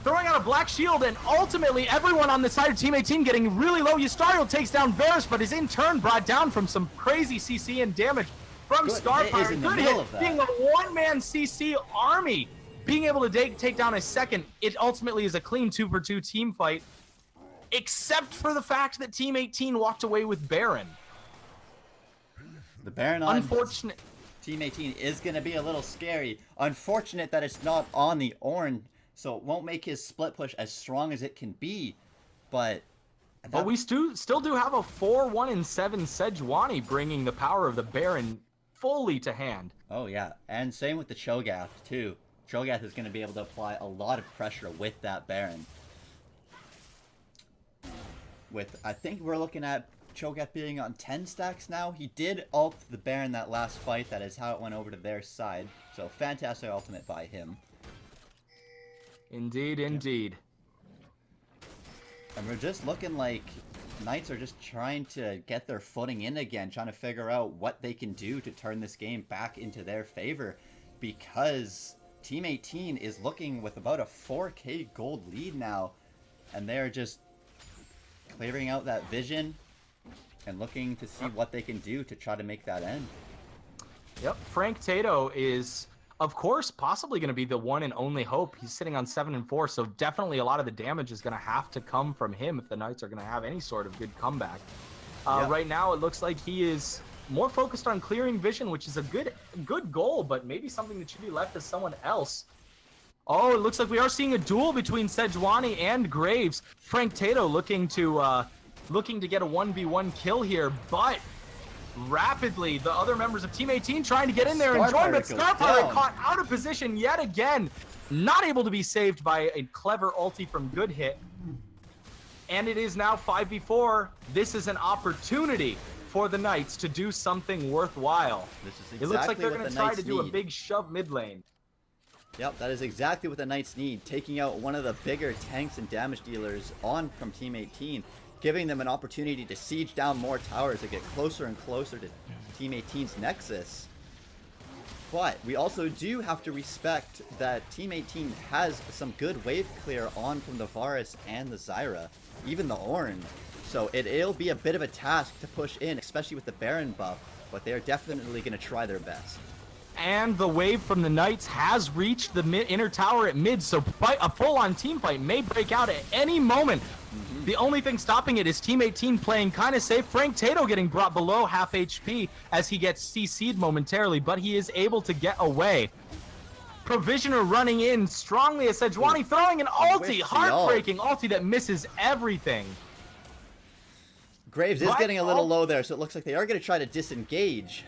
throwing out a black shield, and ultimately everyone on the side of Team 18 getting really low. Yustario takes down Varus, but is in turn brought down from some crazy CC and damage from Starfire. Good Hit being a one-man CC army, being able to take down a second. It ultimately is a clean 2-for-2 team fight, except for the fact that Team 18 walked away with Baron. The Baron on unfortunate. Team 18 is going to be a little scary. Unfortunate that it's not on the Ornn, so it won't make his split push as strong as it can be. But we still do have a 4-1-7 Sejuani bringing the power of the Baron fully to hand. Oh yeah, and same with the Cho'Gath too. Cho'Gath is going to be able to apply a lot of pressure with that Baron. I think we're looking at Cho'Gath being on 10 stacks now. He did ult the Baron that last fight. That is how it went over to their side. So fantastic ultimate by him. Indeed, indeed. And we're just looking like Knights are just trying to get their footing in again, trying to figure out what they can do to turn this game back into their favor, because Team 18 is looking with about a 4k gold lead now, and they're just clearing out that vision and looking to see what they can do to try to make that end. Yep, Frank Tato is, of course, possibly going to be the one and only hope. He's sitting on 7-4, so definitely a lot of the damage is going to have to come from him if the Knights are going to have any sort of good comeback. Right now, it looks like he is more focused on clearing vision, which is a good goal, but maybe something that should be left to someone else. Oh, it looks like we are seeing a duel between Sejuani and Graves. Frank Tato looking to get a 1v1 kill here, but rapidly the other members of Team 18 trying to get in there and join, but Starfire caught out of position yet again, not able to be saved by a clever ulti from Good Hit. And it is now 5v4. This is an opportunity for the Knights to do something worthwhile. This is exactly it looks like they're going to try to do need. A big shove mid lane. Yep, that is exactly what the Knights need, taking out one of the bigger tanks and damage dealers on from Team 18, giving them an opportunity to siege down more towers to get closer and closer to Team 18's Nexus. But we also do have to respect that Team 18 has some good wave clear on from the Varus and the Zyra, even the Ornn. So it'll be a bit of a task to push in, especially with the Baron buff, but they're definitely going to try their best. And the wave from the Knights has reached the inner tower at mid, so a full-on team fight may break out at any moment. The only thing stopping it is Team 18 playing kind of safe. Frank Tato getting brought below half HP as he gets CC'd momentarily, but he is able to get away. Provisioner running in strongly as Sejuani throwing an ulti, heartbreaking ulti that misses everything. Graves is getting a little low there, so it looks like they are going to try to disengage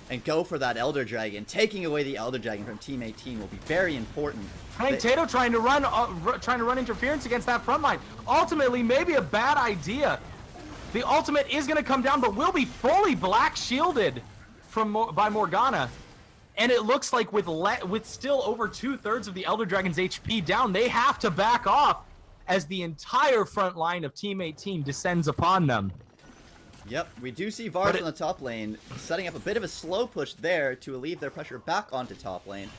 and go for that Elder Dragon. Taking away the Elder Dragon from Team 18 will be very important. Frank Tato trying to run interference against that front line. Ultimately, maybe a bad idea. The ultimate is going to come down, but will be fully black shielded by Morgana. And it looks like with still over 2/3 of the Elder Dragon's HP down, they have to back off as the entire front line of Team 18 descends upon them. Yep, we do see Varus on the top lane, setting up a bit of a slow push there to alleviate their pressure back onto top lane.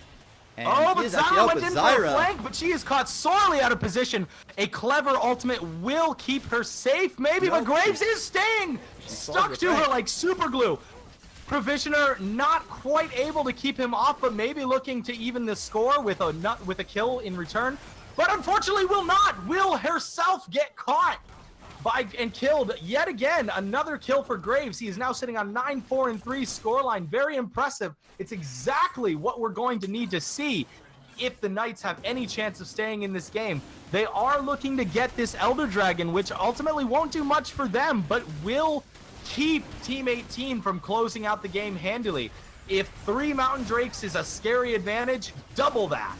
And Oh, he but is actually Zyra out, went but in for a Zyra, flank, but she is caught sorely out of position. A clever ultimate will keep her safe, maybe, but Nope. Graves is staying! Stuck with to her right. like super glue. Provisioner not quite able to keep him off, but maybe looking to even the score with a kill in return. But unfortunately will herself get caught and killed yet again. Another kill for Graves. He is now sitting on 9-4-3 scoreline. Very impressive. It's exactly what we're going to need to see if the Knights have any chance of staying in this game. They are looking to get this Elder Dragon, which ultimately won't do much for them, but will keep Team 18 from closing out the game handily. If 3 Mountain Drakes is a scary advantage, double that.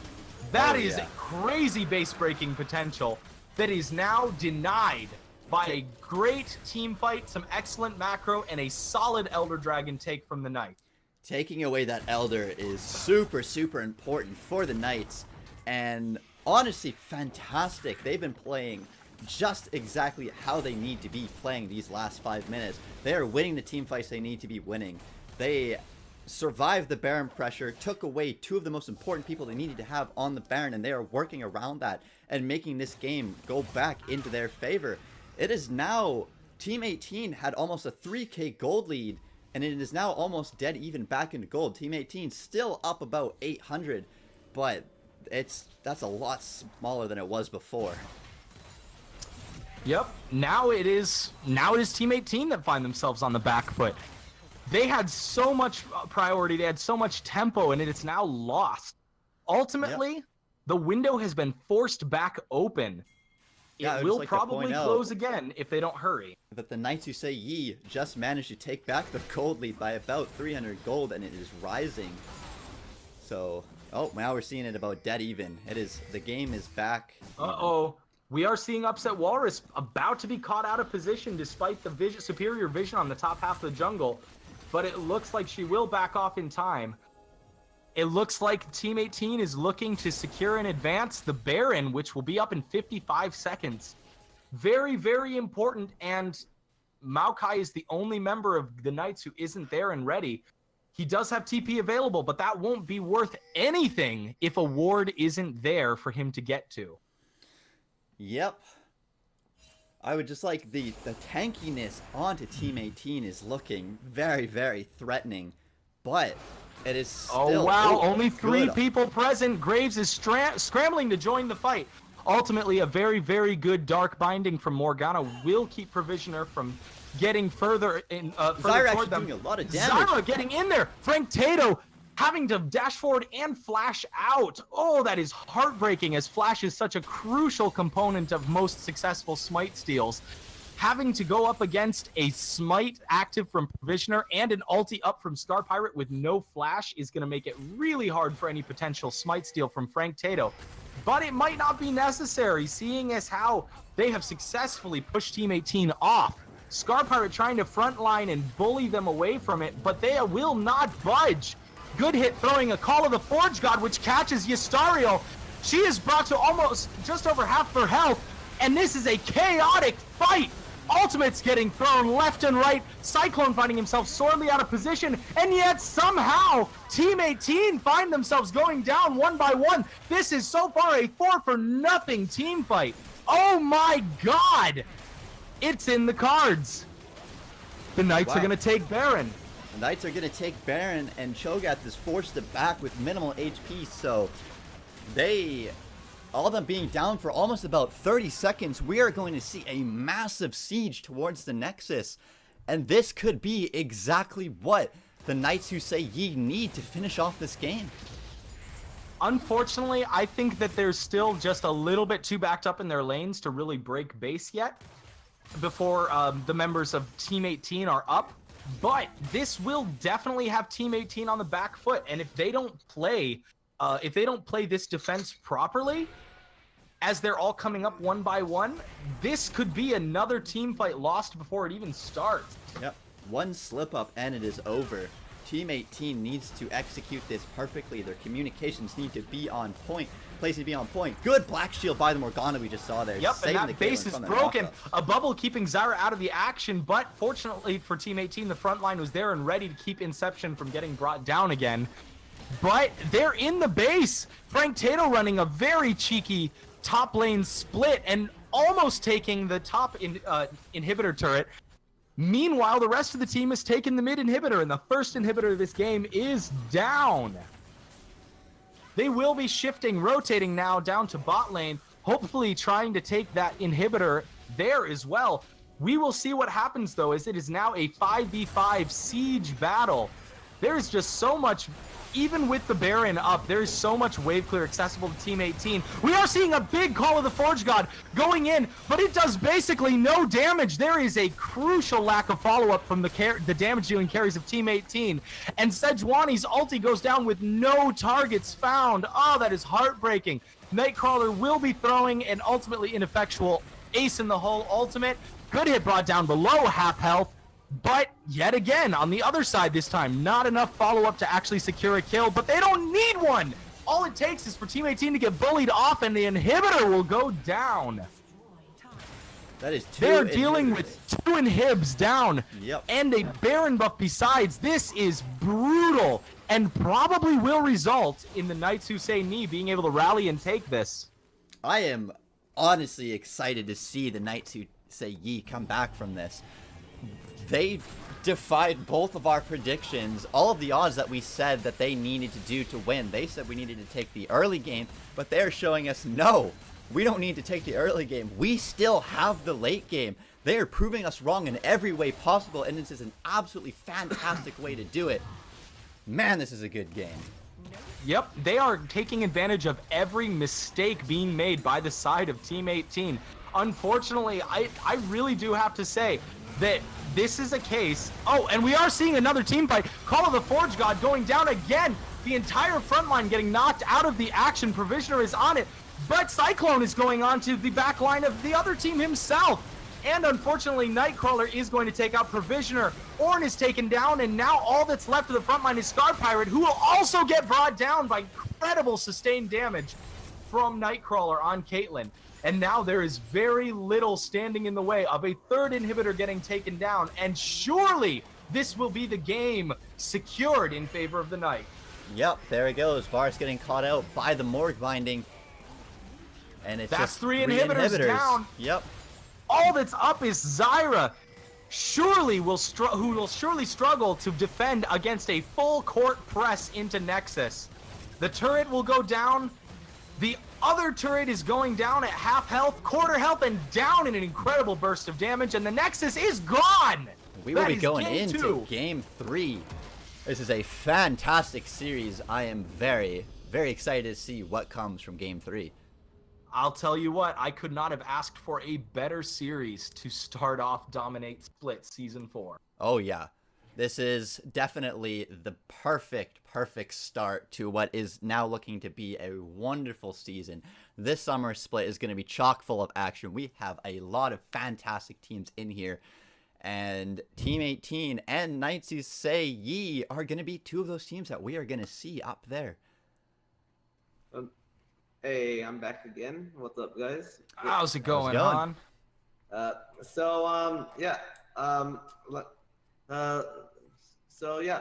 That is crazy base-breaking potential that is now denied by a great team fight, some excellent macro, and a solid Elder Dragon take from the Knights. taking away that Elder is super, super important for the Knights. And honestly, fantastic. They've been playing just exactly how they need to be playing these last 5 minutes. They are winning the team fights they need to be winning. They survived the Baron pressure, took away 2 of the most important people they needed to have on the Baron, and they are working around that and making this game go back into their favor. It is now, Team 18 had almost a 3k gold lead, and it is now almost dead even back into gold. Team 18 still up about 800, but that's a lot smaller than it was before. Yep. Now it is Team 18 that find themselves on the back foot. They had so much priority, they had so much tempo, and it's now lost. Ultimately, the window has been forced back open. It will probably close again if they don't hurry. But the Knights Who Say Ye just managed to take back the gold lead by about 300 gold, and it is rising. So, oh, now we're seeing it about dead even. The game is back. Uh-oh. We are seeing Upset Walrus about to be caught out of position despite the superior vision on the top half of the jungle. But it looks like she will back off in time. It looks like Team 18 is looking to secure and advance the Baron, which will be up in 55 seconds. Very, very important, and Maokai is the only member of the Knights who isn't there and ready. He does have TP available, but that won't be worth anything if a ward isn't there for him to get to. Yep. I would just like the tankiness onto Team 18 is looking very, very threatening, but it is still... Oh, wow, only 3 good. people present. Graves is scrambling to join the fight. Ultimately, a very, very good Dark Binding from Morgana will keep Provisioner from getting further in Zyra toward them. doing a lot of damage. Zyra getting in there. Frank Tato having to dash forward and flash out. Oh, that is heartbreaking, as flash is such a crucial component of most successful smite steals. Having to go up against a smite active from Provisioner and an ulti up from Scar Pirate with no flash is going to make it really hard for any potential smite steal from Frank Tato. But it might not be necessary, seeing as how they have successfully pushed Team 18 off. Scar Pirate trying to frontline and bully them away from it, but they will not budge. Good hit throwing a Call of the Forge God, which catches Ystario. She is brought to almost just over half her health, and this is a chaotic fight. Ultimates getting thrown left and right. Cyclone finding himself sorely out of position, and yet somehow Team 18 find themselves going down 1 by 1. This is so far a 4-for-nothing team fight. Oh my god! It's in the cards. The Knights are going to take Baron. The Knights are going to take Baron, and Cho'Gath is forced to back with minimal HP, so all of them being down for almost about 30 seconds, we are going to see a massive siege towards the Nexus. And this could be exactly what the Knights Who Say Ye need to finish off this game. Unfortunately, I think that they're still just a little bit too backed up in their lanes to really break base yet before the members of Team 18 are up. But this will definitely have Team 18 on the back foot, and if they don't play this defense properly, as they're all coming up 1 by 1, this could be another team fight lost before it even starts. Yep, one slip up and it is over. Team 18 needs to execute this perfectly. Their communications need to be on point. Place to be on point. Good Black Shield by the Morgana we just saw there. Yep, and that base is broken. Knockup. A bubble keeping Zyra out of the action, but fortunately for Team 18, the front line was there and ready to keep Inception from getting brought down again. but they're in the base. Frank Tato running a very cheeky top lane split and almost taking the top inhibitor turret. Meanwhile, the rest of the team has taken the mid inhibitor, and the first inhibitor of this game is down. They will be shifting, rotating now down to bot lane, hopefully trying to take that inhibitor there as well. We will see what happens, though, as it is now a 5v5 siege battle. There is just so much, even with the Baron up, there is so much wave clear accessible to Team 18. We are seeing a big Call of the Forge God going in, but it does basically no damage. There is a crucial lack of follow-up from the damage-dealing carries of Team 18. And Sejuani's ulti goes down with no targets found. Oh, that is heartbreaking. Nightcrawler will be throwing an ultimately ineffectual ace in the hole ultimate. Good hit brought down below half health. But yet again, on the other side this time, not enough follow-up to actually secure a kill, but they don't need one! All it takes is for Team 18 to get bullied off and the inhibitor will go down. That is two. They're dealing with 2 inhibs down Yep. and a Baron buff besides. This is brutal and probably will result in the Knights Who Say Knee being able to rally and take this. I am honestly excited to see the Knights Who Say Ye come back from this. They defied both of our predictions, all of the odds that we said that they needed to do to win. They said we needed to take the early game, but they're showing us, no, we don't need to take the early game. We still have the late game. They are proving us wrong in every way possible, and this is an absolutely fantastic way to do it. Man, this is a good game. Yep, they are taking advantage of every mistake being made by the side of Team 18. Unfortunately, I really do have to say that this is a case. Oh, and we are seeing another team fight. Call of the Forge God going down again. The entire front line getting knocked out of the action. Provisioner is on it, but Cyclone is going on to the back line of the other team himself. And unfortunately, Nightcrawler is going to take out Provisioner. Ornn is taken down, and now all that's left of the front line is Scar Pirate, who will also get brought down by incredible sustained damage from Nightcrawler on Caitlyn. And now there is very little standing in the way of a third inhibitor getting taken down, and surely this will be the game secured in favor of the Knight. Yep, there it goes. Varus getting caught out by the Morgue Binding. And it's That's just three inhibitors down. Yep. All that's up is Zyra, who will surely struggle to defend against a full court press into Nexus. The turret will go down. The other turret is going down at half health, quarter health, and down in an incredible burst of damage, and the Nexus is gone! We will be going into Game 3. This is a fantastic series. I am very, very excited to see what comes from Game 3. I'll tell you what, I could not have asked for a better series to start off Dominate Split Season 4. Oh yeah. This is definitely the perfect start to what is now looking to be a wonderful season. This summer split is going to be chock full of action. We have a lot of fantastic teams in here. And Team 18 and Knights Who Say Ye are going to be two of those teams that we are going to see up there. Hey, I'm back again. What's up, guys? How's it going, going? Han?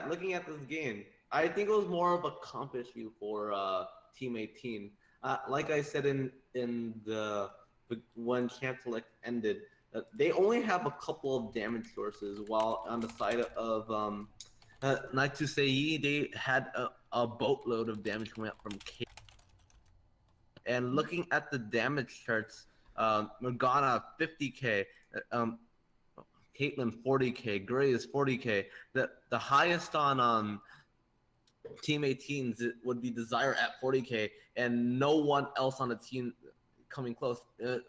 Looking at this game, I think it was more of a comp issue for Team 18. Like I said in the when Champ Select ended, they only have a couple of damage sources, while on the side of Knights Who Say Ye, they had a boatload of damage coming up from K. And looking at the damage charts, Morgana 50k, Caitlyn 40k, Gray is 40k. The highest on Team 18's would be Desire at 40k, and no one else on the team coming close.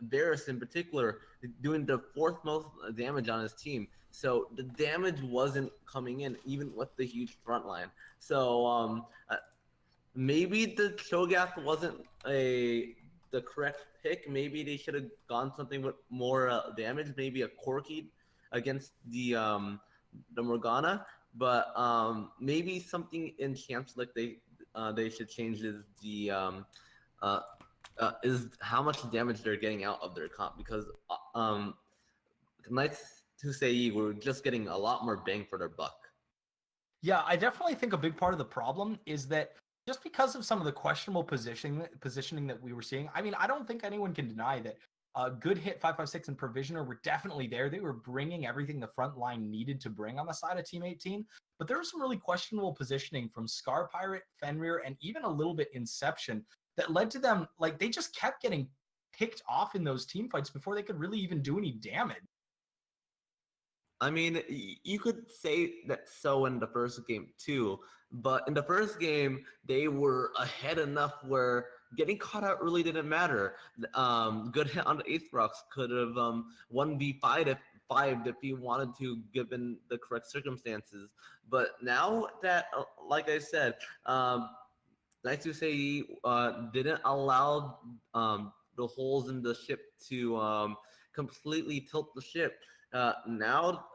Varus in particular doing the fourth most damage on his team. So the damage wasn't coming in, even with the huge front line. So maybe the Cho'Gath wasn't the correct pick. Maybe they should have gone something with more damage. Maybe a Corki against the Morgana. But maybe something in Champs like they should change is is how much damage they're getting out of their comp, because Knights Who Say Ye were just getting a lot more bang for their buck. Yeah, I definitely think a big part of the problem is that just because of some of the questionable positioning that we were seeing. I mean, I don't think anyone can deny that Good Hit 556 and Provisioner were definitely there. They were bringing everything the front line needed to bring on the side of Team 18. But there was some really questionable positioning from Scar Pirate, Fenrir, and even a little bit Inception that led to them, like, they just kept getting picked off in those team fights before they could really even do any damage. I mean, you could say that so in the first game too, but in the first game, they were ahead enough where getting caught out really didn't matter. Good Hit on the 8th rocks could have 1v5 if he wanted to, given the correct circumstances. But now that, like I said, nice to say didn't allow the holes in the ship to completely tilt the ship. Now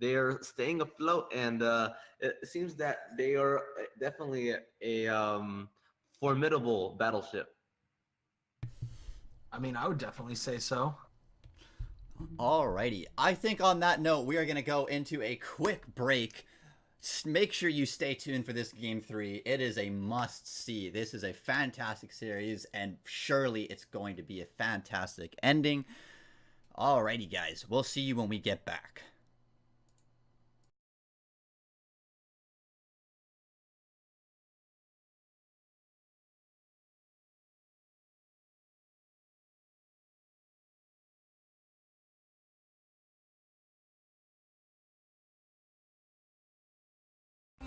they're staying afloat, and it seems that they are definitely a formidable battleship. I mean, I would definitely say so. Alrighty. I think on that note, we are going to go into a quick break. Make sure you stay tuned for this Game 3. It is a must-see. This is a fantastic series, and surely it's going to be a fantastic ending. Alrighty, guys. We'll see you when we get back.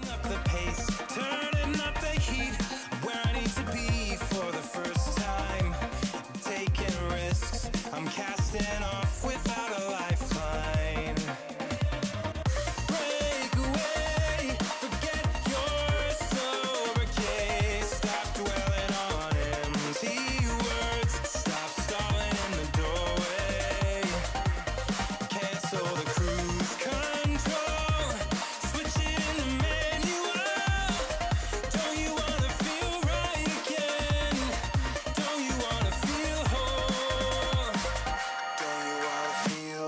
Up the pace, turning up the heat, where I need to be for the first time. Taking risks, I'm casting off without a lifeline. Break away, forget your sober case. Stop dwelling on empty words, stop stalling in the doorway. Cancel the cruise control, switch it in the manual. Don't you wanna feel right again? Don't you wanna feel whole? Don't you wanna feel? Don't you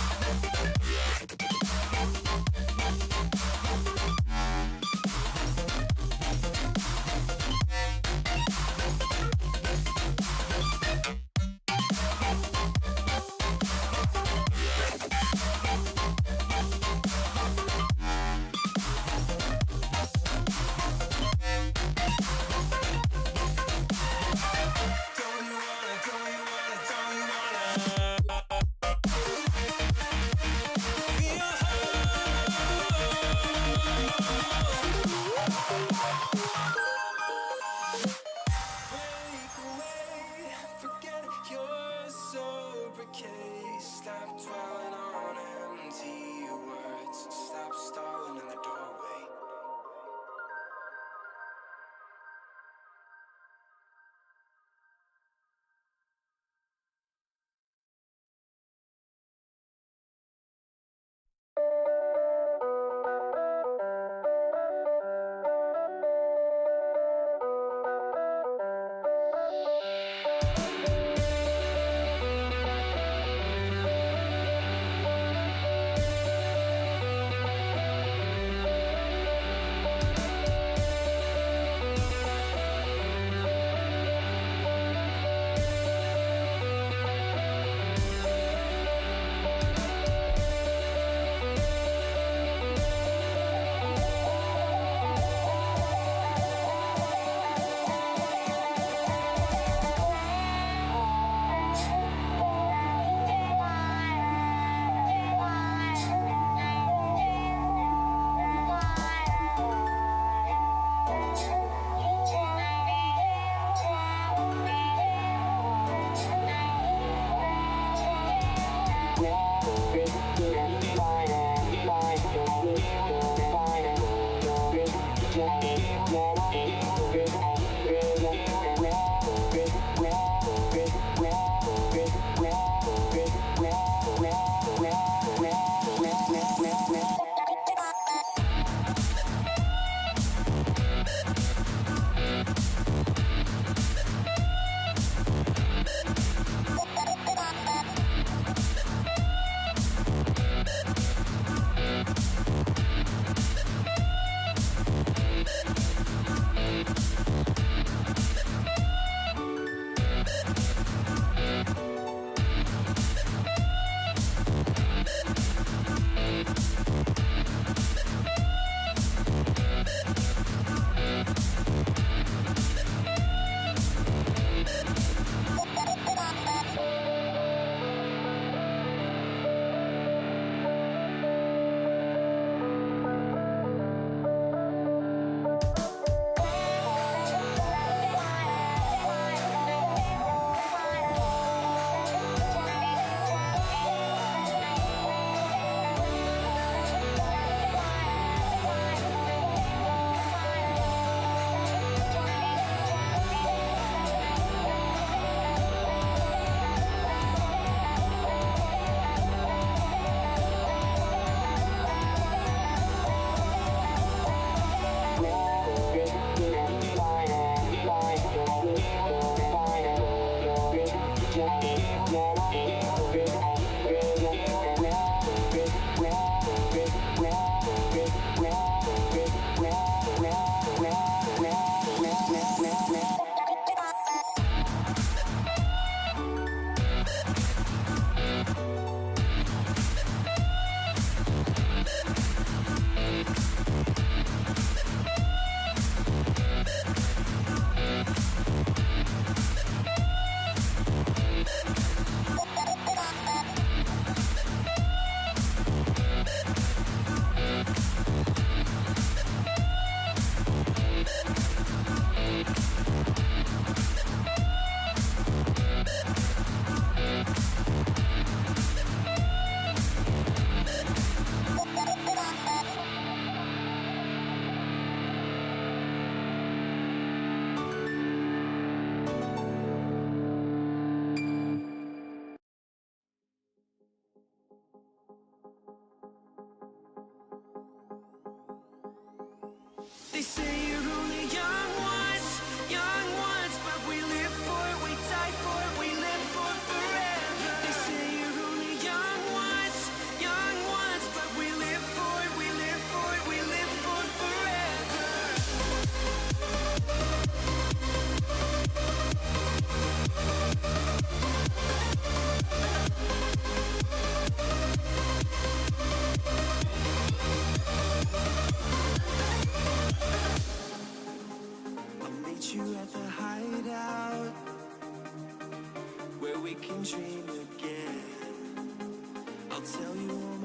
wanna? Don't you wanna? Don't you wanna? Feel break away, forget your sober case. Stop dwelling on empty words. Stop stalling in the doorway.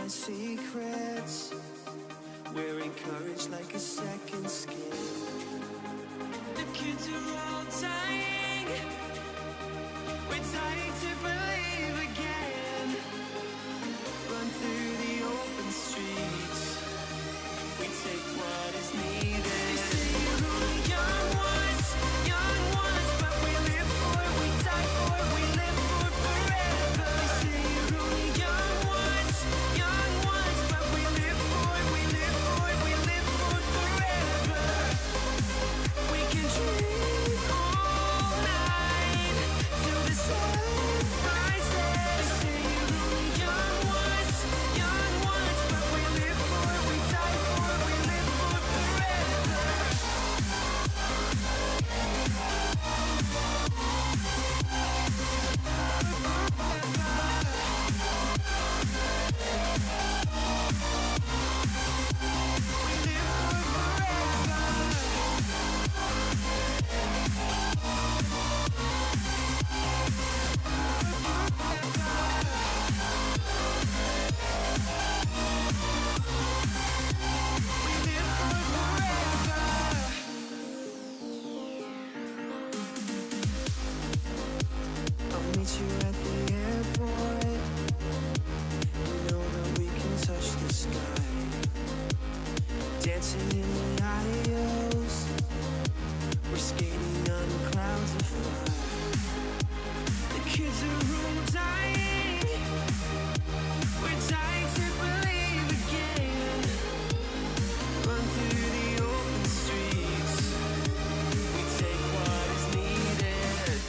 my secrets. We're encouraged like a second skin. The kids are all dying. We're dying to believe again. Run through the open streets. We take what is needed. They say you're only young ones, but we live for it, we die for it, we live for forever. They say you're only young ones, but we live for it, we live for it, we live for forever. We can dream all night till the sun rises. They say you're only young ones, but we live for it, we die for it, we live for forever. I'll meet you at the airport. We know that we can touch the sky. Dancing in the aisles. We're skating on clouds of fire. The kids are all dying. We're dying to believe again. Run through the open streets. We take what is needed.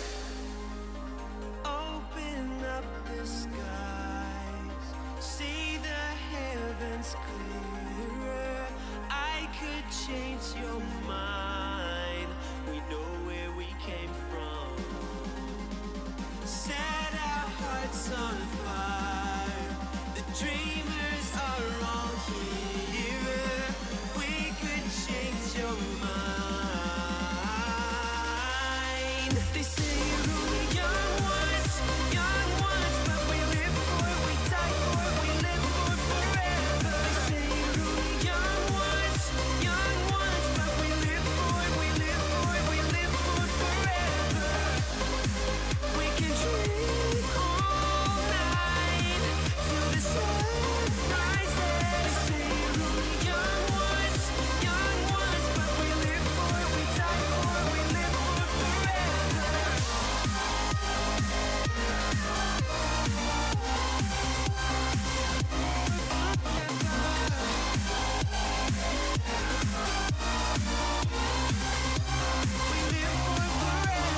Open up the skies, see the heavens clearer. I could change your mind. We know where we came from. Set our hearts on fire. The dreamers are all here. We could change your mind. They say you're only young ones, but we live for it, we die for it, we live for forever. They say you're only young ones, but we live for it, we live for it, we live for forever. We can dream all night till the sun rises. They say you're only young ones, but we live for it, we die for it, we live for forever. We live for forever. We live for forever.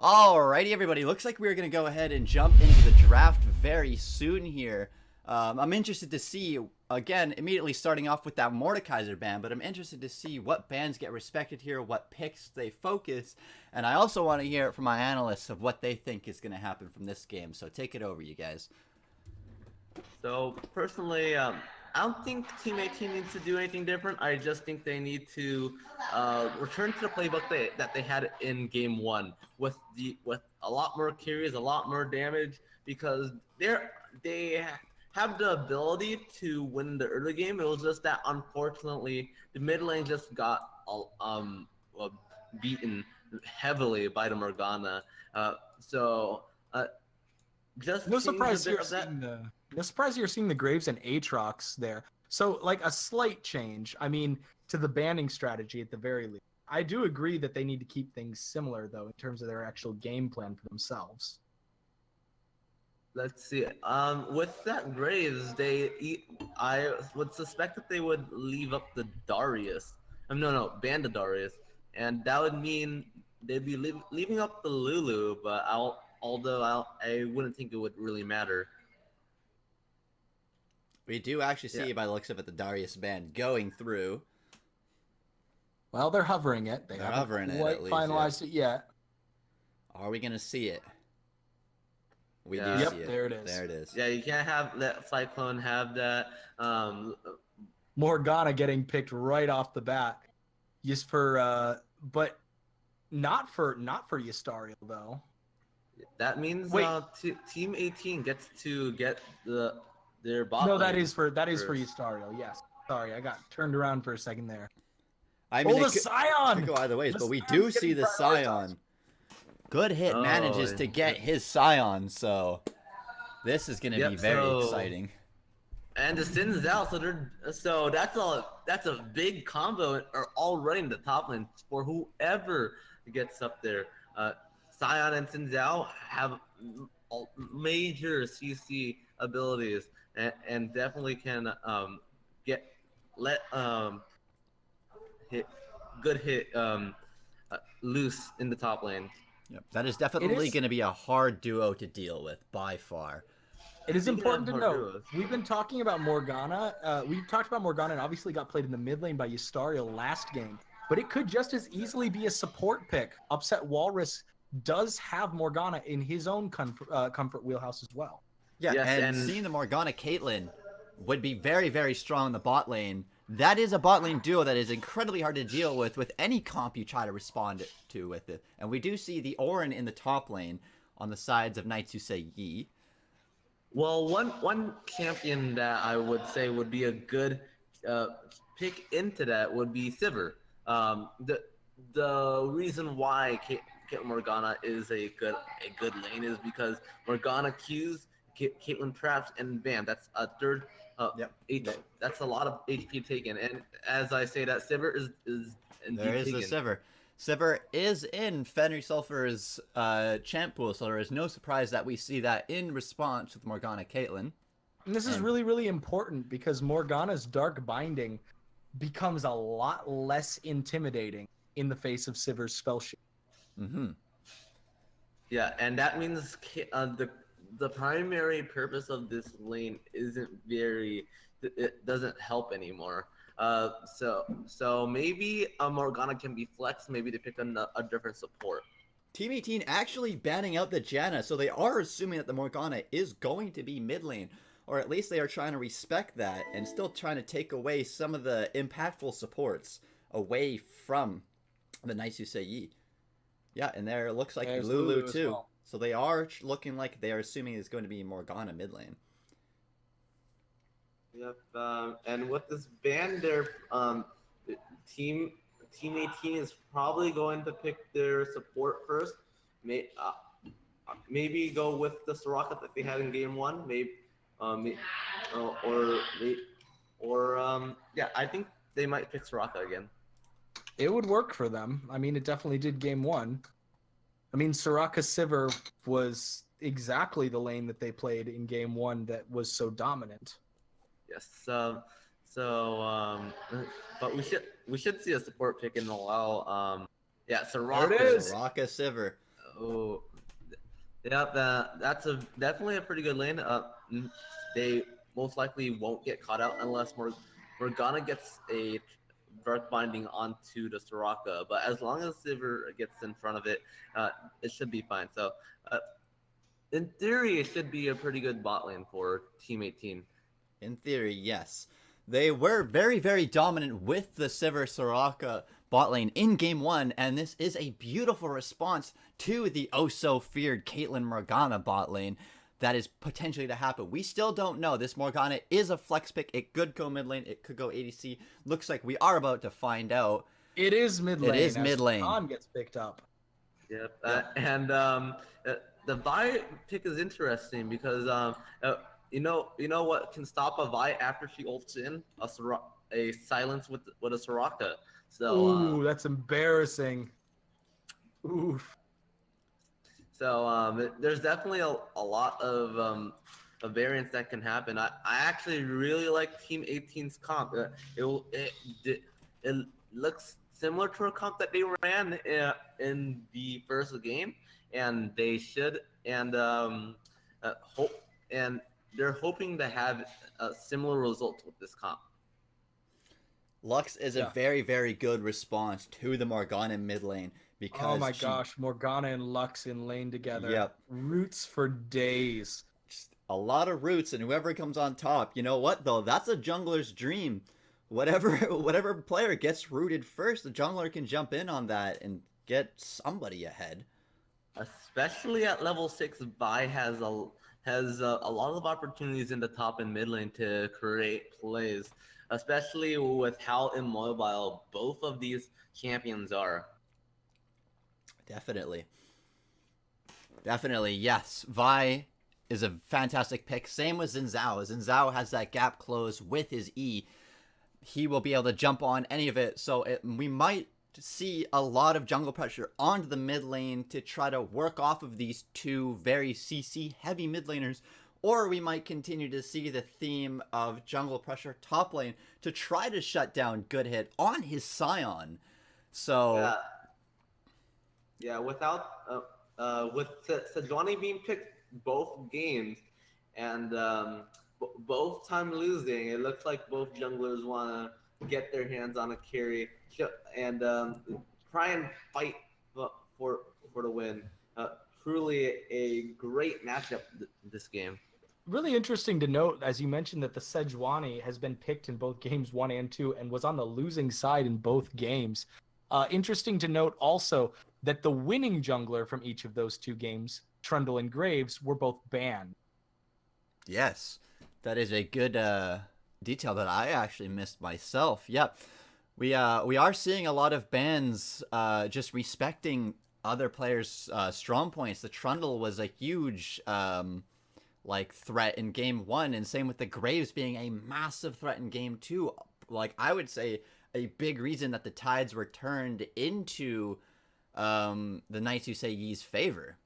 Alrighty, everybody. Looks like we're going to go ahead and jump into the draft very soon here. I'm interested to see, again, immediately starting off with that Mordekaiser ban, but I'm interested to see what bans get respected here, what picks they focus, and I also want to hear from my analysts of what they think is going to happen from this game. So take it over, you guys. So personally, I don't think Team 18 needs to do anything different. I just think they need to return to the playbook that they had in Game 1 with a lot more carries, a lot more damage, because they have the ability to win the early game. It was just that unfortunately the mid lane just got beaten heavily by the Morgana. Just No change surprise a bit you're of that. seeing no surprise you're seeing the Graves and Aatrox there. So like a slight change. I mean, to the banning strategy at the very least. I do agree that they need to keep things similar though in terms of their actual game plan for themselves. Let's see. With that Graves, I would suspect that they would leave up the Darius. No, ban the Darius, and that would mean they'd be leaving up the Lulu. But I wouldn't think it would really matter. We do actually see, by the looks of it, the Darius ban going through. Well, they're hovering it. They haven't hovering it, quite at least, finalized it yet. Are we going to see it? We Yeah. do Yep, see it. there it is. There it is. Yeah, you can't have that Cyclone have that. Morgana getting picked right off the bat. Just for but not for Ystario though. That means Wait. Team 18 gets to get their bot. No, lane that is for first. Ystario, yes. Sorry, I got turned around for a second there. I mean, Oh, the it could Scion! go either ways, The but we Scion's do getting see the prioritized. Scion. Good hit manages to get his Scion, so this is going to be very exciting. And the Sin's out, so that's a big combo, or all running the top lane for whoever gets up there. Scion and Sin Zhao have major CC abilities, and definitely can hit loose in the top lane. Yep. That is definitely going to be a hard duo to deal with, by far. It is Speaking important of to hard note, duos. we've been talking about Morgana. We've talked about Morgana and obviously got played in the mid lane by Ystario last game. But it could just as easily be a support pick. Upset Walrus does have Morgana in his own comfort wheelhouse as well. Yeah, Yes, and and- seeing the Morgana Caitlyn would be very, very strong in the bot lane. That is a bot lane duo that is incredibly hard to deal with any comp you try to respond to with it. And we do see the Orin in the top lane on the sides of Knights Who Say Ye. Well, one champion that I would say would be a good pick into that would be Sivir. The reason why Caitlyn Morgana is a good lane is because Morgana Qs, Caitlyn traps, and bam, that's a third. That's a lot of HP taken. And as I say, that Sivir is indeed There is taken. the Sivir. Sivir is in Fenrir Sulfur's champ pool, so there is no surprise that we see that in response with Morgana Caitlyn. And this is really, really important because Morgana's Dark Binding becomes a lot less intimidating in the face of Sivir's spell shield. Mm-hmm. Yeah, and that means the primary purpose of this lane it doesn't help anymore. So maybe Morgana can be flexed, maybe to pick a different support. Team 18 actually banning out the Janna, so they are assuming that the Morgana is going to be mid lane, or at least they are trying to respect that and still trying to take away some of the impactful supports away from the Knights Who Say Ye. Yeah, and there it looks like There's Lulu Lulu as too. well. So they are looking like they are assuming it's going to be Morgana mid lane. Yep, and with this ban, Team 18 is probably going to pick their support first. Maybe go with the Soraka that they had in Game 1. I think they might pick Soraka again. It would work for them. I mean, it definitely did Game 1. I mean, Soraka Sivir was exactly the lane that they played in Game 1 that was so dominant. Yes. But we should see a support pick in a while. Soraka. There it is. Soraka Sivir. Oh, yeah. That's definitely a pretty good lane. most likely won't get caught out unless Morgana gets a dark binding onto the Soraka. But as long as Sivir gets in front of it, it should be fine. So in theory, it should be a pretty good bot lane for Team 18. In theory, yes. They were very, very dominant with the Sivir Soraka bot lane in Game 1, and this is a beautiful response to the oh-so-feared Caitlyn Morgana bot lane that is potentially to happen. We still don't know. This Morgana is a flex pick. It could go mid lane. It could go ADC. Looks like we are about to find out. It is mid lane. It is mid lane. Khan gets picked up. Yep. The Vi pick is interesting because you know what can stop a Vi after she ults in a silence with a Soraka. So Ooh, that's embarrassing. Oof. So there's definitely a lot of variance that can happen. I actually really like Team 18's comp. It looks similar to a comp that they ran in the first game, and they should hope and they're hoping to have similar results with this comp. Lux is a very, very good response to the Morgana mid lane because oh my gosh, Morgana and Lux in lane together. Yep. Roots for days. Just a lot of roots, and whoever comes on top, you know what though? That's a jungler's dream. Whatever player gets rooted first, the jungler can jump in on that and get somebody ahead. Especially at level 6, Vi has a lot of opportunities in the top and mid lane to create plays, especially with how immobile both of these champions are. Definitely, yes. Vi is a fantastic pick. Same with Xin Zhao. Xin Zhao has that gap close with his E. He will be able to jump on any of it, so we might see a lot of jungle pressure onto the mid lane to try to work off of these two very CC heavy mid laners, or we might continue to see the theme of jungle pressure top lane to try to shut down Good Hit on his Scion. So without with Sejuani being picked both games and both time losing, it looks like both junglers want to get their hands on a carry and try and fight for the win. Truly a great matchup this game. Really interesting to note, as you mentioned, that the Sejuani has been picked in both games 1 and 2 and was on the losing side in both games. Interesting to note also that the winning jungler from each of those two games, Trundle and Graves, were both banned. Yes, that is a good detail that I actually missed myself. Yep, we are seeing a lot of bans just respecting other players' strong points. The Trundle was a huge threat in game 1, and same with the Graves being a massive threat in game 2. Like, I would say a big reason that the tides were turned into the Knights Who Say Ye's favor.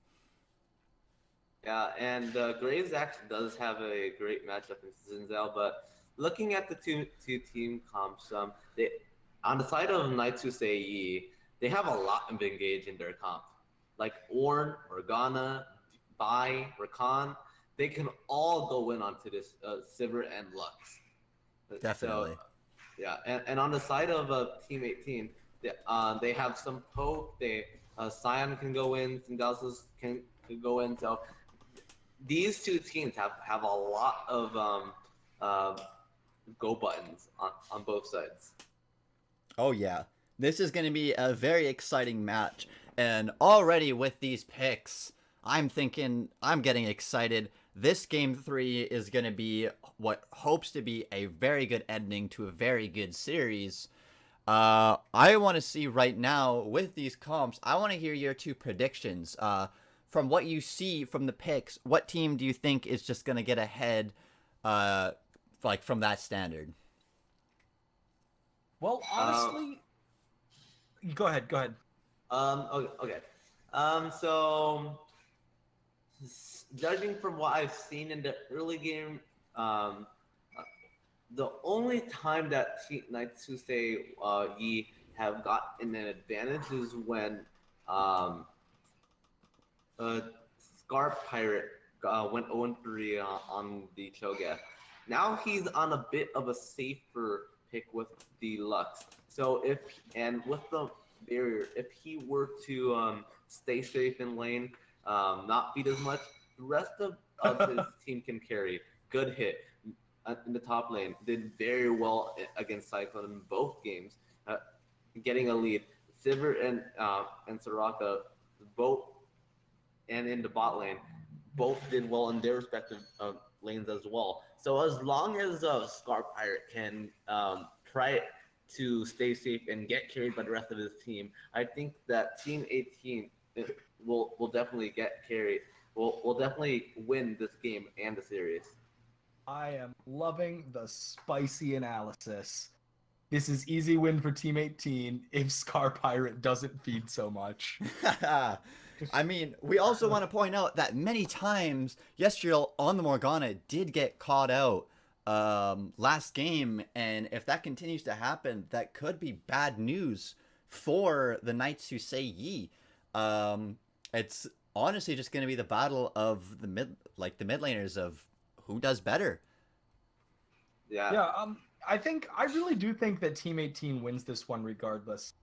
Yeah, and Graves actually does have a great matchup in Xin Zhao, but looking at the two team comps, they, on the side of Knights Who Say Yi, they have a lot of engage in their comp. Like Ornn, Morgana, Vi, Rakan, they can all go in onto this Sivir and Lux. Definitely. So, yeah, and on the side of Team 18, they have some poke. Scion can go in, Symbiosis can go in. So these two teams have a lot of go buttons on both sides. Oh yeah, this is going to be a very exciting match, and already with these picks, I'm getting excited. This game 3 is going to be what hopes to be a very good ending to a very good series. I want to see right now with these comps, I want to hear your two predictions. From what you see from the picks, what team do you think is just going to get ahead from that standard? Well, honestly, go ahead. Okay. So, judging from what I've seen in the early game, the only time that Knights Who Say Yi have gotten an advantage is when Scar Pirate went 0-3 on the Cho'Gath. now he's on a bit of a safer pick with the Lux. So with the barrier, if he were to stay safe in lane, not feed as much, the rest of his team can carry. Good hit in the top lane. Did very well against Cyclone in both games, getting a lead. Sivir and Soraka both, and in the bot lane, both did well in their respective lanes as well. So as long as Scar Pirate can try to stay safe and get carried by the rest of his team, I think that Team 18 will definitely get carried. Will definitely win this game and the series. I am loving the spicy analysis. This is easy win for Team 18 if Scar Pirate doesn't feed so much. I mean, we also want to point out that many times Yestriel on the Morgana did get caught out last game, and if that continues to happen, that could be bad news for the Knights who say Yi. It's honestly just going to be the battle of the mid laners of who does better. Yeah. I really do think that Team 18 wins this one regardless.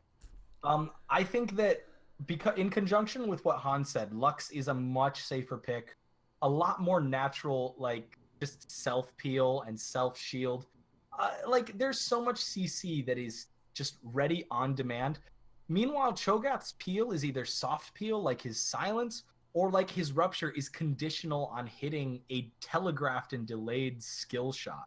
I think that because in conjunction with what Han said, Lux is a much safer pick, a lot more natural, like just self peel and self shield. Like there's so much CC that is just ready on demand. Meanwhile, Cho'Gath's peel is either soft peel, like his silence, or like his rupture is conditional on hitting a telegraphed and delayed skill shot.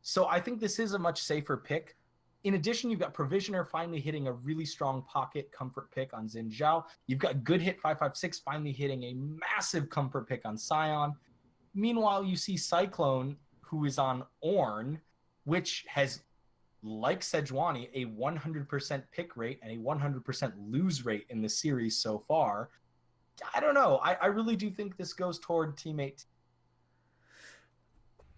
So I think this is a much safer pick. In addition, you've got Provisioner finally hitting a really strong pocket comfort pick on Xin Zhao. You've got Good Hit 556 finally hitting a massive comfort pick on Sion. Meanwhile, you see Cyclone, who is on Ornn, which has, like Sejuani, a 100% pick rate and a 100% lose rate in the series so far. I don't know. I really do think this goes toward Team 18.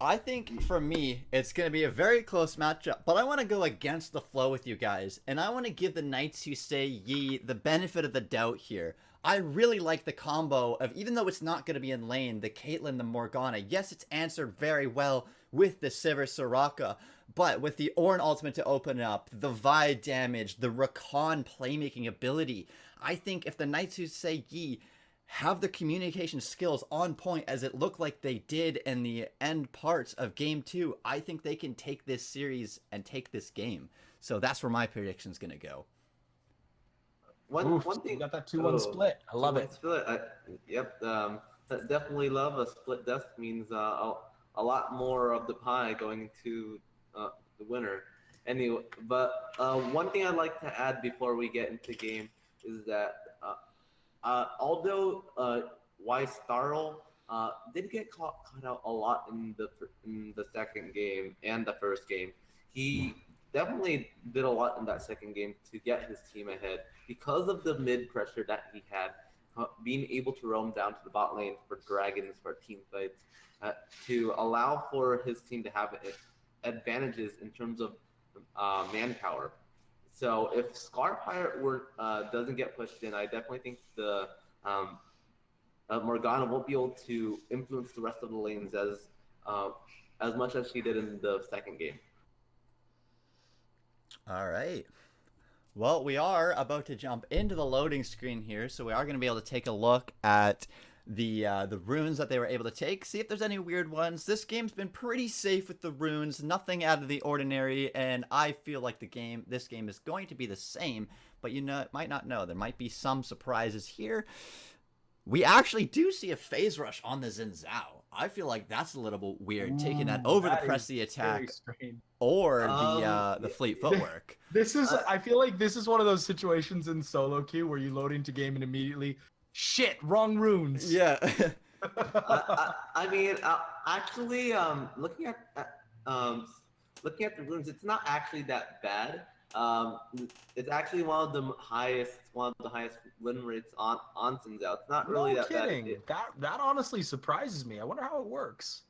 I think for me, it's going to be a very close matchup, but I want to go against the flow with you guys, and I want to give the Knights who say Yi the benefit of the doubt here. I really like the combo of, even though it's not going to be in lane, the Caitlyn, the Morgana. Yes, it's answered very well with the Sivir Soraka, but with the Ornn ultimate to open up, the Vi damage, the Rakan playmaking ability, I think if the Knights who say Yi have the communication skills on point as it looked like they did in the end parts of game 2, I think they can take this series and take this game. So that's where my prediction's going to go. One thing, you got that 2-1 split. I love it. Split. Yep. Definitely love a split death. Means a lot more of the pie going to the winner. Anyway, but one thing I'd like to add before we get into game is that although Weiss Starl did get caught out a lot in the second game and the first game, he definitely did a lot in that second game to get his team ahead because of the mid pressure that he had, being able to roam down to the bot lane for dragons, for team fights, to allow for his team to have advantages in terms of manpower. So if Scar Pirate doesn't get pushed in, I definitely think the Morgana won't be able to influence the rest of the lanes as much as she did in the second game. All right. Well, we are about to jump into the loading screen here, so we are going to be able to take a look at the runes that they were able to take, see if there's any weird ones. This game's been pretty safe with the runes, nothing out of the ordinary, and I feel like this game is going to be the same, but you might not know, there might be some surprises here. We actually do see a phase rush on the Xin Zhao. I feel like that's a little bit weird, taking that over the press the attack or the fleet footwork. I feel like this is one of those situations in solo queue where you load into game and immediately, shit, wrong runes. Yeah. I mean, actually, looking at the runes, it's not actually that bad. It's actually one of the highest win rates on Xin Zhao. It's not really that kidding. bad. That honestly surprises me. I wonder how it works.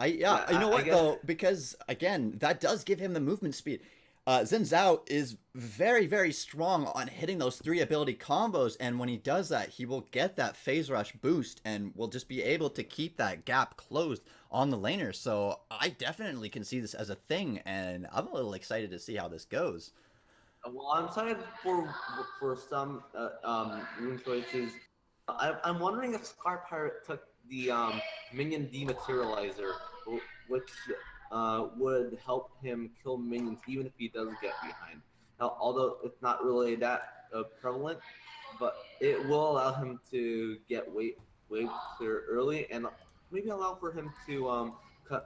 You know what though? Because again, that does give him the movement speed. Xin Zhao is very, very strong on hitting those 3 ability combos, and when he does that, he will get that phase rush boost and will just be able to keep that gap closed on the laner. So I definitely can see this as a thing, and I'm a little excited to see how this goes. Well, I'm excited for some rune choices. I'm wondering if Scar Pirate took the minion dematerializer, which would help him kill minions even if he does get behind. Now, although it's not really that prevalent, but it will allow him to get wave clear early and maybe allow for him to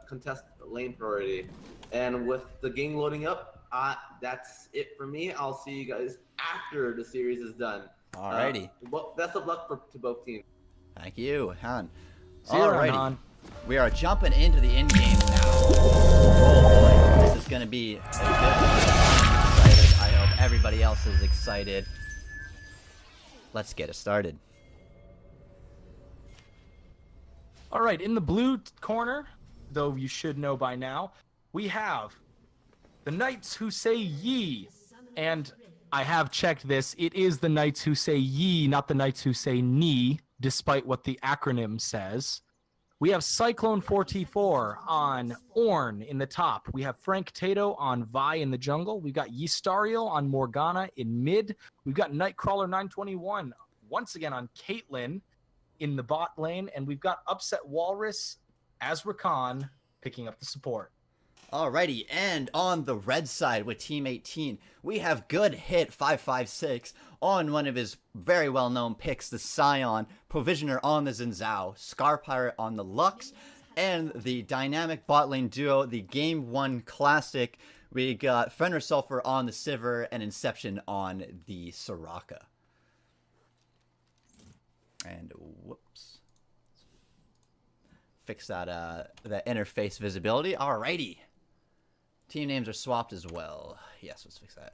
contest lane priority. And with the game loading up, that's it for me. I'll see you guys after the series is done. Alrighty. Well, best of luck to both teams. Thank you, Han. See you around, Alrighty. Han. We are jumping into the end game now. Oh boy, this is gonna be a good one. I'm excited. I hope everybody else is excited. Let's get it started. All right, in the blue corner, though you should know by now, we have the Knights Who Say Ye. And I have checked this. It is the Knights Who Say Ye, not the Knights Who Say Ni, despite what the acronym says. We have Cyclone 44 on Ornn in the top. We have Frank Tato on Vi in the jungle. We've got Yistario on Morgana in mid. We've got Nightcrawler 921 once again on Caitlyn in the bot lane. And we've got Upset Walrus as Rakan picking up the support. Alrighty, and on the red side with Team 18, we have Good Hit 556 on one of his very well-known picks, the Scion, Provisioner on the Xin Zhao, Scar Pirate on the Lux, and the dynamic bot lane duo, the Game 1 Classic. We got Fenrir Sulfur on the Sivir and Inception on the Soraka. And whoops. Fix that that interface visibility. Alrighty. Team names are swapped as well. Yes, let's fix that.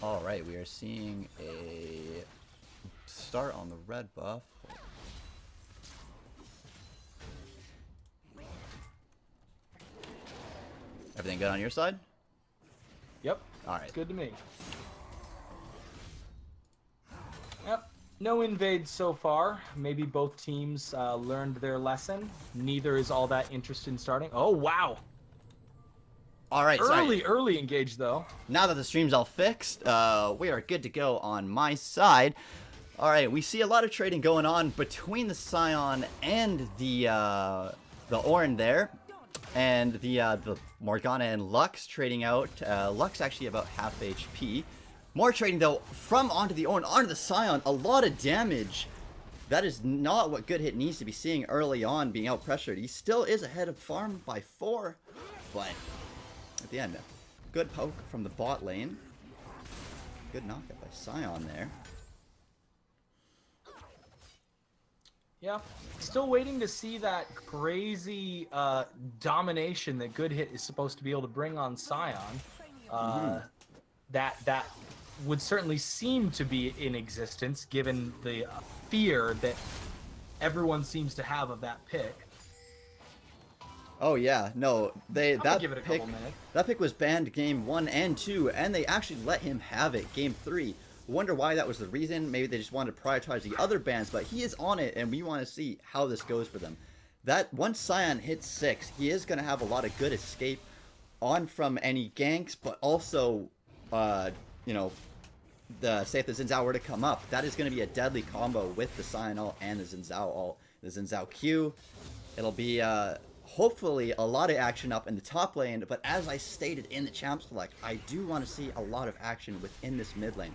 Alright, we are seeing a start on the red buff. Everything good on your side? Yep. Alright. It's good to me. Yep. No invades so far. Maybe both teams learned their lesson. Neither is all that interested in starting. Oh, wow. Alright, Early engage, though. Now that the stream's all fixed, we are good to go on my side. Alright, we see a lot of trading going on between the Scion and the Ornn there. And the Morgana and Lux trading out. Lux actually about half HP. More trading though from onto the Ornn, onto the Scion. A lot of damage. That is not what Good Hit needs to be seeing early on, being out pressured. He still is ahead of farm by 4. But at the end, good poke from the bot lane. Good knockup by Scion there. Yeah, still waiting to see that crazy domination that Good Hit is supposed to be able to bring on Scion. That would certainly seem to be in existence, given the fear that everyone seems to have of that pick. Oh yeah, no, Give it a couple minutes. That pick was banned game 1 and 2, and they actually let him have it game 3. Wonder why that was the reason. Maybe they just wanted to prioritize the other bans, but he is on it, and we want to see how this goes for them. That once Scion hits 6, he is going to have a lot of good escape on from any ganks, but also, you know, say if the Xin Zhao were to come up, that is going to be a deadly combo with the Scion ult and the Xin Zhao ult, the Xin Zhao Q. It'll be hopefully a lot of action up in the top lane, but as I stated in the champ select, I do want to see a lot of action within this mid lane.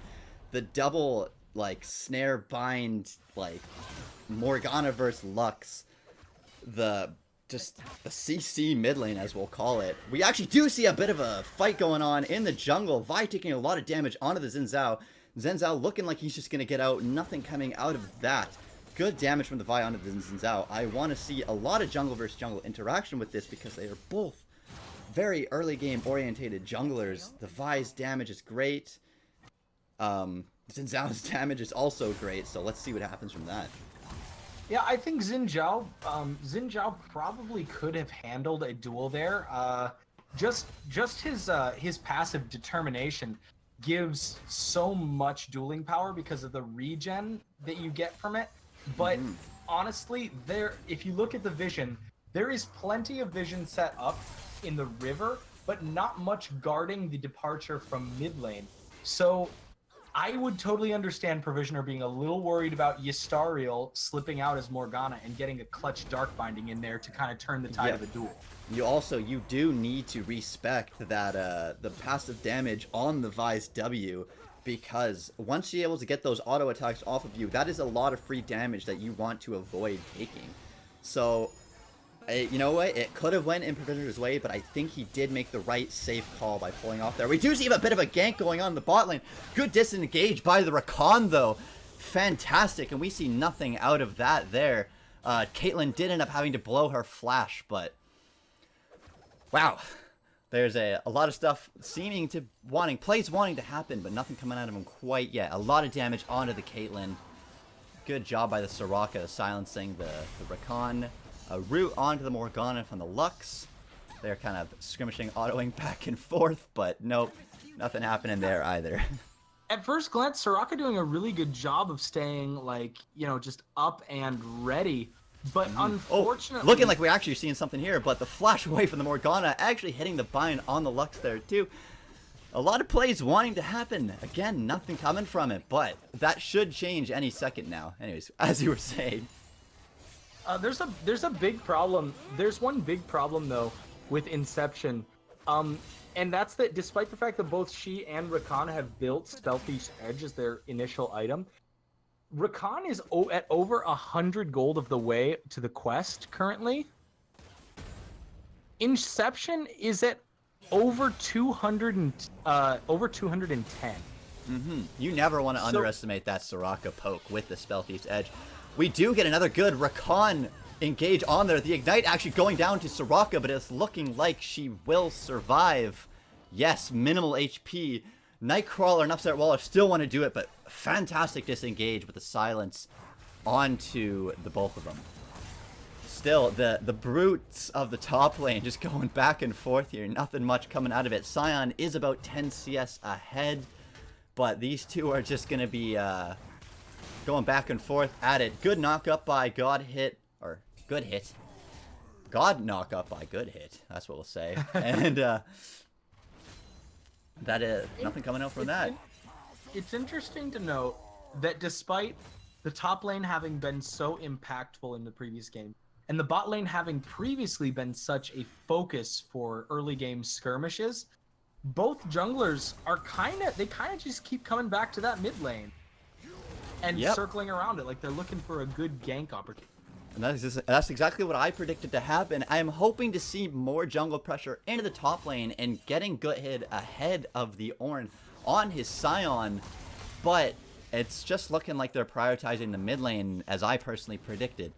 The double like snare bind, like Morgana versus Lux, the CC mid lane as we'll call it. We actually do see a bit of a fight going on in the jungle. Vi taking a lot of damage onto the Xin Zhao. Xin Zhao looking like he's just gonna get out. Nothing coming out of that. Good damage from the Vi onto the Xin Zhao. I want to see a lot of jungle versus jungle interaction with this because they are both very early game orientated junglers. The Vi's damage is great. Xin Zhao's damage is also great, so let's see what happens from that. Yeah, I think Xin Zhao probably could have handled a duel there. Just his passive determination gives so much dueling power because of the regen that you get from it. But honestly, if you look at the vision, there is plenty of vision set up in the river, but not much guarding the departure from mid lane. So I would totally understand Provisioner being a little worried about Ystariel slipping out as Morgana and getting a clutch Dark Binding in there to kind of turn the tide of the duel. You do need to respect that the passive damage on the Vi's W, because once you're able to get those auto attacks off of you, that is a lot of free damage that you want to avoid taking. So, you know what? It could have went in Provisioner's way, but I think he did make the right safe call by pulling off there. We do see a bit of a gank going on in the bot lane. Good disengage by the Rakan, though. Fantastic, and we see nothing out of that there. Caitlyn did end up having to blow her flash, but wow. There's a lot of stuff plays wanting to happen, but nothing coming out of him quite yet. A lot of damage onto the Caitlyn. Good job by the Soraka silencing the Rakan. A route onto the Morgana from the Lux. They're kind of skirmishing, autoing back and forth, but nope, nothing happening there either. At first glance, Soraka doing a really good job of staying, like, just up and ready. But unfortunately... looking like we're actually seeing something here, but the flash away from the Morgana actually hitting the bind on the Lux there too. A lot of plays wanting to happen. Again, nothing coming from it, but that should change any second now. Anyways, as you were saying... There's a big problem. There's one big problem though with Inception, and that's that despite the fact that both she and Rakan have built Stealthy's Edge as their initial item, Rakan is at over 100 gold of the way to the quest currently. Inception is at over 210. You never want to underestimate that Soraka poke with the Stealthy's Edge. We do get another good Rakan engage on there. The Ignite actually going down to Soraka, but it's looking like she will survive. Yes, minimal HP. Nightcrawler and Upstart Waller still want to do it, but fantastic disengage with the silence onto the both of them. Still, the brutes of the top lane just going back and forth here. Nothing much coming out of it. Sion is about 10 CS ahead, but these two are just going to be... going back and forth at it. Good knock up by God hit. God knock up by good hit. That's what we'll say. And that is nothing coming out from that. It's interesting to note that despite the top lane having been so impactful in the previous game, and the bot lane having previously been such a focus for early game skirmishes, both junglers are kind of just keep coming back to that mid lane. And circling around it like they're looking for a good gank opportunity. And that's exactly what I predicted to happen. I am hoping to see more jungle pressure into the top lane and getting good hit ahead of the Ornn on his Sion. But it's just looking like they're prioritizing the mid lane as I personally predicted.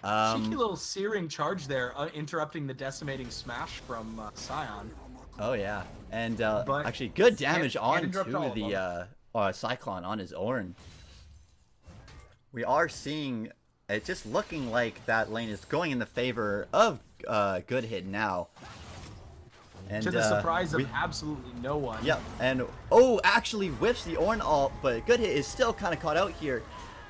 Cheeky little searing charge there, interrupting the decimating smash from Sion. Oh yeah, and actually good damage onto the Cyclone on his Ornn. We are seeing it just looking like that lane is going in the favor of good hit now. And, to the surprise of absolutely no one. Yep, and actually whiffs the Ornn ult, but good hit is still kind of caught out here.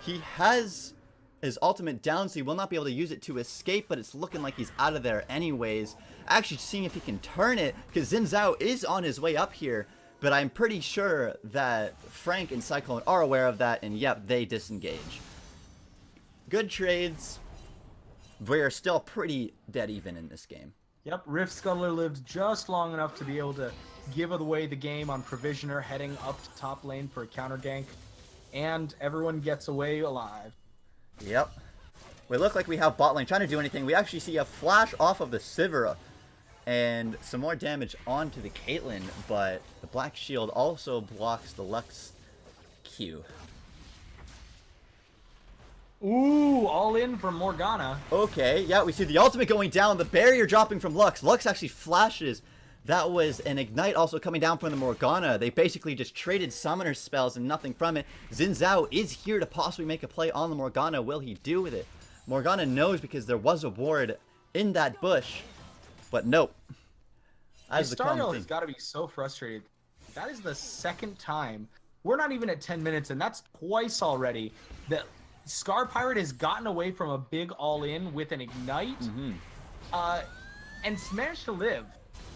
He has his ultimate down, so he will not be able to use it to escape, but it's looking like he's out of there anyways. Actually seeing if he can turn it, because Xin Zhao is on his way up here. But I'm pretty sure that Frank and Cyclone are aware of that, and yep, they disengage. Good trades. We are still pretty dead even in this game. Yep, Rift Scuttler lived just long enough to be able to give away the game on Provisioner heading up to top lane for a counter gank, and everyone gets away alive. Yep. We look like we have bot lane trying to do anything. We actually see a flash off of the Sivir and some more damage onto the Caitlyn, but the Black Shield also blocks the Lux Q. Ooh, all in for Morgana. Okay, yeah, we see the ultimate going down, the barrier dropping from Lux. Lux actually flashes. That was an Ignite also coming down from the Morgana. They basically just traded summoner spells and nothing from it. Xin Zhao is here to possibly make a play on the Morgana. Will he do with it? Morgana knows because there was a ward in that bush, but nope. As the common Historial thing. has got to be so frustrated. That is the second time. We're not even at 10 minutes, and that's twice already that Scar Pirate has gotten away from a big all-in with an Ignite, and managed to live.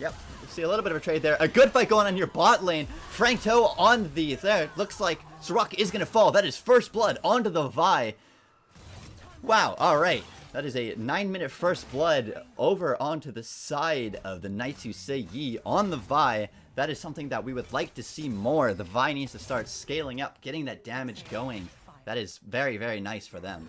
Yep, you see a little bit of a trade there. A good fight going on in your bot lane. Frank Toe on the there. Looks like Soraka is going to fall. That is first blood onto the Vi. Wow, alright. That is a 9-minute first blood over onto the side of the Knights Who Say Ye on the Vi. That is something that we would like to see more. The Vi needs to start scaling up, getting that damage going. That is very, very nice for them.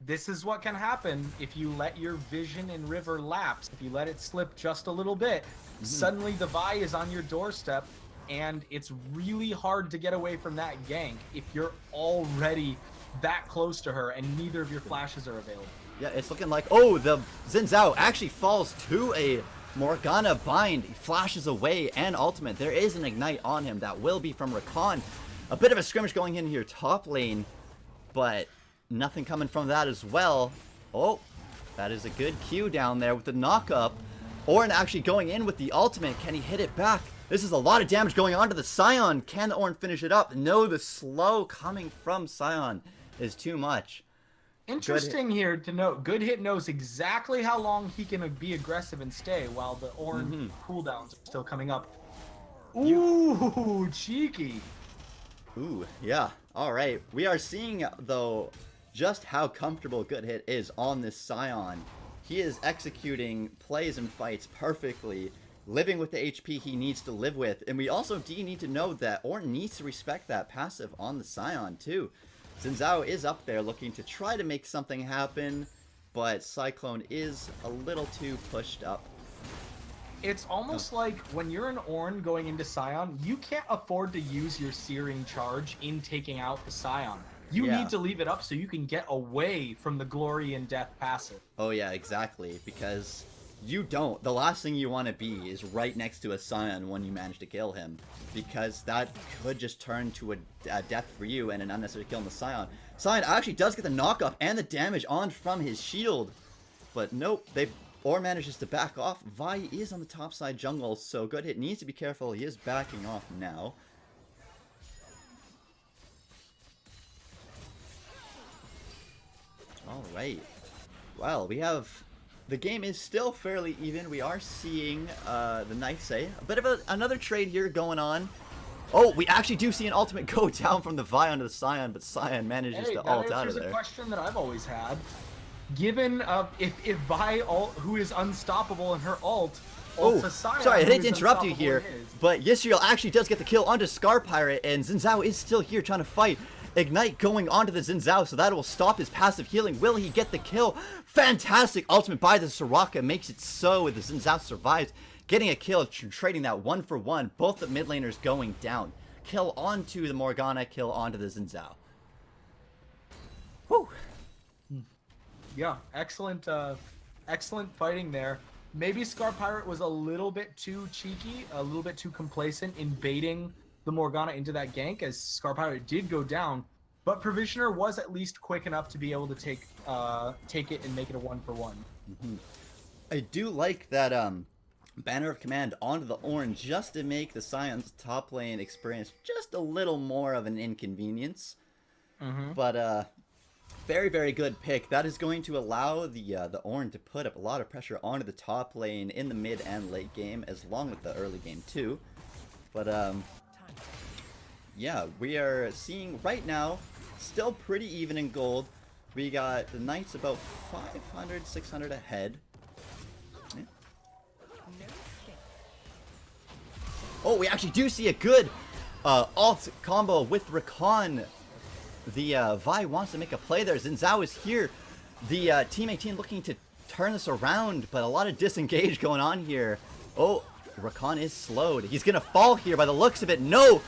This is what can happen if you let your vision in River lapse. If you let it slip just a little bit, suddenly the Vi is on your doorstep, and it's really hard to get away from that gank if you're already that close to her and neither of your flashes are available. Yeah, it's looking like, oh, the Xin Zhao actually falls to a Morgana bind. He flashes away and ultimate. There is an ignite on him that will be from Rakan. A bit of a skirmish going in here top lane, but nothing coming from that as well. Oh, that is a good Q down there with the knock-up. Ornn actually going in with the ultimate. Can he hit it back? This is a lot of damage going on to the Scion. Can Ornn finish it up? No, the slow coming from Scion is too much. Interesting here to note, Good Hit knows exactly how long he can be aggressive and stay while the Ornn cooldowns are still coming up. Ooh, cheeky. Ooh, yeah. Alright. We are seeing, though, just how comfortable Good Hit is on this Scion. He is executing plays and fights perfectly, living with the HP he needs to live with. And we also need to know that Ornn needs to respect that passive on the Scion, too. Xin Zhao is up there looking to try to make something happen, but Cyclone is a little too pushed up. It's almost like when you're an Ornn going into Scion, you can't afford to use your Searing Charge in taking out the Scion. You need to leave it up so you can get away from the Glory and Death passive. Oh yeah, exactly, because you don't. The last thing you want to be is right next to a Scion when you manage to kill him, because that could just turn to a death for you and an unnecessary kill on the Scion. Scion actually does get the knock-up and the damage on from his shield, but nope, Ornn manages to back off. Vi is on the top side jungle, so Good Hit needs to be careful. He is backing off now. Alright. Well, we have... The game is still fairly even. We are seeing the Knights say a bit of another trade here going on. Oh, we actually do see an ultimate go down from the Vi onto the Scion, but Scion manages to ult out of there. Here's a question that I've always had. Given if Vi who is unstoppable in her ult, ults a Scion, sorry, I didn't interrupt you here, but Yisrael actually does get the kill onto Scar Pirate, and Xin Zhao is still here trying to fight. Ignite going onto the Xin Zhao, so that will stop his passive healing. Will he get the kill? Fantastic ultimate by the Soraka makes it so the Xin Zhao survives, getting a kill, trading that 1-for-1. Both the mid laners going down. Kill onto the Morgana, kill onto the Xin Zhao. Whew. Yeah, excellent, excellent fighting there. Maybe Scar Pirate was a little bit too cheeky, a little bit too complacent in baiting the Morgana into that gank, as Scar Pirate did go down, but Provisioner was at least quick enough to be able to take it and make it a 1-for-1. I do like that Banner of Command onto the Ornn just to make the Scion's top lane experience just a little more of an inconvenience. But very, very good pick. That is going to allow the Ornn to put up a lot of pressure onto the top lane in the mid and late game, as long with the early game too. But yeah, we are seeing right now still pretty even in gold. We got the Knights about 500, 600 ahead. Yeah. Oh, we actually do see a good alt combo with Rakan. The Vi wants to make a play there. Xin Zhao is here. The T18 looking to turn this around, but a lot of disengage going on here. Oh, Rakan is slowed. He's going to fall here by the looks of it. No!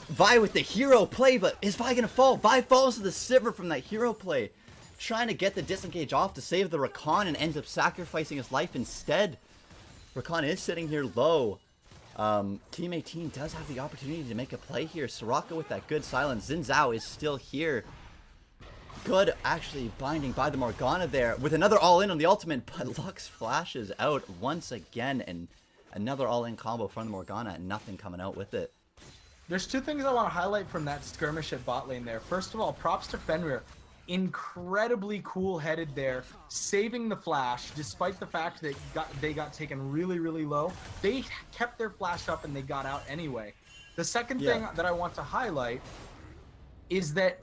Vi with the hero play, but is Vi going to fall? Vi falls to the Sivir from that hero play. Trying to get the disengage off to save the Rakan and ends up sacrificing his life instead. Rakan is sitting here low. Team 18 does have the opportunity to make a play here. Soraka with that good silence. Xin Zhao is still here. Good, actually, binding by the Morgana there with another all-in on the ultimate, but Lux flashes out once again, and another all-in combo from the Morgana, and nothing coming out with it. There's two things I want to highlight from that skirmish at bot lane there. First of all, props to Fenrir. Incredibly cool-headed there, saving the flash, despite the fact that they got taken really, really low. They kept their flash up and they got out anyway. The second thing that I want to highlight is that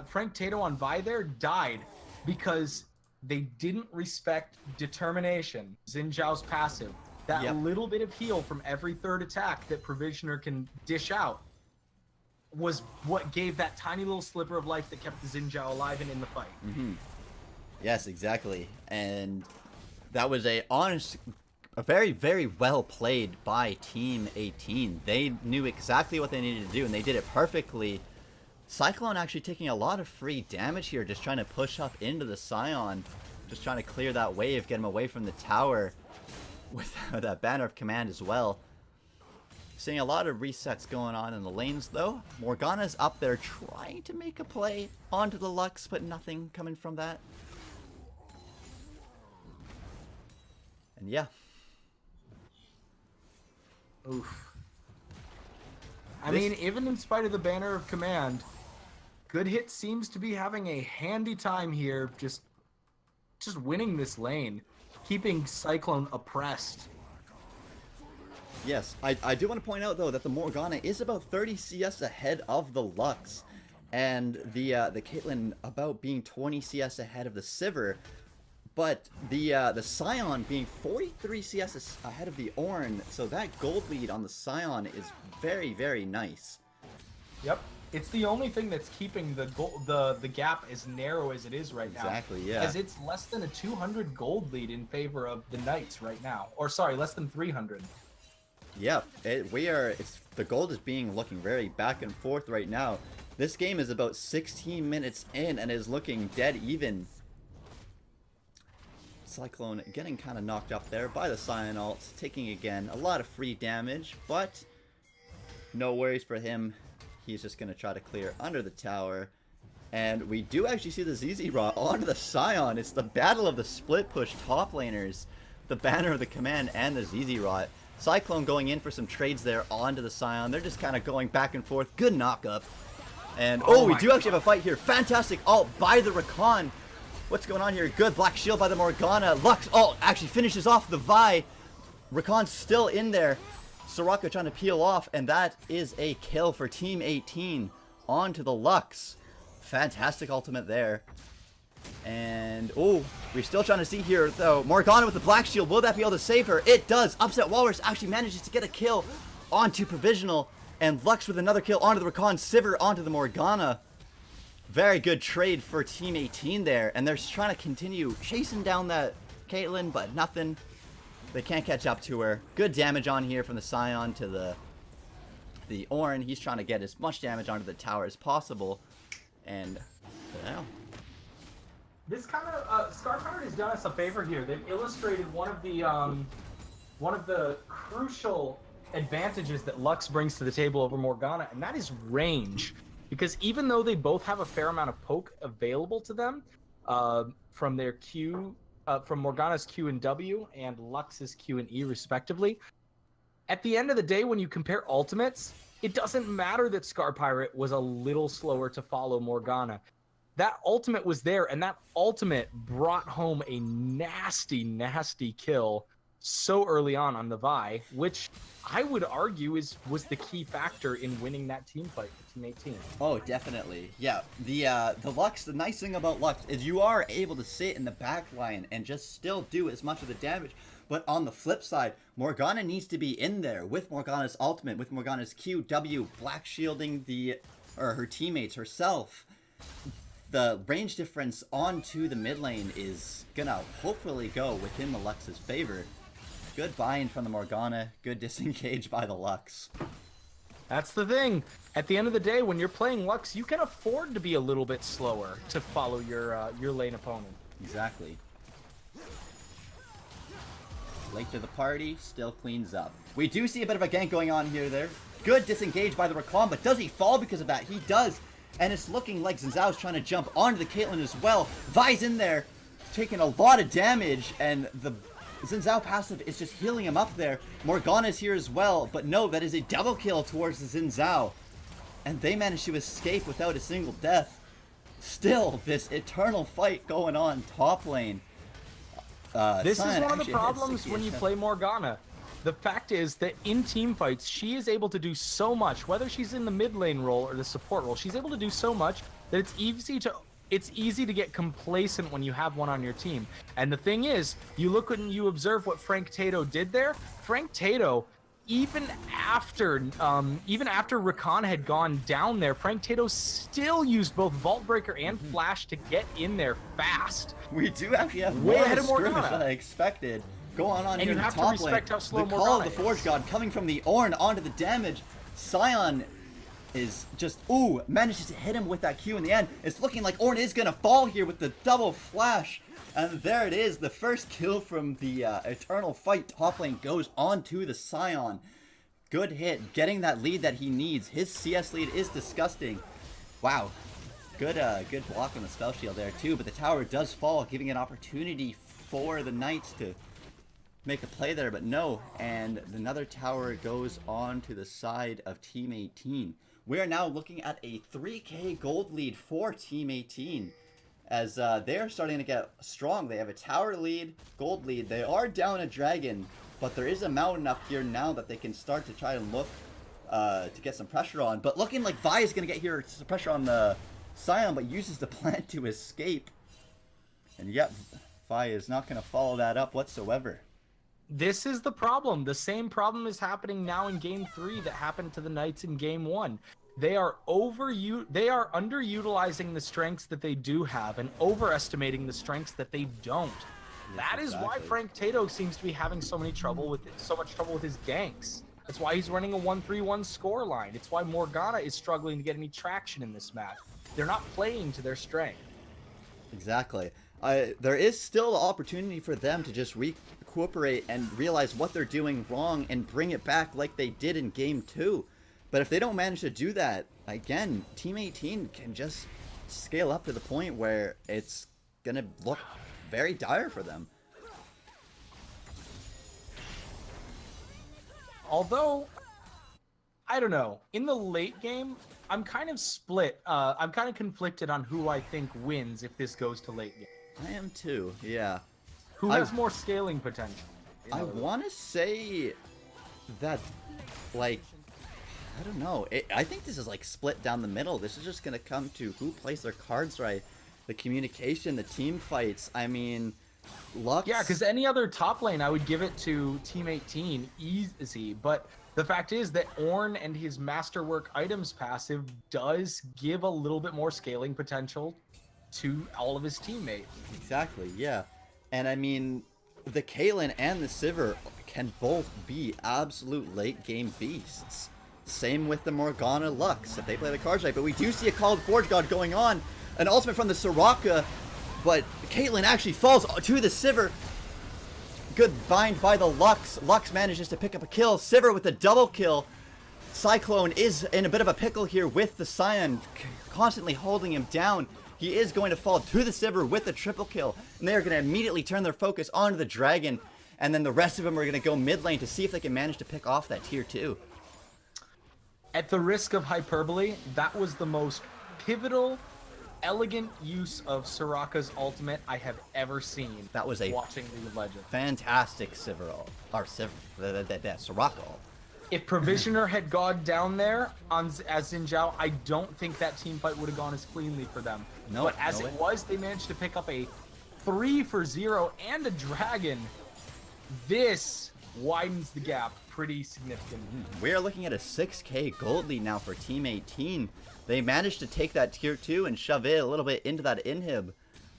Frank Tato on Vi there died because they didn't respect determination, Xin Zhao's passive. That little bit of heal from every third attack that Provisioner can dish out was what gave that tiny little sliver of life that kept the Xin Zhao alive and in the fight. Yes, exactly. And that was a very, very well played by Team 18. They knew exactly what they needed to do, and they did it perfectly. Cyclone actually taking a lot of free damage here, just trying to push up into the Scion, just trying to clear that wave, get him away from the tower with that Banner of Command as well. Seeing a lot of resets going on in the lanes though. Morgana's up there trying to make a play onto the Lux, but nothing coming from that. And yeah. Oof. I mean, even in spite of the Banner of Command, Good Hit seems to be having a handy time here, just winning this lane, keeping Cyclone oppressed. Yes, I do want to point out though that the Morgana is about 30 CS ahead of the Lux, and the Caitlyn about being 20 CS ahead of the Sivir, but the Scion being 43 CS ahead of the Ornn, so that gold lead on the Scion is very, very nice. Yep, it's the only thing that's keeping the gap as narrow as it is right now. Exactly, yeah. As it's less than a 200 gold lead in favor of the Knights right now, or sorry, less than 300. Yeah, the gold is looking very back and forth right now. This game is about 16 minutes in and is looking dead even. Cyclone getting kind of knocked up there by the Scion ult, taking again a lot of free damage, but no worries for him. He's just going to try to clear under the tower. And we do actually see the ZZ Rot onto the Scion. It's the battle of the split push top laners, the Banner of the Command and the ZZ Rot. Cyclone going in for some trades there onto the Scion. They're just kind of going back and forth. Good knock-up. And, we do actually have a fight here. Fantastic ult by the Rakan. What's going on here? Good black shield by the Morgana. Lux ult actually finishes off the Vi. Rakan's still in there. Soraka trying to peel off, and that is a kill for Team 18 onto the Lux. Fantastic ultimate there. And, we're still trying to see here, though. Morgana with the black shield. Will that be able to save her? It does. Upset Walrus actually manages to get a kill onto Provisional. And Lux with another kill onto the Rakan. Sivir onto the Morgana. Very good trade for Team 18 there. And they're trying to continue chasing down that Caitlyn, but nothing. They can't catch up to her. Good damage on here from the Scion to the Ornn. He's trying to get as much damage onto the tower as possible. And, yeah. This kind of Scarpire has done us a favor here. They've illustrated one of the crucial advantages that Lux brings to the table over Morgana, and that is range. Because even though they both have a fair amount of poke available to them from their Q, from Morgana's Q and W and Lux's Q and E respectively, at the end of the day, when you compare ultimates, it doesn't matter that Scar Pirate was a little slower to follow Morgana. That ultimate was there, and that ultimate brought home a nasty, nasty kill so early on the Vi, which I would argue was the key factor in winning that team fight for Team 18. Oh, definitely. Yeah, the Lux, the nice thing about Lux is you are able to sit in the back line and just still do as much of the damage. But on the flip side, Morgana needs to be in there with Morgana's ultimate, with Morgana's Q, W, black shielding her teammates, herself. The range difference onto the mid lane is gonna hopefully go within the Lux's favor. Good bind from the Morgana, good disengage by the Lux. That's the thing. At the end of the day, when you're playing Lux, you can afford to be a little bit slower to follow your lane opponent. Exactly. Late to the party, still cleans up. We do see a bit of a gank going on here there. Good disengage by the Rakan, but does he fall because of that? He does. And it's looking like Xin Zhao's trying to jump onto the Caitlyn as well. Vi's in there, taking a lot of damage, and the Xin Zhao passive is just healing him up there. Morgana's here as well, but no, that is a double kill towards the Xin Zhao. And they managed to escape without a single death. Still, this eternal fight going on top lane. This is Sion one of the actually problems hits when you 60. play Morgana. The fact is that in team fights, she is able to do so much, whether she's in the mid lane role or the support role, she's able to do so much that it's easy to get complacent when you have one on your team. And the thing is, you look and you observe what Frank Tato did there. Frank Tato, even after Rakan had gone down there, Frank Tato still used both Vault Breaker and Flash to get in there fast. We do actually have Way more ahead of skirmish Morgana. than I expected. Going on And here you in have the to top respect lane. how slow The call of Morgana the is. Forge God coming from the Ornn onto the damage. Sion is just, ooh, manages to hit him with that Q in the end. It's looking like Ornn is going to fall here with the double flash. And there it is. The first kill from the Eternal Fight top lane goes on to the Sion. Good hit. Getting that lead that he needs. His CS lead is disgusting. Wow. Good block on the spell shield there too. But the tower does fall, giving an opportunity for the Knights to make a play there, but no. And another tower goes on to the side of Team 18. We are now looking at a 3k gold lead for Team 18 as they're starting to get strong. They have a tower lead, gold lead. They are down a dragon, but there is a mountain up here now that they can start to try and look to get some pressure on. But looking like Vi is going to get here some pressure on the Sion, but uses the plant to escape. And yep, Vi is not going to follow that up whatsoever. This is the problem. The same problem is happening now in Game 3 that happened to the Knights in Game 1. They are underutilizing the strengths that they do have and overestimating the strengths that they don't. That is why exactly. Frank Tato seems to be having so much trouble with his ganks. That's why he's running a 1-3-1 score line. It's why Morgana is struggling to get any traction in this match. They're not playing to their strength. Exactly. There is still the opportunity for them to just recuperate and realize what they're doing wrong and bring it back like they did in Game 2. But if they don't manage to do that, again, Team 18 can just scale up to the point where it's going to look very dire for them. Although, I don't know. In the late game, I'm kind of split. I'm kind of conflicted on who I think wins if this goes to late game. I am too, yeah. Who has more scaling potential? I want to say that, like, I don't know. I think this is like split down the middle. This is just going to come to who plays their cards right. The communication, the team fights. I mean, Lux. Yeah, because any other top lane, I would give it to Team 18 easy. But the fact is that Ornn and his Masterwork items passive does give a little bit more scaling potential to all of his teammates. Exactly, yeah. And I mean, the Caitlyn and the Sivir can both be absolute late game beasts. Same with the Morgana Lux, if they play the cards right. But we do see a Call of the Forge God going on. An ultimate from the Soraka, but Caitlyn actually falls to the Sivir. Good bind by the Lux. Lux manages to pick up a kill. Sivir with a double kill. Cyclone is in a bit of a pickle here with the Sion, constantly holding him down. He is going to fall to the Sivir with a triple kill. And they are going to immediately turn their focus onto the Dragon. And then the rest of them are going to go mid lane to see if they can manage to pick off that tier 2. At the risk of hyperbole, that was the most pivotal, elegant use of Soraka's ultimate I have ever seen. That was a watching League of Legends. fantastic Sivir ult. Or Soraka ult. If Provisioner had gone down there as Xin Zhao, I don't think that team fight would have gone as cleanly for them. No, but as no it way. was, they managed to pick up a 3-for-0 and a dragon. This widens the gap pretty significantly. We are looking at a 6k gold lead now for Team 18. They managed to take that tier 2 and shove it a little bit into that inhib.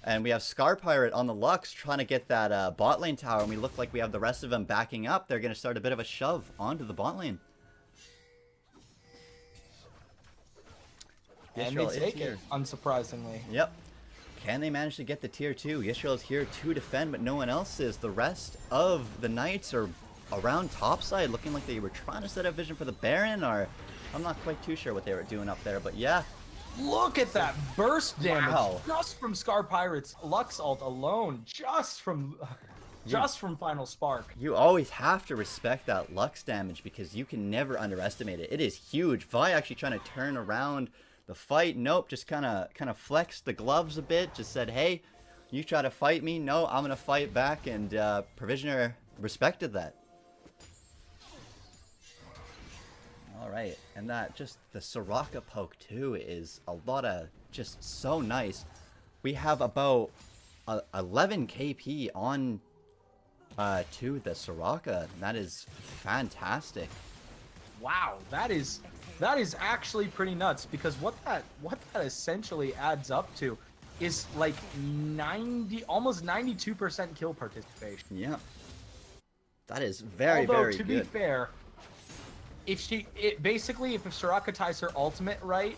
And we have Scar Pirate on the Lux trying to get that bot lane tower. And we look like we have the rest of them backing up. They're going to start a bit of a shove onto the bot lane. And Yisrael they is take here. it, unsurprisingly. Yep. Can they manage to get the tier 2? Yisrael is here to defend, but no one else is. The rest of the Knights are around topside, looking like they were trying to set up vision for the Baron, or I'm not quite too sure what they were doing up there. But yeah, Look at that burst damage Wow. just from Scar Pirate's Lux ult alone, just from Final Spark. You always have to respect that Lux damage because you can never underestimate it. It is huge. Vi actually trying to turn around the fight. Nope, just kind of flexed the gloves a bit. Just said, hey, you try to fight me. No, I'm going to fight back. And Provisioner respected that. Alright, and that just the Soraka poke too is a lot of just so nice. We have about 11 KP on to the Soraka. That is fantastic. Wow, that is actually pretty nuts because what that essentially adds up to is like almost 92% kill participation. Yeah. That is very, Although, very to good. be fair, basically if Soraka ties her ultimate right,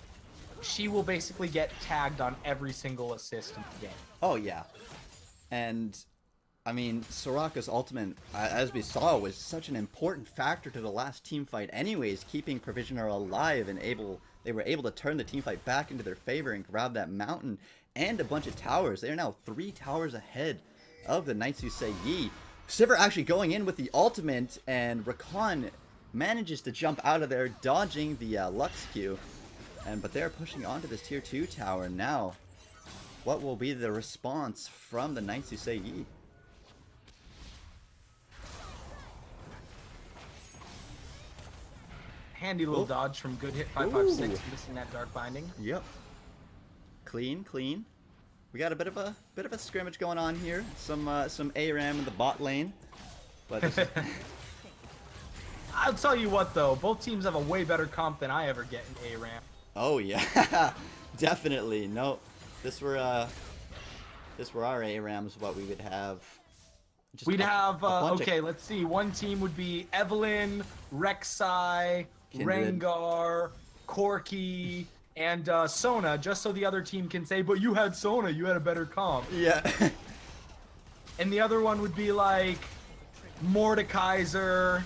she will basically get tagged on every single assist in the game. Oh, yeah. And, I mean, Soraka's ultimate, as we saw, was such an important factor to the last team fight anyways, keeping Provisioner alive and they were able to turn the team fight back into their favor and grab that mountain and a bunch of towers. They are now 3 towers ahead of the Knights Who Say Ye. Sivir actually going in with the ultimate, and Rakan manages to jump out of there, dodging the Lux Q. But they're pushing onto this tier 2 tower now. What will be the response from the Knights Who Say Ye? Handy little dodge from good hit 556, missing that dark binding. Yep. Clean, clean. We got a bit of a scrimmage going on here. Some ARAM in the bot lane. But I'll tell you what though, both teams have a way better comp than I ever get in ARAM. oh yeah, definitely. No, this were our ARAMs. What we would have. Just We'd have, a bunch of okay, let's see. One team would be Evelyn, Rek'Sai, Kindred. Rengar, Corki, and Sona, just so the other team can say, but you had Sona, you had a better comp. Yeah. And the other one would be like Mordekaiser,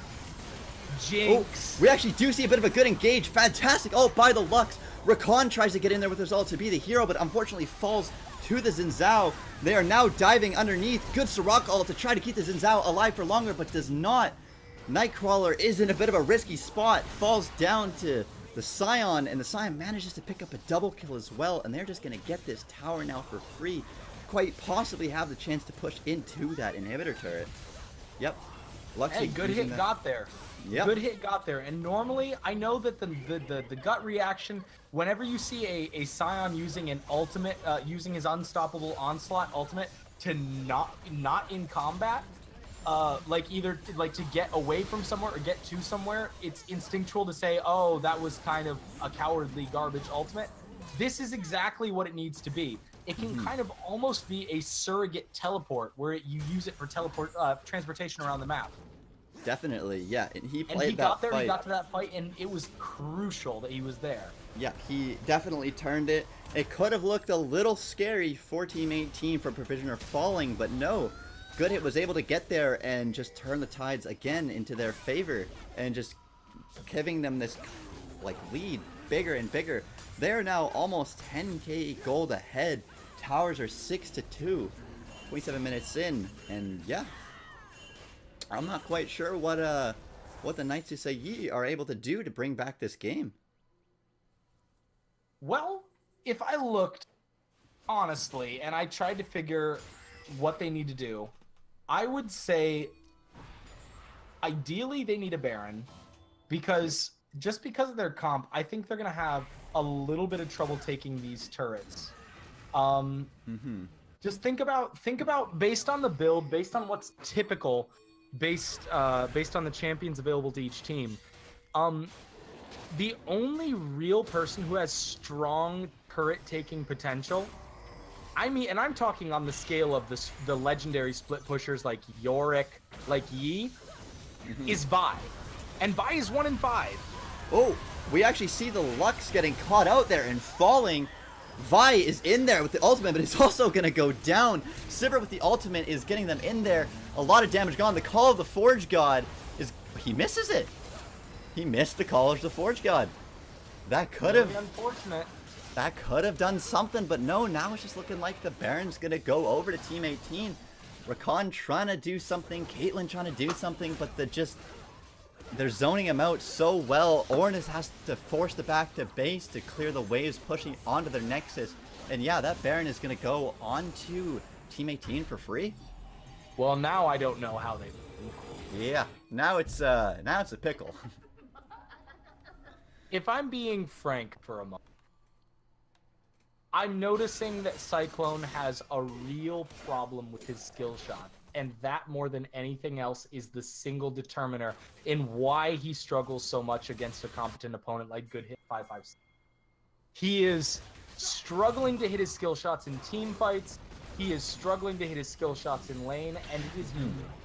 Jinx. Oh, we actually do see a bit of a good engage. Fantastic. Oh, by the Lux. Rakan tries to get in there with his ult to be the hero, but unfortunately falls to the Xin Zhao. They are now diving underneath. Good Soraka ult to try to keep the Xin Zhao alive for longer, but does not. Nightcrawler is in a bit of a risky spot. Falls down to the Scion, and the Scion manages to pick up a double kill as well, and they're just going to get this tower now for free. Quite possibly have the chance to push into that inhibitor turret. Yep. Luxy Hey, good hit got there. Yep. Good hit got there. And normally, I know that the gut reaction, whenever you see a Scion using an ultimate, using his Unstoppable Onslaught ultimate to not in combat, like either like to get away from somewhere or get to somewhere, it's instinctual to say, oh, that was kind of a cowardly garbage ultimate. This is exactly what it needs to be. It can kind of almost be a surrogate teleport where you use it for transportation around the map. Definitely, yeah. And he played And he that got there, fight. he got to that fight, and it was crucial that he was there. Yeah, he definitely turned it. It could have looked a little scary for Team 18 from Provisioner falling, but no. Good Hit was able to get there and just turn the tides again into their favor and just giving them this like lead bigger and bigger. They're now almost 10k gold ahead. Towers are 6-2. 27 minutes in, and yeah. I'm not quite sure what the Knights Who Say Ye are able to do to bring back this game. Well, if I looked honestly and I tried to figure what they need to do, I would say ideally they need a Baron, because just because of their comp, I think they're gonna have a little bit of trouble taking these turrets. Just think about based on the build, based on what's typical, based on the champions available to each team. The only real person who has strong turret taking potential, I mean, and I'm talking on the scale of the legendary split pushers like Yorick, like Yi, is Vi. And Vi is 1 in 5. Oh, we actually see the Lux getting caught out there and falling. Vi is in there with the ultimate, but it's also going to go down. Sivir with the ultimate is getting them in there. A lot of damage gone. The Call of the Forge God is... He misses it. He missed the Call of the Forge God. That could Really have... unfortunate. that could have done something, but no, now it's just looking like the Baron's going to go over to Team 18. Rakan trying to do something, Caitlyn trying to do something, but they're zoning him out so well. Ornus has to force the back to base to clear the waves pushing onto their Nexus. And yeah, that Baron is going to go onto Team 18 for free. Well, now I don't know how they... Yeah, now it's a pickle. If I'm being frank for a moment, I'm noticing that Cyclone has a real problem with his skill shot, and that more than anything else is the single determiner in why he struggles so much against a competent opponent like Good Hit 556. He is struggling to hit his skill shots in team fights. He is struggling to hit his skill shots in lane, and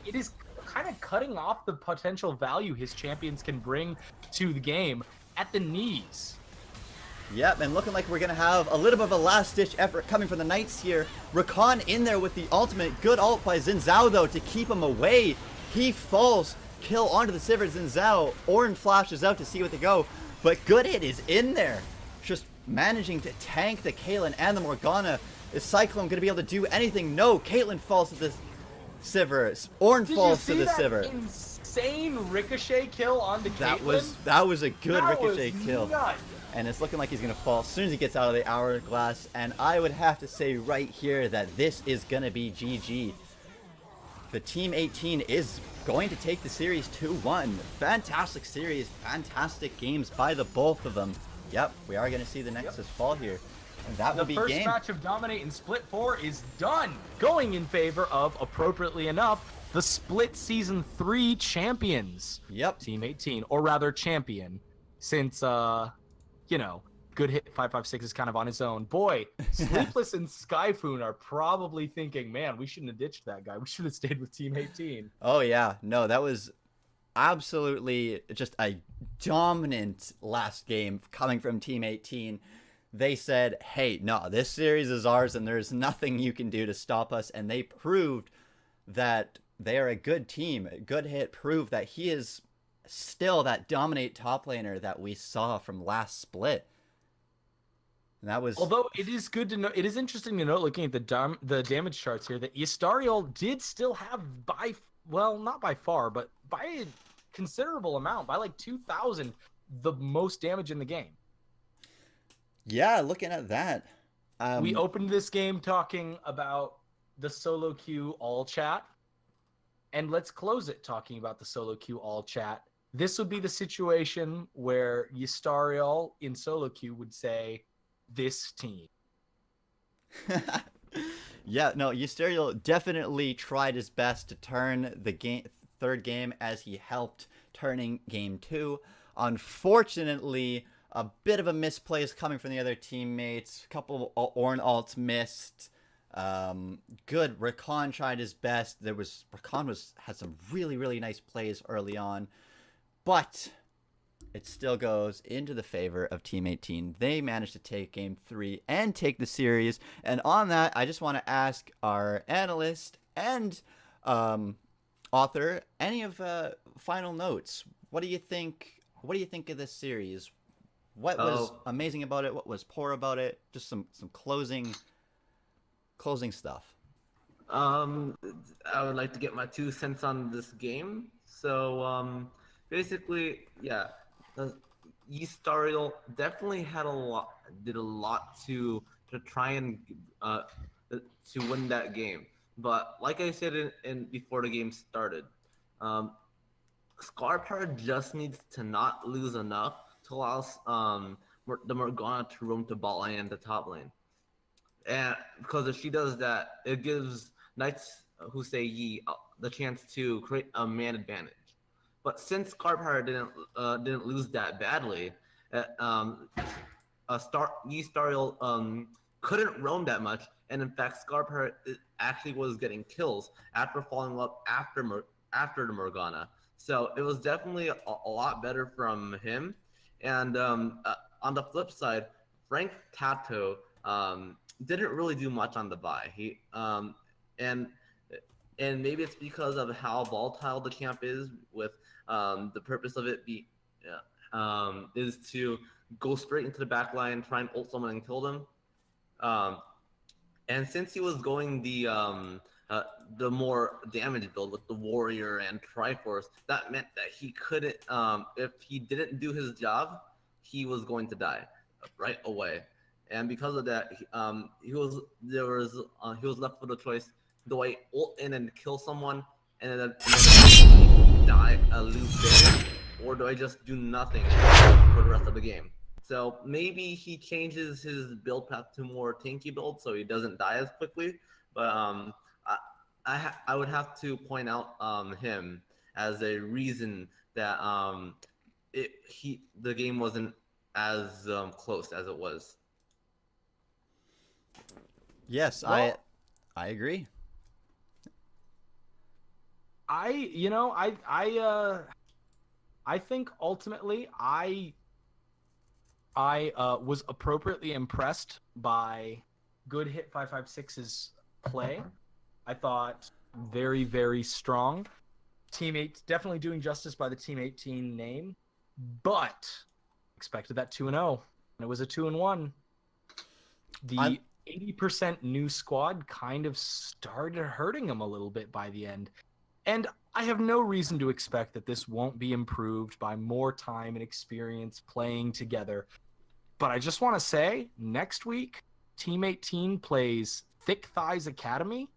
it is kind of cutting off the potential value his champions can bring to the game at the knees. Yep, and looking like we're going to have a little bit of a last-ditch effort coming from the Knights here. Rakan in there with the ultimate. Good ult by Xin Zhao, though, to keep him away. He falls. Kill onto the Sivir Xin Zhao. Ornn flashes out to see what they go. But Good Hit is in there. Just managing to tank the Caitlyn and the Morgana. Is Cyclone going to be able to do anything? No, Caitlyn falls to the Sivir. Ornn falls to the Sivir. Insane ricochet kill onto Caitlyn? That was a good ricochet kill. Nuts. And it's looking like he's going to fall as soon as he gets out of the hourglass. And I would have to say right here that this is going to be GG. The Team 18 is going to take the series 2-1. Fantastic series. Fantastic games by the both of them. Yep, we are going to see the Nexus fall here. And that will be game. The first match of Dominate in Split 4 is done. Going in favor of, appropriately enough, the Split Season 3 champions. Yep. Team 18, or rather champion. Since, you know, Good Hit 556 is kind of on his own. Boy, Sleepless and Skyfoon are probably thinking, man, we shouldn't have ditched that guy. We should have stayed with Team 18. Oh, yeah. No, that was absolutely just a dominant last game coming from Team 18. They said, hey, no, this series is ours and there's nothing you can do to stop us. And they proved that they are a good team. Good Hit proved that he is still that dominate top laner that we saw from last split. And that was... Although it is good to know, it is interesting to note, looking at the damage charts here, that Ystariel did still have not by far, but by a considerable amount, by like 2,000, the most damage in the game. Yeah, looking at that. We opened this game talking about the solo queue all chat, and let's close it talking about the solo queue all chat. This would be the situation where Ystariel in solo queue would say, this team. Yeah, no, Ystariel definitely tried his best to turn the third game as he helped turning game 2. Unfortunately, a bit of a misplace coming from the other teammates. A couple of Ornn ults missed. Good. Rakan tried his best. Rakan had some really, really nice plays early on. But it still goes into the favor of Team 18. They managed to take Game 3 and take the series. And on that, I just want to ask our analyst and author any of final notes. What do you think? What do you think of this series? What was amazing about it? What was poor about it? Just some closing stuff. I would like to get my 2 cents on this game. So basically, yeah, Ystariel definitely did a lot to try and to win that game. But like I said before the game started, Scar Power just needs to not lose enough to allow the Morgana to roam to bot lane and the top lane. And because if she does that, it gives Knights who say Yi the chance to create a man advantage. But since Scar Power didn't lose that badly, Ystariel couldn't roam that much, and in fact, Scar Power actually was getting kills after falling up after the Morgana. So it was definitely a lot better from him. And on the flip side, Frank Tato didn't really do much on the buy. He and maybe it's because of how volatile the camp is, with the purpose of it is to go straight into the back line, try and ult someone and kill them. And since he was going the more damage build with the warrior and Triforce, that meant that he couldn't, if he didn't do his job, he was going to die right away. And because of that, he was left with a choice: do I ult in and kill someone and then die, lose damage, or do I just do nothing for the rest of the game? So maybe he changes his build path to more tanky build so he doesn't die as quickly. But I would have to point out him as a reason that the game wasn't as close as it was. Yes, Well, I agree. I think ultimately I was appropriately impressed by Good Hit 556's play. I thought very, very strong. Team 8 definitely doing justice by the Team 18 name, but expected that 2-0, and it was a 2-1. The 80% new squad kind of started hurting him a little bit by the end. And I have no reason to expect that this won't be improved by more time and experience playing together. But I just want to say, next week, Team 18 plays Thick Thighs Academy,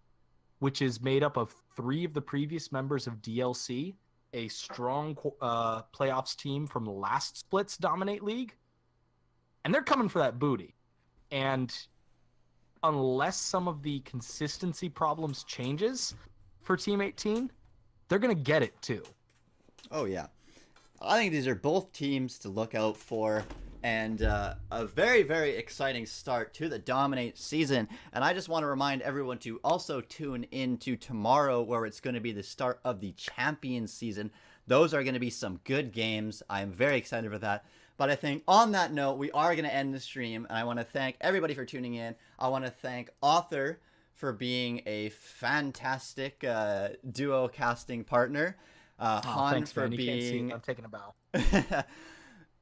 which is made up of 3 of the previous members of DLC, a strong playoffs team from last split's Dominate League. And they're coming for that booty. And unless some of the consistency problems changes for Team 18, they're going to get it too. Oh, yeah. I think these are both teams to look out for, and a very, very exciting start to the Dominate season. And I just want to remind everyone to also tune in to tomorrow, where it's going to be the start of the Champions season. Those are going to be some good games. I'm very excited for that. But I think on that note, we are going to end the stream, and I want to thank everybody for tuning in. I want to thank Author for being a fantastic duo casting partner. Han thanks, for man. You can't see being it. I'm taking a bow.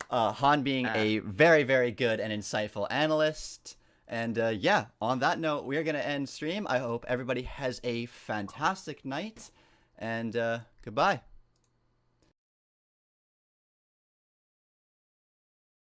Han being a very, very good and insightful analyst. And yeah, on that note, we are going to end stream. I hope everybody has a fantastic night, and goodbye.